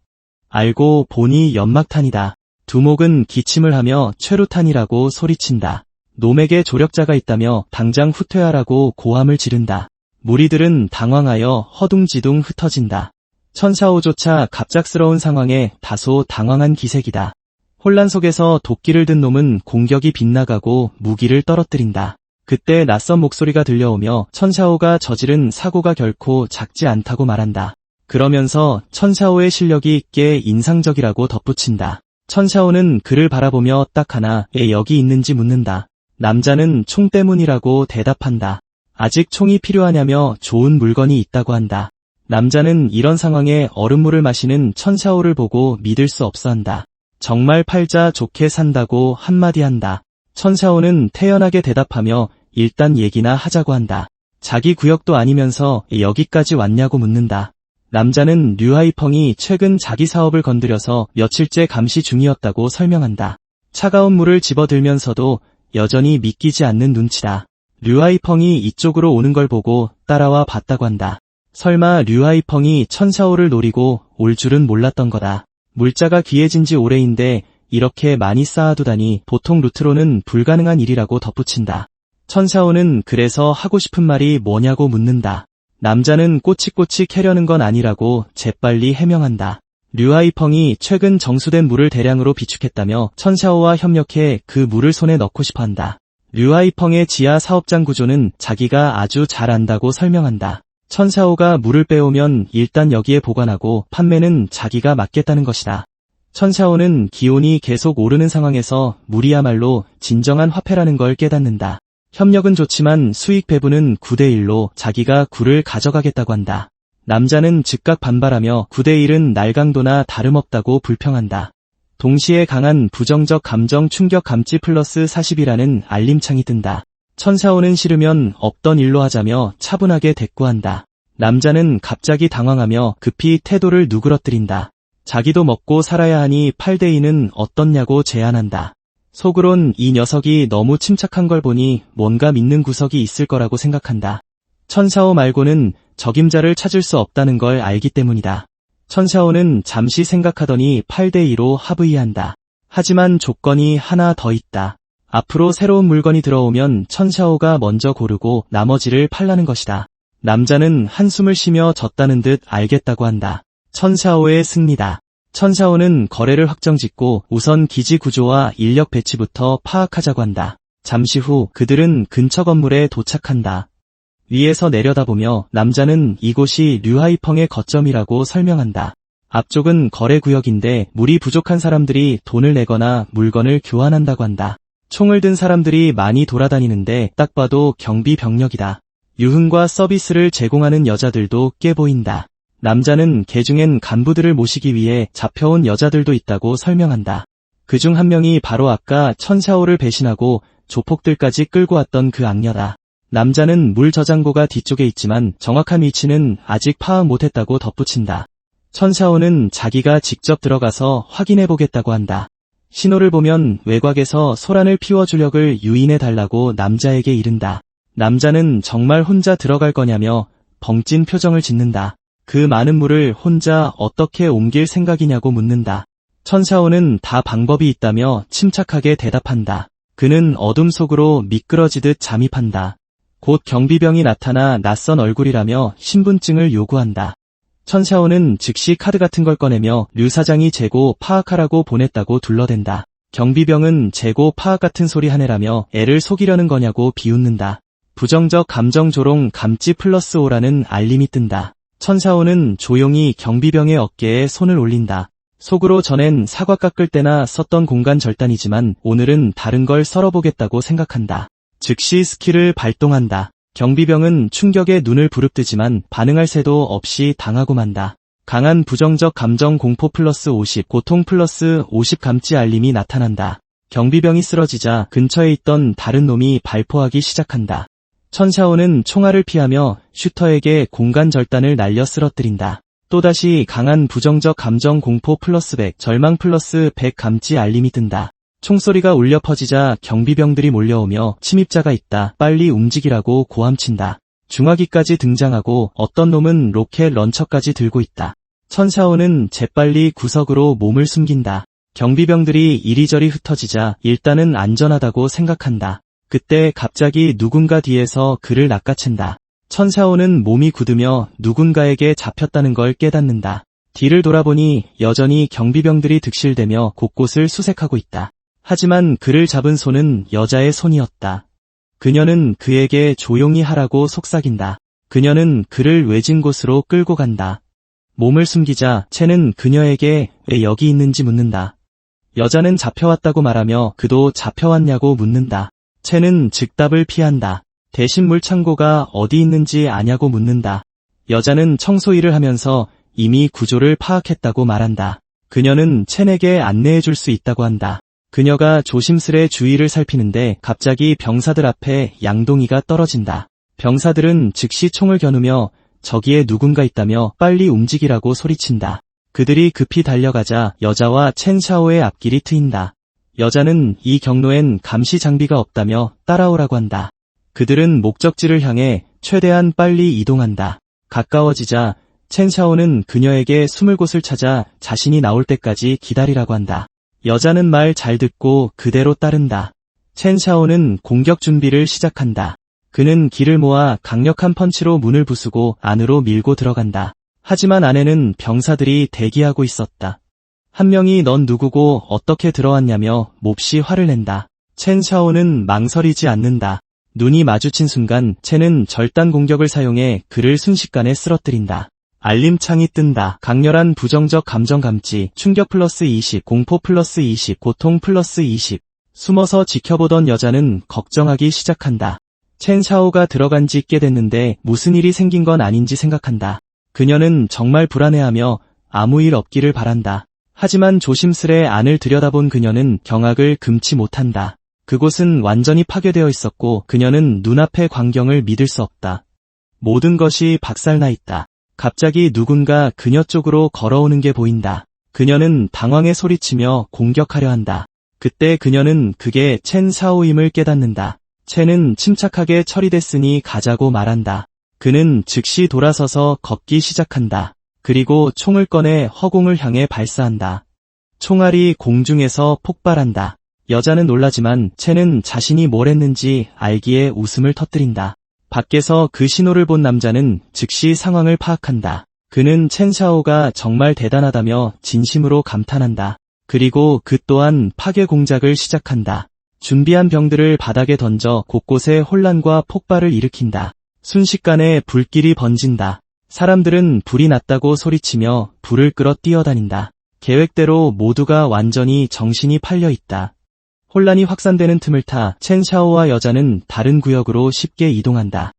알고 보니 연막탄이다. 두목은 기침을 하며 최루탄이라고 소리친다. 놈에게 조력자가 있다며 당장 후퇴하라고 고함을 지른다. 무리들은 당황하여 허둥지둥 흩어진다. 천샤오조차 갑작스러운 상황에 다소 당황한 기색이다. 혼란 속에서 도끼를 든 놈은 공격이 빗나가고 무기를 떨어뜨린다. 그때 낯선 목소리가 들려오며 천샤오가 저지른 사고가 결코 작지 않다고 말한다. 그러면서 천샤오의 실력이 꽤 인상적이라고 덧붙인다. 천샤오는 그를 바라보며 딱 하나 애 여기 있는지 묻는다. 남자는 총 때문이라고 대답한다. 아직 총이 필요하냐며 좋은 물건이 있다고 한다. 남자는 이런 상황에 얼음물을 마시는 천샤오를 보고 믿을 수 없어 한다. 정말 팔자 좋게 산다고 한마디 한다. 천샤오는 태연하게 대답하며 일단 얘기나 하자고 한다. 자기 구역도 아니면서 여기까지 왔냐고 묻는다. 남자는 류하이펑이 최근 자기 사업을 건드려서 며칠째 감시 중이었다고 설명한다. 차가운 물을 집어들면서도 여전히 믿기지 않는 눈치다. 류하이펑이 이쪽으로 오는 걸 보고 따라와 봤다고 한다. 설마 류하이펑이 천샤오를 노리고 올 줄은 몰랐던 거다. 물자가 귀해진 지 오래인데 이렇게 많이 쌓아두다니 보통 루트로는 불가능한 일이라고 덧붙인다. 천샤오는 그래서 하고 싶은 말이 뭐냐고 묻는다. 남자는 꼬치꼬치 캐려는 건 아니라고 재빨리 해명한다. 류하이펑이 최근 정수된 물을 대량으로 비축했다며 천샤오와 협력해 그 물을 손에 넣고 싶어한다. 류하이펑의 지하 사업장 구조는 자기가 아주 잘 안다고 설명한다. 천샤오가 물을 빼오면 일단 여기에 보관하고 판매는 자기가 맡겠다는 것이다. 천샤오는 기온이 계속 오르는 상황에서 물이야말로 진정한 화폐라는 걸 깨닫는다. 협력은 좋지만 수익 배분은 9대1로 자기가 굴을 가져가겠다고 한다. 남자는 즉각 반발하며 9대1은 날강도나 다름없다고 불평한다. 동시에 강한 부정적 감정 충격 감지 플러스 40이라는 알림창이 뜬다. 천샤오는 싫으면 없던 일로 하자며 차분하게 대꾸한다. 남자는 갑자기 당황하며 급히 태도를 누그러뜨린다. 자기도 먹고 살아야 하니 8대2는 어떻냐고 제안한다. 속으론 이 녀석이 너무 침착한 걸 보니 뭔가 믿는 구석이 있을 거라고 생각한다. 천샤오 말고는 적임자를 찾을 수 없다는 걸 알기 때문이다. 천샤오는 잠시 생각하더니 8대2로 합의한다. 하지만 조건이 하나 더 있다. 앞으로 새로운 물건이 들어오면 천샤오가 먼저 고르고 나머지를 팔라는 것이다. 남자는 한숨을 쉬며 졌다는 듯 알겠다고 한다. 천샤오의 승리다. 천샤오는 거래를 확정짓고 우선 기지 구조와 인력 배치부터 파악하자고 한다. 잠시 후 그들은 근처 건물에 도착한다. 위에서 내려다보며 남자는 이곳이 류하이펑의 거점이라고 설명한다. 앞쪽은 거래구역인데 물이 부족한 사람들이 돈을 내거나 물건을 교환한다고 한다. 총을 든 사람들이 많이 돌아다니는데 딱 봐도 경비 병력이다. 유흥과 서비스를 제공하는 여자들도 꽤 보인다. 남자는 개중엔 간부들을 모시기 위해 잡혀온 여자들도 있다고 설명한다. 그중 한 명이 바로 아까 천샤오를 배신하고 조폭들까지 끌고 왔던 그 악녀다. 남자는 물 저장고가 뒤쪽에 있지만 정확한 위치는 아직 파악 못했다고 덧붙인다. 천샤오는 자기가 직접 들어가서 확인해보겠다고 한다. 신호를 보면 외곽에서 소란을 피워주력을 유인해달라고 남자에게 이른다. 남자는 정말 혼자 들어갈 거냐며 벙찐 표정을 짓는다. 그 많은 물을 혼자 어떻게 옮길 생각이냐고 묻는다. 천샤오는 다 방법이 있다며 침착하게 대답한다. 그는 어둠 속으로 미끄러지듯 잠입한다. 곧 경비병이 나타나 낯선 얼굴이라며 신분증을 요구한다. 천샤오는 즉시 카드 같은 걸 꺼내며 류 사장이 재고 파악하라고 보냈다고 둘러댄다. 경비병은 재고 파악 같은 소리 하네라며 애를 속이려는 거냐고 비웃는다. 부정적 감정 조롱 감지 플러스 5라는 알림이 뜬다. 천샤오는 조용히 경비병의 어깨에 손을 올린다. 속으로 전엔 사과 깎을 때나 썼던 공간 절단이지만 오늘은 다른 걸 썰어보겠다고 생각한다. 즉시 스킬을 발동한다. 경비병은 충격에 눈을 부릅뜨지만 반응할 새도 없이 당하고 만다. 강한 부정적 감정 공포 플러스 50, 고통 플러스 50 감지 알림이 나타난다. 경비병이 쓰러지자 근처에 있던 다른 놈이 발포하기 시작한다. 천샤오는 총알을 피하며 슈터에게 공간 절단을 날려 쓰러뜨린다. 또다시 강한 부정적 감정 공포 플러스 100, 절망 플러스 100 감지 알림이 뜬다. 총소리가 울려 퍼지자 경비병들이 몰려오며 침입자가 있다. 빨리 움직이라고 고함친다. 중화기까지 등장하고 어떤 놈은 로켓 런처까지 들고 있다. 천샤오는 재빨리 구석으로 몸을 숨긴다. 경비병들이 이리저리 흩어지자 일단은 안전하다고 생각한다. 그때 갑자기 누군가 뒤에서 그를 낚아챈다. 천샤오는 몸이 굳으며 누군가에게 잡혔다는 걸 깨닫는다. 뒤를 돌아보니 여전히 경비병들이 득실대며 곳곳을 수색하고 있다. 하지만 그를 잡은 손은 여자의 손이었다. 그녀는 그에게 조용히 하라고 속삭인다. 그녀는 그를 외진 곳으로 끌고 간다. 몸을 숨기자 채는 그녀에게 왜 여기 있는지 묻는다. 여자는 잡혀왔다고 말하며 그도 잡혀왔냐고 묻는다. 채는 즉답을 피한다. 대신 물창고가 어디 있는지 아냐고 묻는다. 여자는 청소 일을 하면서 이미 구조를 파악했다고 말한다. 그녀는 첸에게 안내해줄 수 있다고 한다. 그녀가 조심스레 주위를 살피는데 갑자기 병사들 앞에 양동이가 떨어진다. 병사들은 즉시 총을 겨누며 저기에 누군가 있다며 빨리 움직이라고 소리친다. 그들이 급히 달려가자 여자와 첸샤오의 앞길이 트인다. 여자는 이 경로엔 감시 장비가 없다며 따라오라고 한다. 그들은 목적지를 향해 최대한 빨리 이동한다. 가까워지자 첸샤오는 그녀에게 숨을 곳을 찾아 자신이 나올 때까지 기다리라고 한다. 여자는 말 잘 듣고 그대로 따른다. 첸샤오는 공격 준비를 시작한다. 그는 기를 모아 강력한 펀치로 문을 부수고 안으로 밀고 들어간다. 하지만 안에는 병사들이 대기하고 있었다. 한 명이 넌 누구고 어떻게 들어왔냐며 몹시 화를 낸다. 첸샤오는 망설이지 않는다. 눈이 마주친 순간 첸은 절단 공격을 사용해 그를 순식간에 쓰러뜨린다. 알림창이 뜬다. 강렬한 부정적 감정 감지, 충격 플러스 20, 공포 플러스 20, 고통 플러스 20. 숨어서 지켜보던 여자는 걱정하기 시작한다. 첸샤오가 들어간 지 꽤 됐는데 무슨 일이 생긴 건 아닌지 생각한다. 그녀는 정말 불안해하며 아무 일 없기를 바란다. 하지만 조심스레 안을 들여다본 그녀는 경악을 금치 못한다. 그곳은 완전히 파괴되어 있었고 그녀는 눈앞의 광경을 믿을 수 없다. 모든 것이 박살나 있다. 갑자기 누군가 그녀 쪽으로 걸어오는 게 보인다. 그녀는 당황해 소리치며 공격하려 한다. 그때 그녀는 그게 첸 샤오임을 깨닫는다. 첸은 침착하게 처리됐으니 가자고 말한다. 그는 즉시 돌아서서 걷기 시작한다. 그리고 총을 꺼내 허공을 향해 발사한다. 총알이 공중에서 폭발한다. 여자는 놀라지만 첸은 자신이 뭘 했는지 알기에 웃음을 터뜨린다. 밖에서 그 신호를 본 남자는 즉시 상황을 파악한다. 그는 첸 샤오가 정말 대단하다며 진심으로 감탄한다. 그리고 그 또한 파괴 공작을 시작한다. 준비한 병들을 바닥에 던져 곳곳에 혼란과 폭발을 일으킨다. 순식간에 불길이 번진다. 사람들은 불이 났다고 소리치며 불을 끌어 뛰어다닌다. 계획대로 모두가 완전히 정신이 팔려 있다. 혼란이 확산되는 틈을 타 첸 샤오와 여자는 다른 구역으로 쉽게 이동한다.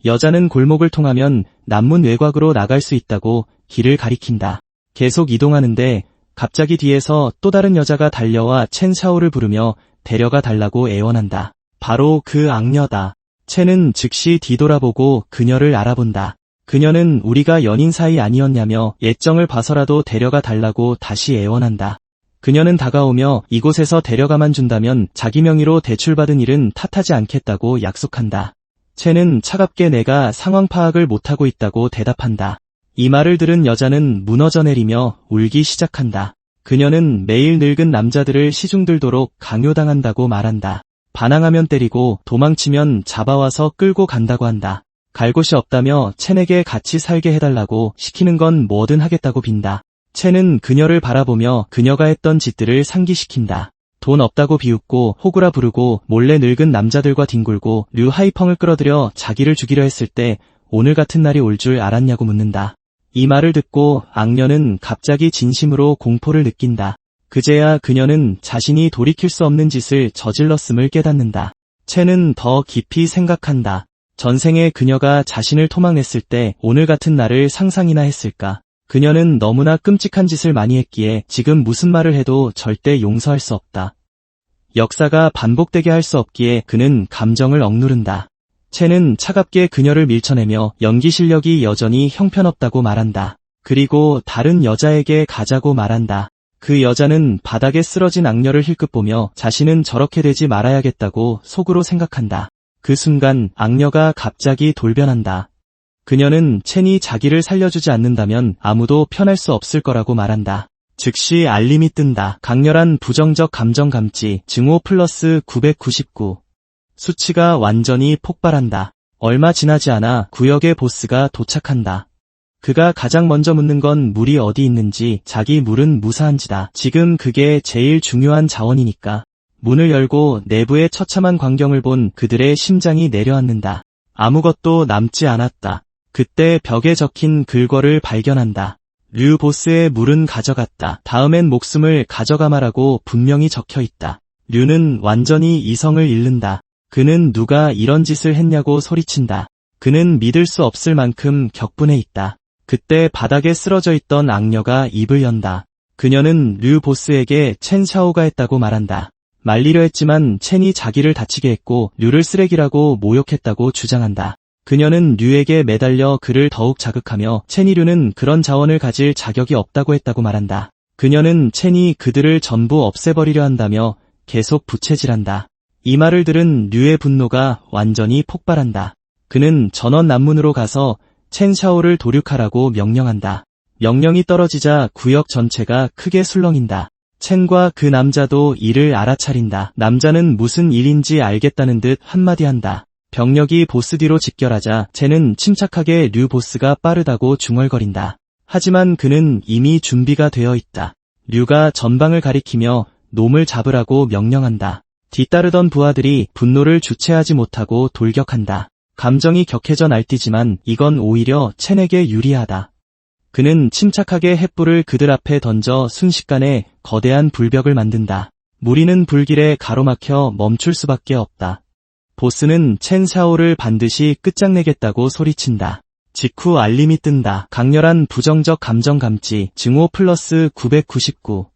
여자는 골목을 통하면 남문 외곽으로 나갈 수 있다고 길을 가리킨다. 계속 이동하는데 갑자기 뒤에서 또 다른 여자가 달려와 첸 샤오를 부르며 데려가 달라고 애원한다. 바로 그 악녀다. 첸은 즉시 뒤돌아보고 그녀를 알아본다. 그녀는 우리가 연인 사이 아니었냐며 예정을 봐서라도 데려가 달라고 다시 애원한다. 그녀는 다가오며 이곳에서 데려가만 준다면 자기 명의로 대출받은 일은 탓하지 않겠다고 약속한다. 첸은 차갑게 내가 상황 파악을 못하고 있다고 대답한다. 이 말을 들은 여자는 무너져 내리며 울기 시작한다. 그녀는 매일 늙은 남자들을 시중들도록 강요당한다고 말한다. 반항하면 때리고 도망치면 잡아와서 끌고 간다고 한다. 갈 곳이 없다며 첸에게 같이 살게 해달라고 시키는 건 뭐든 하겠다고 빈다. 첸은 그녀를 바라보며 그녀가 했던 짓들을 상기시킨다. 돈 없다고 비웃고 호구라 부르고 몰래 늙은 남자들과 뒹굴고 류 하이펑을 끌어들여 자기를 죽이려 했을 때 오늘 같은 날이 올 줄 알았냐고 묻는다. 이 말을 듣고 악녀는 갑자기 진심으로 공포를 느낀다. 그제야 그녀는 자신이 돌이킬 수 없는 짓을 저질렀음을 깨닫는다. 첸은 더 깊이 생각한다. 전생에 그녀가 자신을 토막냈을 때 오늘 같은 날을 상상이나 했을까? 그녀는 너무나 끔찍한 짓을 많이 했기에 지금 무슨 말을 해도 절대 용서할 수 없다. 역사가 반복되게 할 수 없기에 그는 감정을 억누른다. 첸은 차갑게 그녀를 밀쳐내며 연기 실력이 여전히 형편없다고 말한다. 그리고 다른 여자에게 가자고 말한다. 그 여자는 바닥에 쓰러진 악녀를 힐끗 보며 자신은 저렇게 되지 말아야겠다고 속으로 생각한다. 그 순간 악녀가 갑자기 돌변한다. 그녀는 첸이 자기를 살려주지 않는다면 아무도 편할 수 없을 거라고 말한다. 즉시 알림이 뜬다. 강렬한 부정적 감정 감지 증오 플러스 999. 수치가 완전히 폭발한다. 얼마 지나지 않아 구역의 보스가 도착한다. 그가 가장 먼저 묻는 건 물이 어디 있는지. 자기 물은 무사한지다. 지금 그게 제일 중요한 자원이니까. 문을 열고 내부의 처참한 광경을 본 그들의 심장이 내려앉는다. 아무것도 남지 않았다. 그때 벽에 적힌 글거를 발견한다. 류 보스의 물은 가져갔다. 다음엔 목숨을 가져가마라고 분명히 적혀있다. 류는 완전히 이성을 잃는다. 그는 누가 이런 짓을 했냐고 소리친다. 그는 믿을 수 없을 만큼 격분해 있다. 그때 바닥에 쓰러져 있던 악녀가 입을 연다. 그녀는 류 보스에게 첸 샤오가 했다고 말한다. 말리려 했지만 첸이 자기를 다치게 했고 류를 쓰레기라고 모욕했다고 주장한다. 그녀는 류에게 매달려 그를 더욱 자극하며 첸이 류는 그런 자원을 가질 자격이 없다고 했다고 말한다. 그녀는 첸이 그들을 전부 없애버리려 한다며 계속 부채질한다. 이 말을 들은 류의 분노가 완전히 폭발한다. 그는 전원 남문으로 가서 첸 샤오를 도륙하라고 명령한다. 명령이 떨어지자 구역 전체가 크게 술렁인다. 첸과 그 남자도 이를 알아차린다. 남자는 무슨 일인지 알겠다는 듯 한마디 한다. 병력이 보스 뒤로 직결하자 첸은 침착하게 류 보스가 빠르다고 중얼거린다. 하지만 그는 이미 준비가 되어 있다. 류가 전방을 가리키며 놈을 잡으라고 명령한다. 뒤따르던 부하들이 분노를 주체하지 못하고 돌격한다. 감정이 격해져 날뛰지만 이건 오히려 첸에게 유리하다. 그는 침착하게 횃불을 그들 앞에 던져 순식간에 거대한 불벽을 만든다. 무리는 불길에 가로막혀 멈출 수밖에 없다. 보스는 첸 샤오를 반드시 끝장내겠다고 소리친다. 직후 알림이 뜬다. 강렬한 부정적 감정 감지 증오 플러스 999.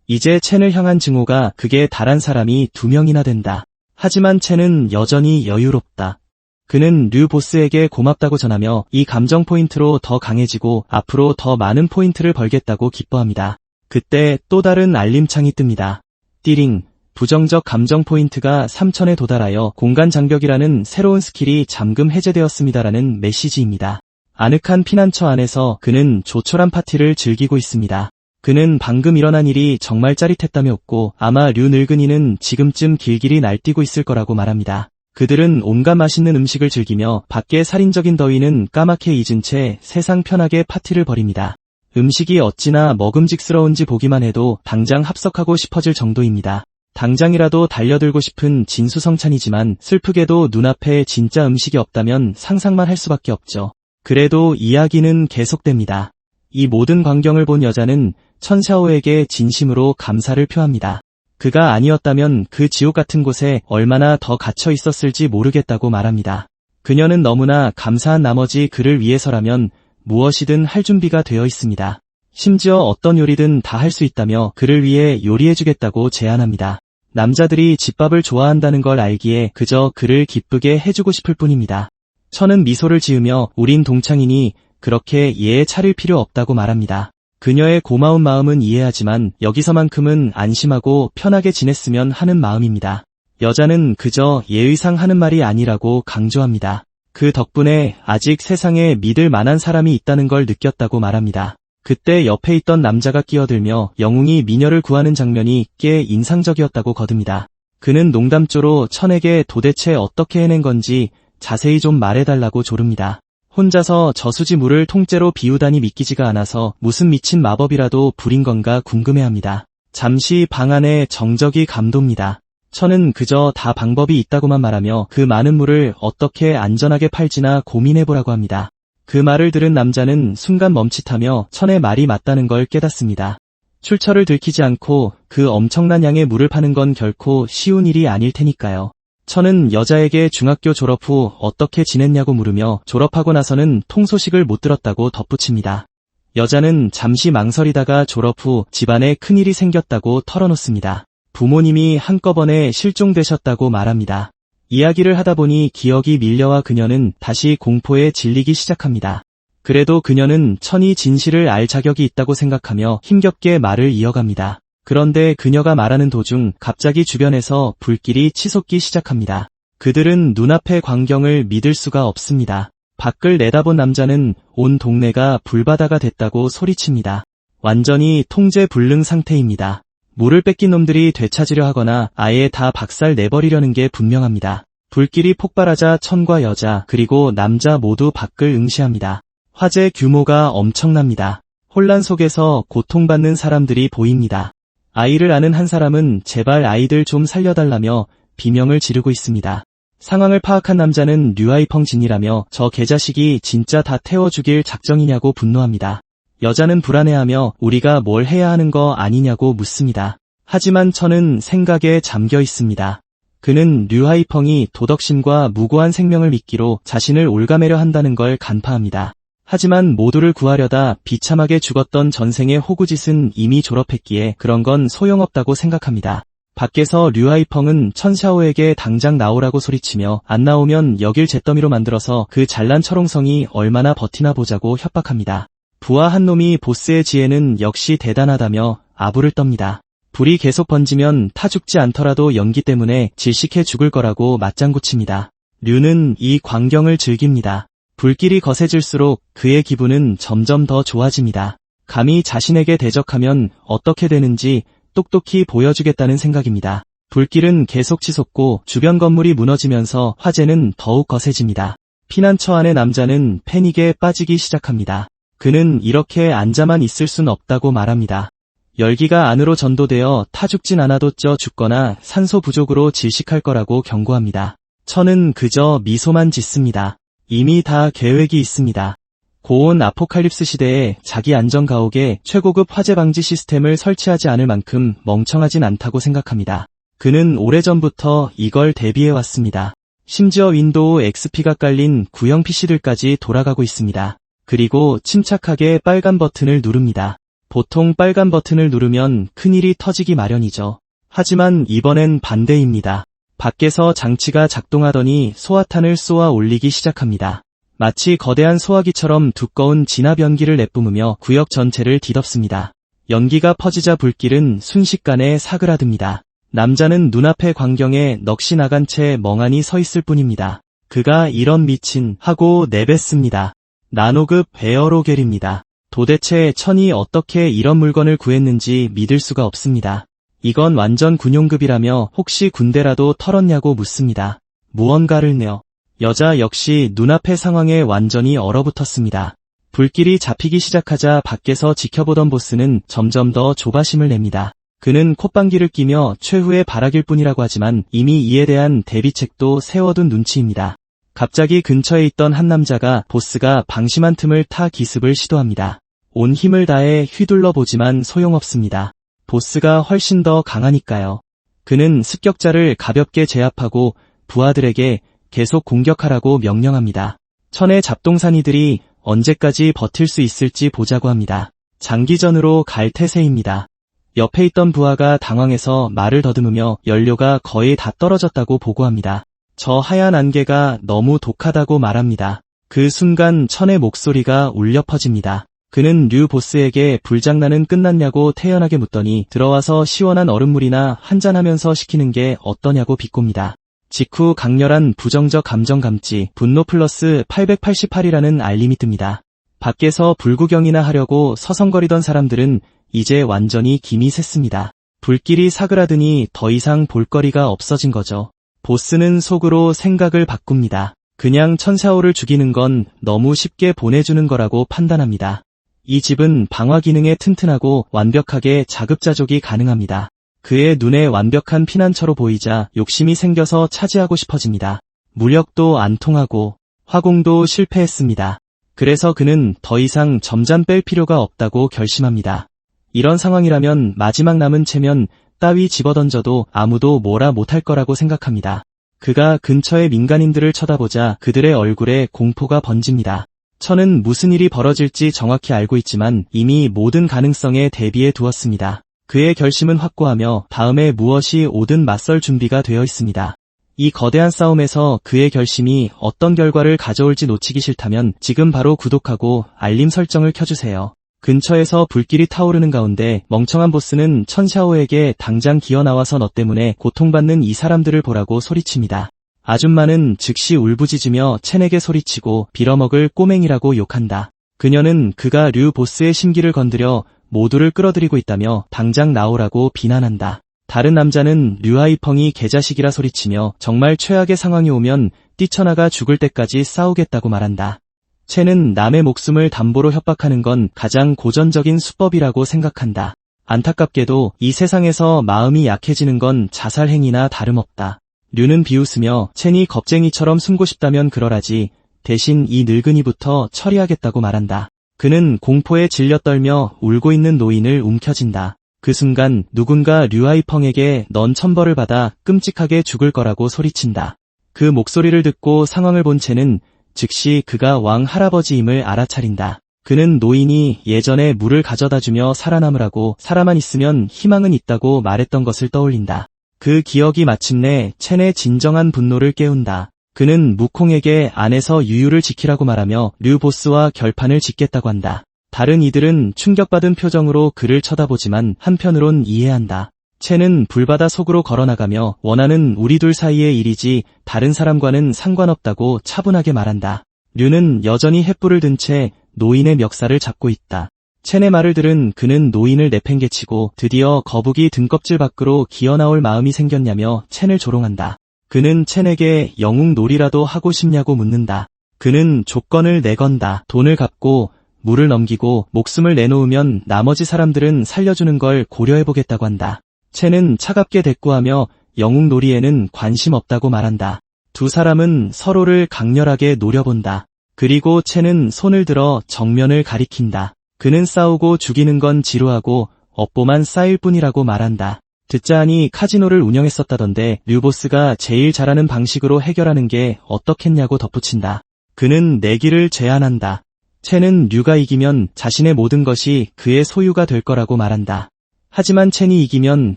이제 첸을 향한 증오가 극에 달한 사람이 2명이나 된다. 하지만 첸은 여전히 여유롭다. 그는 류 보스에게 고맙다고 전하며 이 감정 포인트로 더 강해지고 앞으로 더 많은 포인트를 벌겠다고 기뻐합니다. 그때 또 다른 알림창이 뜹니다. 띠링, 부정적 감정 포인트가 3000에 도달하여 공간 장벽이라는 새로운 스킬이 잠금 해제되었습니다라는 메시지입니다. 아늑한 피난처 안에서 그는 조촐한 파티를 즐기고 있습니다. 그는 방금 일어난 일이 정말 짜릿했다며 웃고 아마 류 늙은이는 지금쯤 길길이 날뛰고 있을 거라고 말합니다. 그들은 온갖 맛있는 음식을 즐기며 밖의 살인적인 더위는 까맣게 잊은 채 세상 편하게 파티를 벌입니다. 음식이 어찌나 먹음직스러운지 보기만 해도 당장 합석하고 싶어질 정도입니다. 당장이라도 달려들고 싶은 진수성찬이지만 슬프게도 눈앞에 진짜 음식이 없다면 상상만 할 수밖에 없죠. 그래도 이야기는 계속됩니다. 이 모든 광경을 본 여자는 천샤오에게 진심으로 감사를 표합니다. 그가 아니었다면 그 지옥 같은 곳에 얼마나 더 갇혀 있었을지 모르겠다고 말합니다. 그녀는 너무나 감사한 나머지 그를 위해서라면 무엇이든 할 준비가 되어 있습니다. 심지어 어떤 요리든 다 할 수 있다며 그를 위해 요리해주겠다고 제안합니다. 남자들이 집밥을 좋아한다는 걸 알기에 그저 그를 기쁘게 해주고 싶을 뿐입니다. 천은 미소를 지으며 우린 동창이니 그렇게 예에 차릴 필요 없다고 말합니다. 그녀의 고마운 마음은 이해하지만 여기서만큼은 안심하고 편하게 지냈으면 하는 마음입니다. 여자는 그저 예의상 하는 말이 아니라고 강조합니다. 그 덕분에 아직 세상에 믿을 만한 사람이 있다는 걸 느꼈다고 말합니다. 그때 옆에 있던 남자가 끼어들며 영웅이 미녀를 구하는 장면이 꽤 인상적이었다고 거듭니다. 그는 농담조로 천에게 도대체 어떻게 해낸 건지 자세히 좀 말해달라고 조릅니다. 혼자서 저수지 물을 통째로 비우다니 믿기지가 않아서 무슨 미친 마법이라도 부린 건가 궁금해합니다. 잠시 방 안에 정적이 감돕니다. 천은 그저 다 방법이 있다고만 말하며 그 많은 물을 어떻게 안전하게 팔지나 고민해보라고 합니다. 그 말을 들은 남자는 순간 멈칫하며 천의 말이 맞다는 걸 깨닫습니다. 출처를 들키지 않고 그 엄청난 양의 물을 파는 건 결코 쉬운 일이 아닐 테니까요. 천은 여자에게 중학교 졸업 후 어떻게 지냈냐고 물으며 졸업하고 나서는 통소식을 못 들었다고 덧붙입니다. 여자는 잠시 망설이다가 졸업 후 집안에 큰일이 생겼다고 털어놓습니다. 부모님이 한꺼번에 실종되셨다고 말합니다. 이야기를 하다 보니 기억이 밀려와 그녀는 다시 공포에 질리기 시작합니다. 그래도 그녀는 천이 진실을 알 자격이 있다고 생각하며 힘겹게 말을 이어갑니다. 그런데 그녀가 말하는 도중 갑자기 주변에서 불길이 치솟기 시작합니다. 그들은 눈앞의 광경을 믿을 수가 없습니다. 밖을 내다본 남자는 온 동네가 불바다가 됐다고 소리칩니다. 완전히 통제불능 상태입니다. 물을 뺏긴 놈들이 되찾으려 하거나 아예 다 박살 내버리려는 게 분명합니다. 불길이 폭발하자 천과 여자 그리고 남자 모두 밖을 응시합니다. 화재 규모가 엄청납니다. 혼란 속에서 고통받는 사람들이 보입니다. 아이를 아는 한 사람은 제발 아이들 좀 살려달라며 비명을 지르고 있습니다. 상황을 파악한 남자는 류아이펑 진이라며 저 개자식이 진짜 다 태워 죽일 작정이냐고 분노합니다. 여자는 불안해하며 우리가 뭘 해야 하는 거 아니냐고 묻습니다. 하지만 천은 생각에 잠겨 있습니다. 그는 류하이펑이 도덕심과 무고한 생명을 믿기로 자신을 올가매려 한다는 걸 간파합니다. 하지만 모두를 구하려다 비참하게 죽었던 전생의 호구짓은 이미 졸업했기에 그런 건 소용없다고 생각합니다. 밖에서 류하이펑은 천샤오에게 당장 나오라고 소리치며 안 나오면 여길 잿더미로 만들어서 그 잘난 철옹성이 얼마나 버티나 보자고 협박합니다. 부하 한 놈이 보스의 지혜는 역시 대단하다며 아부를 떱니다. 불이 계속 번지면 타 죽지 않더라도 연기 때문에 질식해 죽을 거라고 맞장구칩니다. 류는 이 광경을 즐깁니다. 불길이 거세질수록 그의 기분은 점점 더 좋아집니다. 감히 자신에게 대적하면 어떻게 되는지 똑똑히 보여주겠다는 생각입니다. 불길은 계속 치솟고 주변 건물이 무너지면서 화재는 더욱 거세집니다. 피난처 안의 남자는 패닉에 빠지기 시작합니다. 그는 이렇게 앉아만 있을 순 없다고 말합니다. 열기가 안으로 전도되어 타 죽진 않아도 쪄 죽거나 산소 부족으로 질식할 거라고 경고합니다. 천은 그저 미소만 짓습니다. 이미 다 계획이 있습니다. 고온 아포칼립스 시대에 자기 안전 가옥에 최고급 화재 방지 시스템을 설치하지 않을 만큼 멍청하진 않다고 생각합니다. 그는 오래전부터 이걸 대비해왔습니다. 심지어 윈도우 XP가 깔린 구형 PC들까지 돌아가고 있습니다. 그리고 침착하게 빨간 버튼을 누릅니다. 보통 빨간 버튼을 누르면 큰일이 터지기 마련이죠. 하지만 이번엔 반대입니다. 밖에서 장치가 작동하더니 소화탄을 쏘아 올리기 시작합니다. 마치 거대한 소화기처럼 두꺼운 진압 연기를 내뿜으며 구역 전체를 뒤덮습니다. 연기가 퍼지자 불길은 순식간에 사그라듭니다. 남자는 눈앞의 광경에 넋이 나간 채 멍하니 서 있을 뿐입니다. 그가 이런 미친 하고 내뱉습니다. 나노급 에어로겔입니다. 도대체 천이 어떻게 이런 물건을 구했는지 믿을 수가 없습니다. 이건 완전 군용급이라며 혹시 군대라도 털었냐고 묻습니다. 무언가를 내어. 여자 역시 눈앞의 상황에 완전히 얼어붙었습니다. 불길이 잡히기 시작하자 밖에서 지켜보던 보스는 점점 더 조바심을 냅니다. 그는 콧방귀를 끼며 최후의 발악일 뿐이라고 하지만 이미 이에 대한 대비책도 세워둔 눈치입니다. 갑자기 근처에 있던 한 남자가 보스가 방심한 틈을 타 기습을 시도합니다. 온 힘을 다해 휘둘러 보지만 소용없습니다. 보스가 훨씬 더 강하니까요. 그는 습격자를 가볍게 제압하고 부하들에게 계속 공격하라고 명령합니다. 천의 잡동사니들이 언제까지 버틸 수 있을지 보자고 합니다. 장기전으로 갈 태세입니다. 옆에 있던 부하가 당황해서 말을 더듬으며 연료가 거의 다 떨어졌다고 보고합니다. 저 하얀 안개가 너무 독하다고 말합니다. 그 순간 천의 목소리가 울려 퍼집니다. 그는 류 보스에게 불장난은 끝났냐고 태연하게 묻더니 들어와서 시원한 얼음물이나 한잔하면서 시키는 게 어떠냐고 비꼽니다. 직후 강렬한 부정적 감정 감지, 분노 플러스 888이라는 알림이 뜹니다. 밖에서 불구경이나 하려고 서성거리던 사람들은 이제 완전히 김이 샜습니다. 불길이 사그라드니 더 이상 볼거리가 없어진 거죠. 보스는 속으로 생각을 바꿉니다. 그냥 천샤오를 죽이는 건 너무 쉽게 보내주는 거라고 판단합니다. 이 집은 방화 기능에 튼튼하고 완벽하게 자급자족이 가능합니다. 그의 눈에 완벽한 피난처로 보이자 욕심이 생겨서 차지하고 싶어집니다. 무력도 안 통하고 화공도 실패했습니다. 그래서 그는 더 이상 점잔 뺄 필요가 없다고 결심합니다. 이런 상황이라면 마지막 남은 체면 따위 집어던져도 아무도 뭐라 못할 거라고 생각합니다. 그가 근처의 민간인들을 쳐다보자 그들의 얼굴에 공포가 번집니다. 천은 무슨 일이 벌어질지 정확히 알고 있지만 이미 모든 가능성에 대비해 두었습니다. 그의 결심은 확고하며 다음에 무엇이 오든 맞설 준비가 되어 있습니다. 이 거대한 싸움에서 그의 결심이 어떤 결과를 가져올지 놓치기 싫다면 지금 바로 구독하고 알림 설정을 켜주세요. 근처에서 불길이 타오르는 가운데 멍청한 보스는 천샤오에게 당장 기어나와서 너 때문에 고통받는 이 사람들을 보라고 소리칩니다. 아줌마는 즉시 울부짖으며 첸에게 소리치고 빌어먹을 꼬맹이라고 욕한다. 그녀는 그가 류 보스의 심기를 건드려 모두를 끌어들이고 있다며 당장 나오라고 비난한다. 다른 남자는 류하이펑이 개자식이라 소리치며 정말 최악의 상황이 오면 뛰쳐나가 죽을 때까지 싸우겠다고 말한다. 첸은 남의 목숨을 담보로 협박하는 건 가장 고전적인 수법이라고 생각한다. 안타깝게도 이 세상에서 마음이 약해지는 건 자살 행위나 다름없다. 류는 비웃으며 첸이 겁쟁이처럼 숨고 싶다면 그러라지 대신 이 늙은이부터 처리하겠다고 말한다. 그는 공포에 질려 떨며 울고 있는 노인을 움켜쥔다. 그 순간 누군가 류하이펑에게 넌 천벌을 받아 끔찍하게 죽을 거라고 소리친다. 그 목소리를 듣고 상황을 본 첸은 즉시 그가 왕 할아버지임을 알아차린다. 그는 노인이 예전에 물을 가져다주며 살아남으라고 살아만 있으면 희망은 있다고 말했던 것을 떠올린다. 그 기억이 마침내 첸의 진정한 분노를 깨운다. 그는 무콩에게 안에서 유유를 지키라고 말하며 류 보스와 결판을 짓겠다고 한다. 다른 이들은 충격받은 표정으로 그를 쳐다보지만 한편으론 이해한다. 첸은 불바다 속으로 걸어나가며 원하는 우리 둘 사이의 일이지 다른 사람과는 상관없다고 차분하게 말한다. 류는 여전히 횃불을 든 채 노인의 멱살을 잡고 있다. 첸의 말을 들은 그는 노인을 내팽개치고 드디어 거북이 등껍질 밖으로 기어나올 마음이 생겼냐며 첸을 조롱한다. 그는 첸에게 영웅놀이라도 하고 싶냐고 묻는다. 그는 조건을 내건다. 돈을 갚고 물을 넘기고 목숨을 내놓으면 나머지 사람들은 살려주는 걸 고려해보겠다고 한다. 첸은 차갑게 대꾸하며 영웅놀이에는 관심 없다고 말한다. 두 사람은 서로를 강렬하게 노려본다. 그리고 첸은 손을 들어 정면을 가리킨다. 그는 싸우고 죽이는 건 지루하고 업보만 쌓일 뿐이라고 말한다. 듣자 하니 카지노를 운영했었다던데 류보스가 제일 잘하는 방식으로 해결하는 게 어떻겠냐고 덧붙인다. 그는 내기를 제안한다. 첸은 류가 이기면 자신의 모든 것이 그의 소유가 될 거라고 말한다. 하지만 첸이 이기면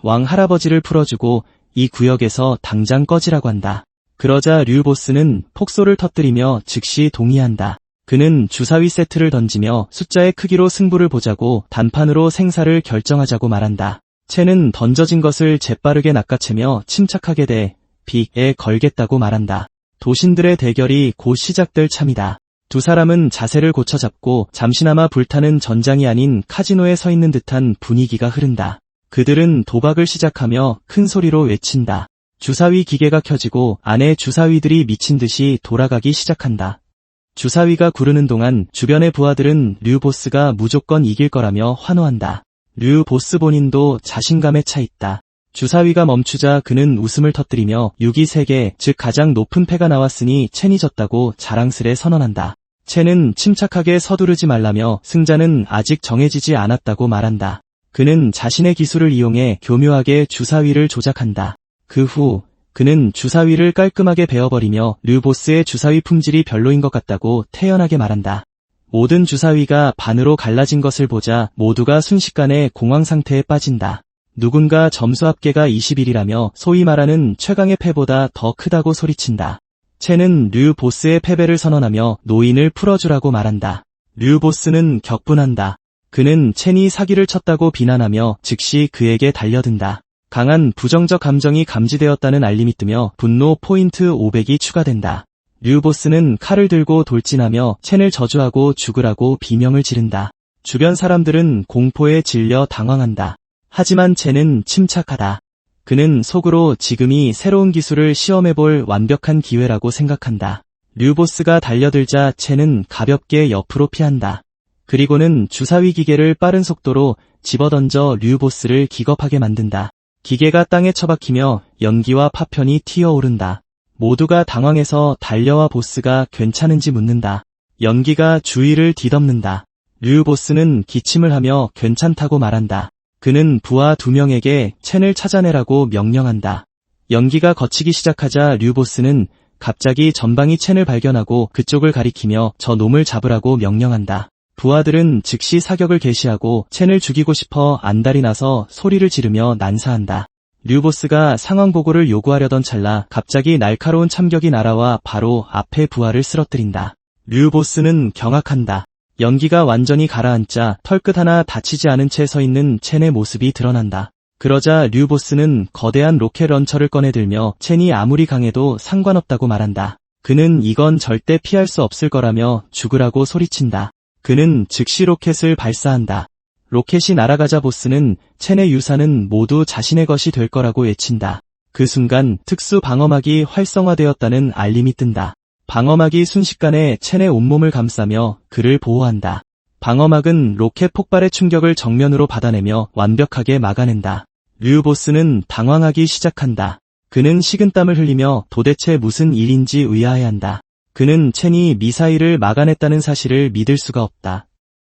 왕 할아버지를 풀어주고 이 구역에서 당장 꺼지라고 한다. 그러자 류 보스는 폭소를 터뜨리며 즉시 동의한다. 그는 주사위 세트를 던지며 숫자의 크기로 승부를 보자고 단판으로 생사를 결정하자고 말한다. 첸은 던져진 것을 재빠르게 낚아채며 침착하게 대 빅에 걸겠다고 말한다. 도신들의 대결이 곧 시작될 참이다. 두 사람은 자세를 고쳐잡고 잠시나마 불타는 전장이 아닌 카지노에 서 있는 듯한 분위기가 흐른다. 그들은 도박을 시작하며 큰 소리로 외친다. 주사위 기계가 켜지고 안에 주사위들이 미친 듯이 돌아가기 시작한다. 주사위가 구르는 동안 주변의 부하들은 류 보스가 무조건 이길 거라며 환호한다. 류 보스 본인도 자신감에 차 있다. 주사위가 멈추자 그는 웃음을 터뜨리며 6이 3개, 즉 가장 높은 패가 나왔으니 첸이 졌다고 자랑스레 선언한다. 첸은 침착하게 서두르지 말라며 승자는 아직 정해지지 않았다고 말한다. 그는 자신의 기술을 이용해 교묘하게 주사위를 조작한다. 그 후 그는 주사위를 깔끔하게 베어버리며 류 보스의 주사위 품질이 별로인 것 같다고 태연하게 말한다. 모든 주사위가 반으로 갈라진 것을 보자 모두가 순식간에 공황 상태에 빠진다. 누군가 점수 합계가 21이라며 소위 말하는 최강의 패보다 더 크다고 소리친다. 첸은 류 보스의 패배를 선언하며 노인을 풀어주라고 말한다. 류 보스는 격분한다. 그는 첸이 사기를 쳤다고 비난하며 즉시 그에게 달려든다. 강한 부정적 감정이 감지되었다는 알림이 뜨며 분노 포인트 500이 추가된다. 류 보스는 칼을 들고 돌진하며 첸을 저주하고 죽으라고 비명을 지른다. 주변 사람들은 공포에 질려 당황한다. 하지만 첸은 침착하다. 그는 속으로 지금이 새로운 기술을 시험해볼 완벽한 기회라고 생각한다. 류 보스가 달려들자 첸은 가볍게 옆으로 피한다. 그리고는 주사위 기계를 빠른 속도로 집어던져 류 보스를 기겁하게 만든다. 기계가 땅에 처박히며 연기와 파편이 튀어오른다. 모두가 당황해서 달려와 보스가 괜찮은지 묻는다. 연기가 주위를 뒤덮는다. 류 보스는 기침을 하며 괜찮다고 말한다. 그는 부하 2명에게 첸을 찾아내라고 명령한다. 연기가 거치기 시작하자 류 보스는 갑자기 전방이 첸을 발견하고 그쪽을 가리키며 저 놈을 잡으라고 명령한다. 부하들은 즉시 사격을 개시하고 첸을 죽이고 싶어 안달이 나서 소리를 지르며 난사한다. 류 보스가 상황 보고를 요구하려던 찰나 갑자기 날카로운 참격이 날아와 바로 앞에 부하를 쓰러뜨린다. 류 보스는 경악한다. 연기가 완전히 가라앉자 털끝 하나 다치지 않은 채 서 있는 첸의 모습이 드러난다. 그러자 류 보스는 거대한 로켓 런처를 꺼내들며 첸이 아무리 강해도 상관없다고 말한다. 그는 이건 절대 피할 수 없을 거라며 죽으라고 소리친다. 그는 즉시 로켓을 발사한다. 로켓이 날아가자 보스는 첸의 유산은 모두 자신의 것이 될 거라고 외친다. 그 순간 특수 방어막이 활성화되었다는 알림이 뜬다. 방어막이 순식간에 첸의 온몸을 감싸며 그를 보호한다. 방어막은 로켓 폭발의 충격을 정면으로 받아내며 완벽하게 막아낸다. 류 보스는 당황하기 시작한다. 그는 식은땀을 흘리며 도대체 무슨 일인지 의아해한다. 그는 첸이 미사일을 막아냈다는 사실을 믿을 수가 없다.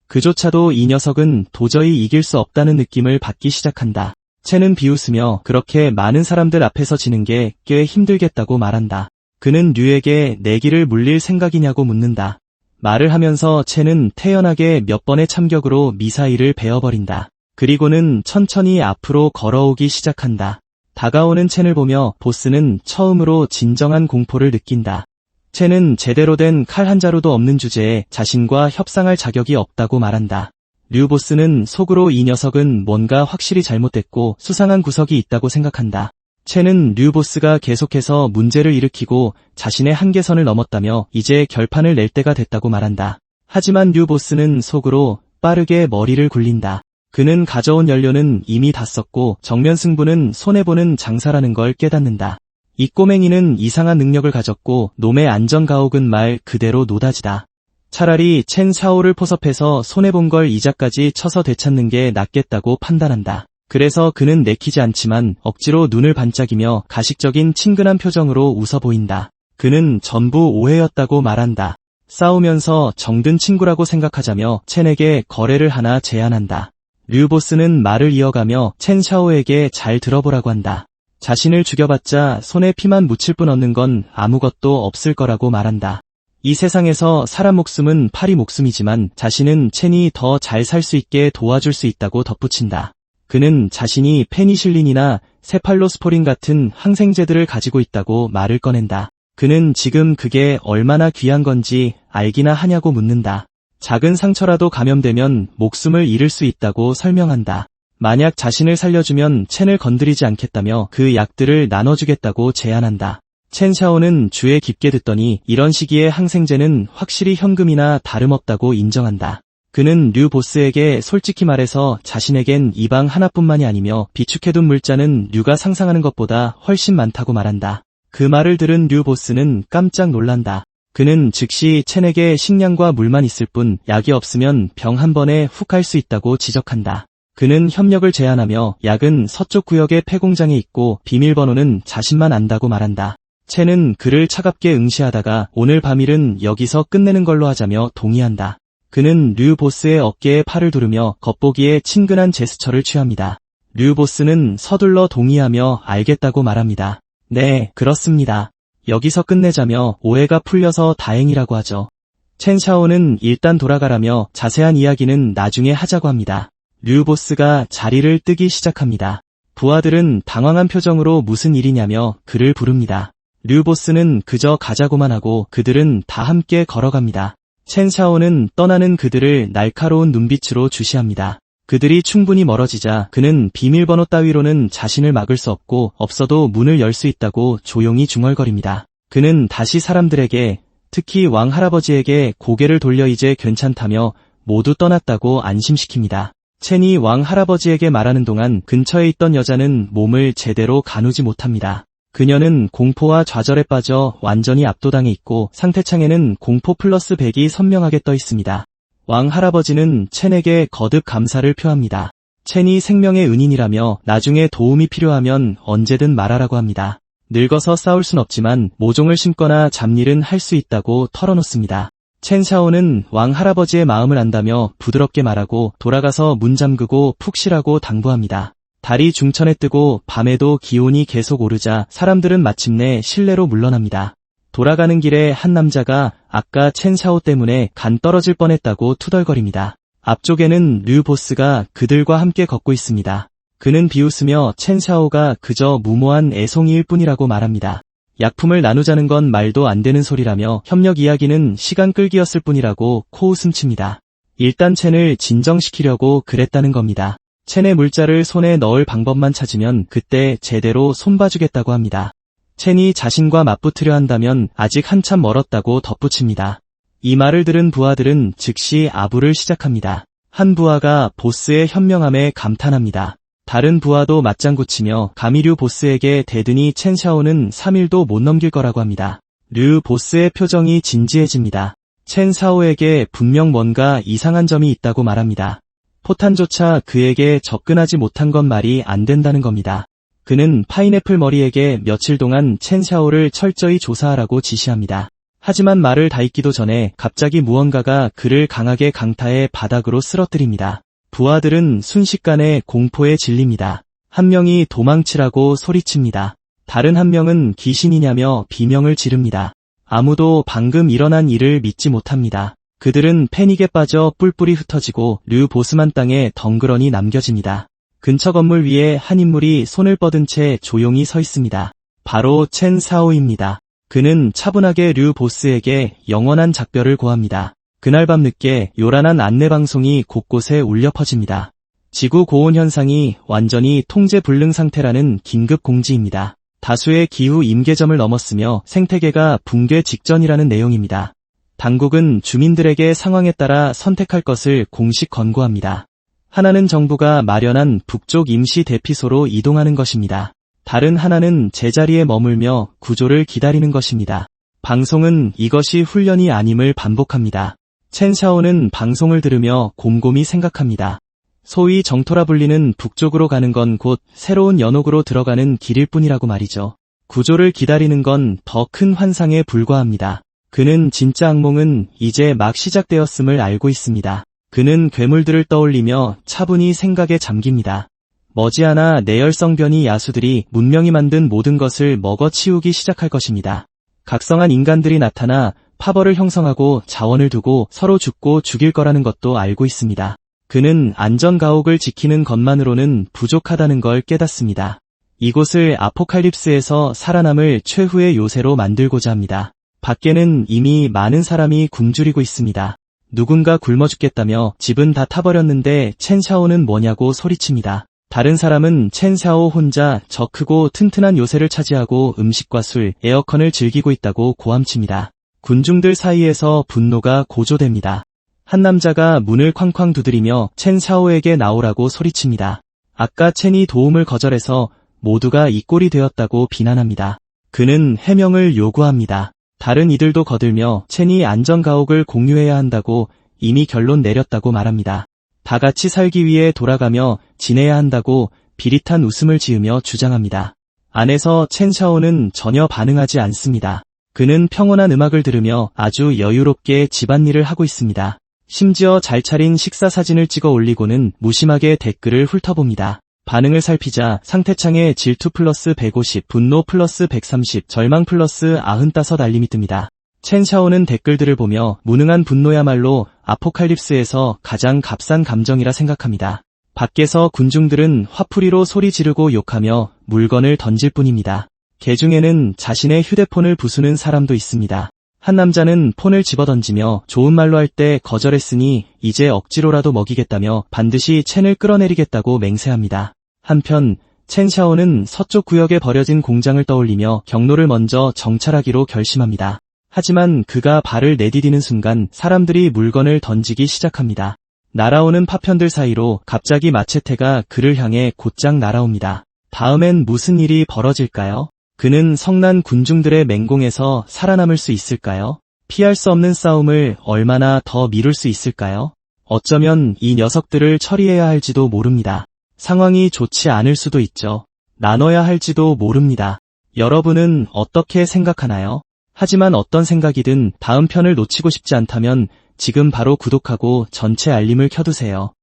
그조차도 이 녀석은 도저히 이길 수 없다는 느낌을 받기 시작한다. 첸은 비웃으며 그렇게 많은 사람들 앞에서 지는 게 꽤 힘들겠다고 말한다. 그는 류에게 내기를 물릴 생각이냐고 묻는다. 말을 하면서 첸은 태연하게 몇 번의 참격으로 미사일을 베어버린다. 그리고는 천천히 앞으로 걸어오기 시작한다. 다가오는 첸을 보며 보스는 처음으로 진정한 공포를 느낀다. 첸은 제대로 된 칼 한 자루도 없는 주제에 자신과 협상할 자격이 없다고 말한다. 류 보스는 속으로 이 녀석은 뭔가 확실히 잘못됐고 수상한 구석이 있다고 생각한다. 첸은 류 보스가 계속해서 문제를 일으키고 자신의 한계선을 넘었다며 이제 결판을 낼 때가 됐다고 말한다. 하지만 류 보스는 속으로 빠르게 머리를 굴린다. 그는 가져온 연료는 이미 다 썼고 정면 승부는 손해보는 장사라는 걸 깨닫는다. 이 꼬맹이는 이상한 능력을 가졌고 놈의 안전가옥은 말 그대로 노다지다. 차라리 첸 샤오를 포섭해서 손해본 걸 이자까지 쳐서 되찾는 게 낫겠다고 판단한다. 그래서 그는 내키지 않지만 억지로 눈을 반짝이며 가식적인 친근한 표정으로 웃어 보인다. 그는 전부 오해였다고 말한다. 싸우면서 정든 친구라고 생각하자며 첸에게 거래를 하나 제안한다. 류 보스는 말을 이어가며 첸 샤오에게 잘 들어보라고 한다. 자신을 죽여봤자 손에 피만 묻힐 뿐 얻는 건 아무것도 없을 거라고 말한다. 이 세상에서 사람 목숨은 파리 목숨이지만 자신은 첸이 더 잘 살 수 있게 도와줄 수 있다고 덧붙인다. 그는 자신이 페니실린이나 세팔로스포린 같은 항생제들을 가지고 있다고 말을 꺼낸다. 그는 지금 그게 얼마나 귀한 건지 알기나 하냐고 묻는다. 작은 상처라도 감염되면 목숨을 잃을 수 있다고 설명한다. 만약 자신을 살려주면 첸을 건드리지 않겠다며 그 약들을 나눠주겠다고 제안한다. 첸 샤오는 주에 깊게 듣더니 이런 시기에 항생제는 확실히 현금이나 다름없다고 인정한다. 그는 류 보스에게 솔직히 말해서 자신에겐 이 방 하나뿐만이 아니며 비축해둔 물자는 류가 상상하는 것보다 훨씬 많다고 말한다. 그 말을 들은 류 보스는 깜짝 놀란다. 그는 즉시 첸에게 식량과 물만 있을 뿐 약이 없으면 병 한 번에 훅 갈 수 있다고 지적한다. 그는 협력을 제안하며 약은 서쪽 구역의 폐공장에 있고 비밀번호는 자신만 안다고 말한다. 첸은 그를 차갑게 응시하다가 오늘 밤일은 여기서 끝내는 걸로 하자며 동의한다. 그는 류 보스의 어깨에 팔을 두르며 겉보기에 친근한 제스처를 취합니다. 류 보스는 서둘러 동의하며 알겠다고 말합니다. 네, 그렇습니다. 여기서 끝내자며 오해가 풀려서 다행이라고 하죠. 첸 샤오는 일단 돌아가라며 자세한 이야기는 나중에 하자고 합니다. 류 보스가 자리를 뜨기 시작합니다. 부하들은 당황한 표정으로 무슨 일이냐며 그를 부릅니다. 류 보스는 그저 가자고만 하고 그들은 다 함께 걸어갑니다. 첸 샤오는 떠나는 그들을 날카로운 눈빛으로 주시합니다. 그들이 충분히 멀어지자 그는 비밀번호 따위로는 자신을 막을 수 없고 없어도 문을 열 수 있다고 조용히 중얼거립니다. 그는 다시 사람들에게 특히 왕 할아버지에게 고개를 돌려 이제 괜찮다며 모두 떠났다고 안심시킵니다. 첸이 왕 할아버지에게 말하는 동안 근처에 있던 여자는 몸을 제대로 가누지 못합니다. 그녀는 공포와 좌절에 빠져 완전히 압도당해 있고 상태창에는 공포 플러스 100이 선명하게 떠 있습니다. 왕 할아버지는 첸에게 거듭 감사를 표합니다. 첸이 생명의 은인이라며 나중에 도움이 필요하면 언제든 말하라고 합니다. 늙어서 싸울 순 없지만 모종을 심거나 잡일은 할 수 있다고 털어놓습니다. 첸 샤오는 왕 할아버지의 마음을 안다며 부드럽게 말하고 돌아가서 문 잠그고 푹 쉬라고 당부합니다. 달이 중천에 뜨고 밤에도 기온이 계속 오르자 사람들은 마침내 실내로 물러납니다. 돌아가는 길에 한 남자가 아까 첸 샤오 때문에 간 떨어질 뻔했다고 투덜거립니다. 앞쪽에는 류 보스가 그들과 함께 걷고 있습니다. 그는 비웃으며 첸 샤오가 그저 무모한 애송이일 뿐이라고 말합니다. 약품을 나누자는 건 말도 안 되는 소리라며 협력 이야기는 시간 끌기였을 뿐이라고 코웃음 칩니다. 일단 첸을 진정시키려고 그랬다는 겁니다. 첸의 물자를 손에 넣을 방법만 찾으면 그때 제대로 손봐주겠다고 합니다. 첸이 자신과 맞붙으려 한다면 아직 한참 멀었다고 덧붙입니다. 이 말을 들은 부하들은 즉시 아부를 시작합니다. 한 부하가 보스의 현명함에 감탄합니다. 다른 부하도 맞장구 치며 감히 류 보스에게 대드니 첸 샤오는 3일도 못 넘길 거라고 합니다. 류 보스의 표정이 진지해집니다. 첸 샤오에게 분명 뭔가 이상한 점이 있다고 말합니다. 포탄조차 그에게 접근하지 못한 건 말이 안 된다는 겁니다. 그는 파인애플 머리에게 며칠 동안 첸 샤오를 철저히 조사하라고 지시합니다. 하지만 말을 다 잊기도 전에 갑자기 무언가가 그를 강하게 강타해 바닥으로 쓰러뜨립니다. 부하들은 순식간에 공포에 질립니다. 한 명이 도망치라고 소리칩니다. 다른 한 명은 귀신이냐며 비명을 지릅니다. 아무도 방금 일어난 일을 믿지 못합니다. 그들은 패닉에 빠져 뿔뿔이 흩어지고 류 보스만 땅에 덩그러니 남겨집니다. 근처 건물 위에 한 인물이 손을 뻗은 채 조용히 서 있습니다. 바로 첸 샤오입니다. 그는 차분하게 류 보스에게 영원한 작별을 고합니다. 그날 밤 늦게 요란한 안내방송이 곳곳에 울려 퍼집니다. 지구 고온 현상이 완전히 통제 불능 상태라는 긴급 공지입니다. 다수의 기후 임계점을 넘었으며 생태계가 붕괴 직전이라는 내용입니다. 당국은 주민들에게 상황에 따라 선택할 것을 공식 권고합니다. 하나는 정부가 마련한 북쪽 임시 대피소로 이동하는 것입니다. 다른 하나는 제자리에 머물며 구조를 기다리는 것입니다. 방송은 이것이 훈련이 아님을 반복합니다. 첸 샤오는 방송을 들으며 곰곰이 생각합니다. 소위 정토라 불리는 북쪽으로 가는 건 곧 새로운 연옥으로 들어가는 길일 뿐이라고 말이죠. 구조를 기다리는 건 더 큰 환상에 불과합니다. 그는 진짜 악몽은 이제 막 시작되었음을 알고 있습니다. 그는 괴물들을 떠올리며 차분히 생각에 잠깁니다. 머지않아 내열성변이 야수들이 문명이 만든 모든 것을 먹어치우기 시작할 것입니다. 각성한 인간들이 나타나 파벌을 형성하고 자원을 두고 서로 죽고 죽일 거라는 것도 알고 있습니다. 그는 안전가옥을 지키는 것만으로는 부족하다는 걸 깨닫습니다. 이곳을 아포칼립스에서 살아남을 최후의 요새로 만들고자 합니다. 밖에는 이미 많은 사람이 굶주리고 있습니다. 누군가 굶어 죽겠다며 집은 다 타버렸는데 첸 샤오는 뭐냐고 소리칩니다. 다른 사람은 첸 샤오 혼자 저 크고 튼튼한 요새를 차지하고 음식과 술, 에어컨을 즐기고 있다고 고함칩니다. 군중들 사이에서 분노가 고조됩니다. 한 남자가 문을 쾅쾅 두드리며 첸 샤오에게 나오라고 소리칩니다. 아까 첸이 도움을 거절해서 모두가 이 꼴이 되었다고 비난합니다. 그는 해명을 요구합니다. 다른 이들도 거들며 첸이 안전가옥을 공유해야 한다고 이미 결론 내렸다고 말합니다. 다 같이 살기 위해 돌아가며 지내야 한다고 비릿한 웃음을 지으며 주장합니다. 안에서 첸 샤오는 전혀 반응하지 않습니다. 그는 평온한 음악을 들으며 아주 여유롭게 집안일을 하고 있습니다. 심지어 잘 차린 식사 사진을 찍어 올리고는 무심하게 댓글을 훑어봅니다. 반응을 살피자 상태창에 질투 플러스 150, 분노 플러스 130, 절망 플러스 95 알림이 뜹니다. 첸 샤오는 댓글들을 보며 무능한 분노야말로 아포칼립스에서 가장 값싼 감정이라 생각합니다. 밖에서 군중들은 화풀이로 소리 지르고 욕하며 물건을 던질 뿐입니다. 개 중에는 자신의 휴대폰을 부수는 사람도 있습니다. 한 남자는 폰을 집어던지며 좋은 말로 할 때 거절했으니 이제 억지로라도 먹이겠다며 반드시 첸을 끌어내리겠다고 맹세합니다. 한편 첸 샤오는 서쪽 구역에 버려진 공장을 떠올리며 경로를 먼저 정찰하기로 결심합니다. 하지만 그가 발을 내디디는 순간 사람들이 물건을 던지기 시작합니다. 날아오는 파편들 사이로 갑자기 마체테가 그를 향해 곧장 날아옵니다. 다음엔 무슨 일이 벌어질까요? 그는 성난 군중들의 맹공에서 살아남을 수 있을까요? 피할 수 없는 싸움을 얼마나 더 미룰 수 있을까요? 어쩌면 이 녀석들을 처리해야 할지도 모릅니다. 상황이 좋지 않을 수도 있죠. 나눠야 할지도 모릅니다. 여러분은 어떻게 생각하나요? 하지만 어떤 생각이든 다음 편을 놓치고 싶지 않다면 지금 바로 구독하고 전체 알림을 켜두세요.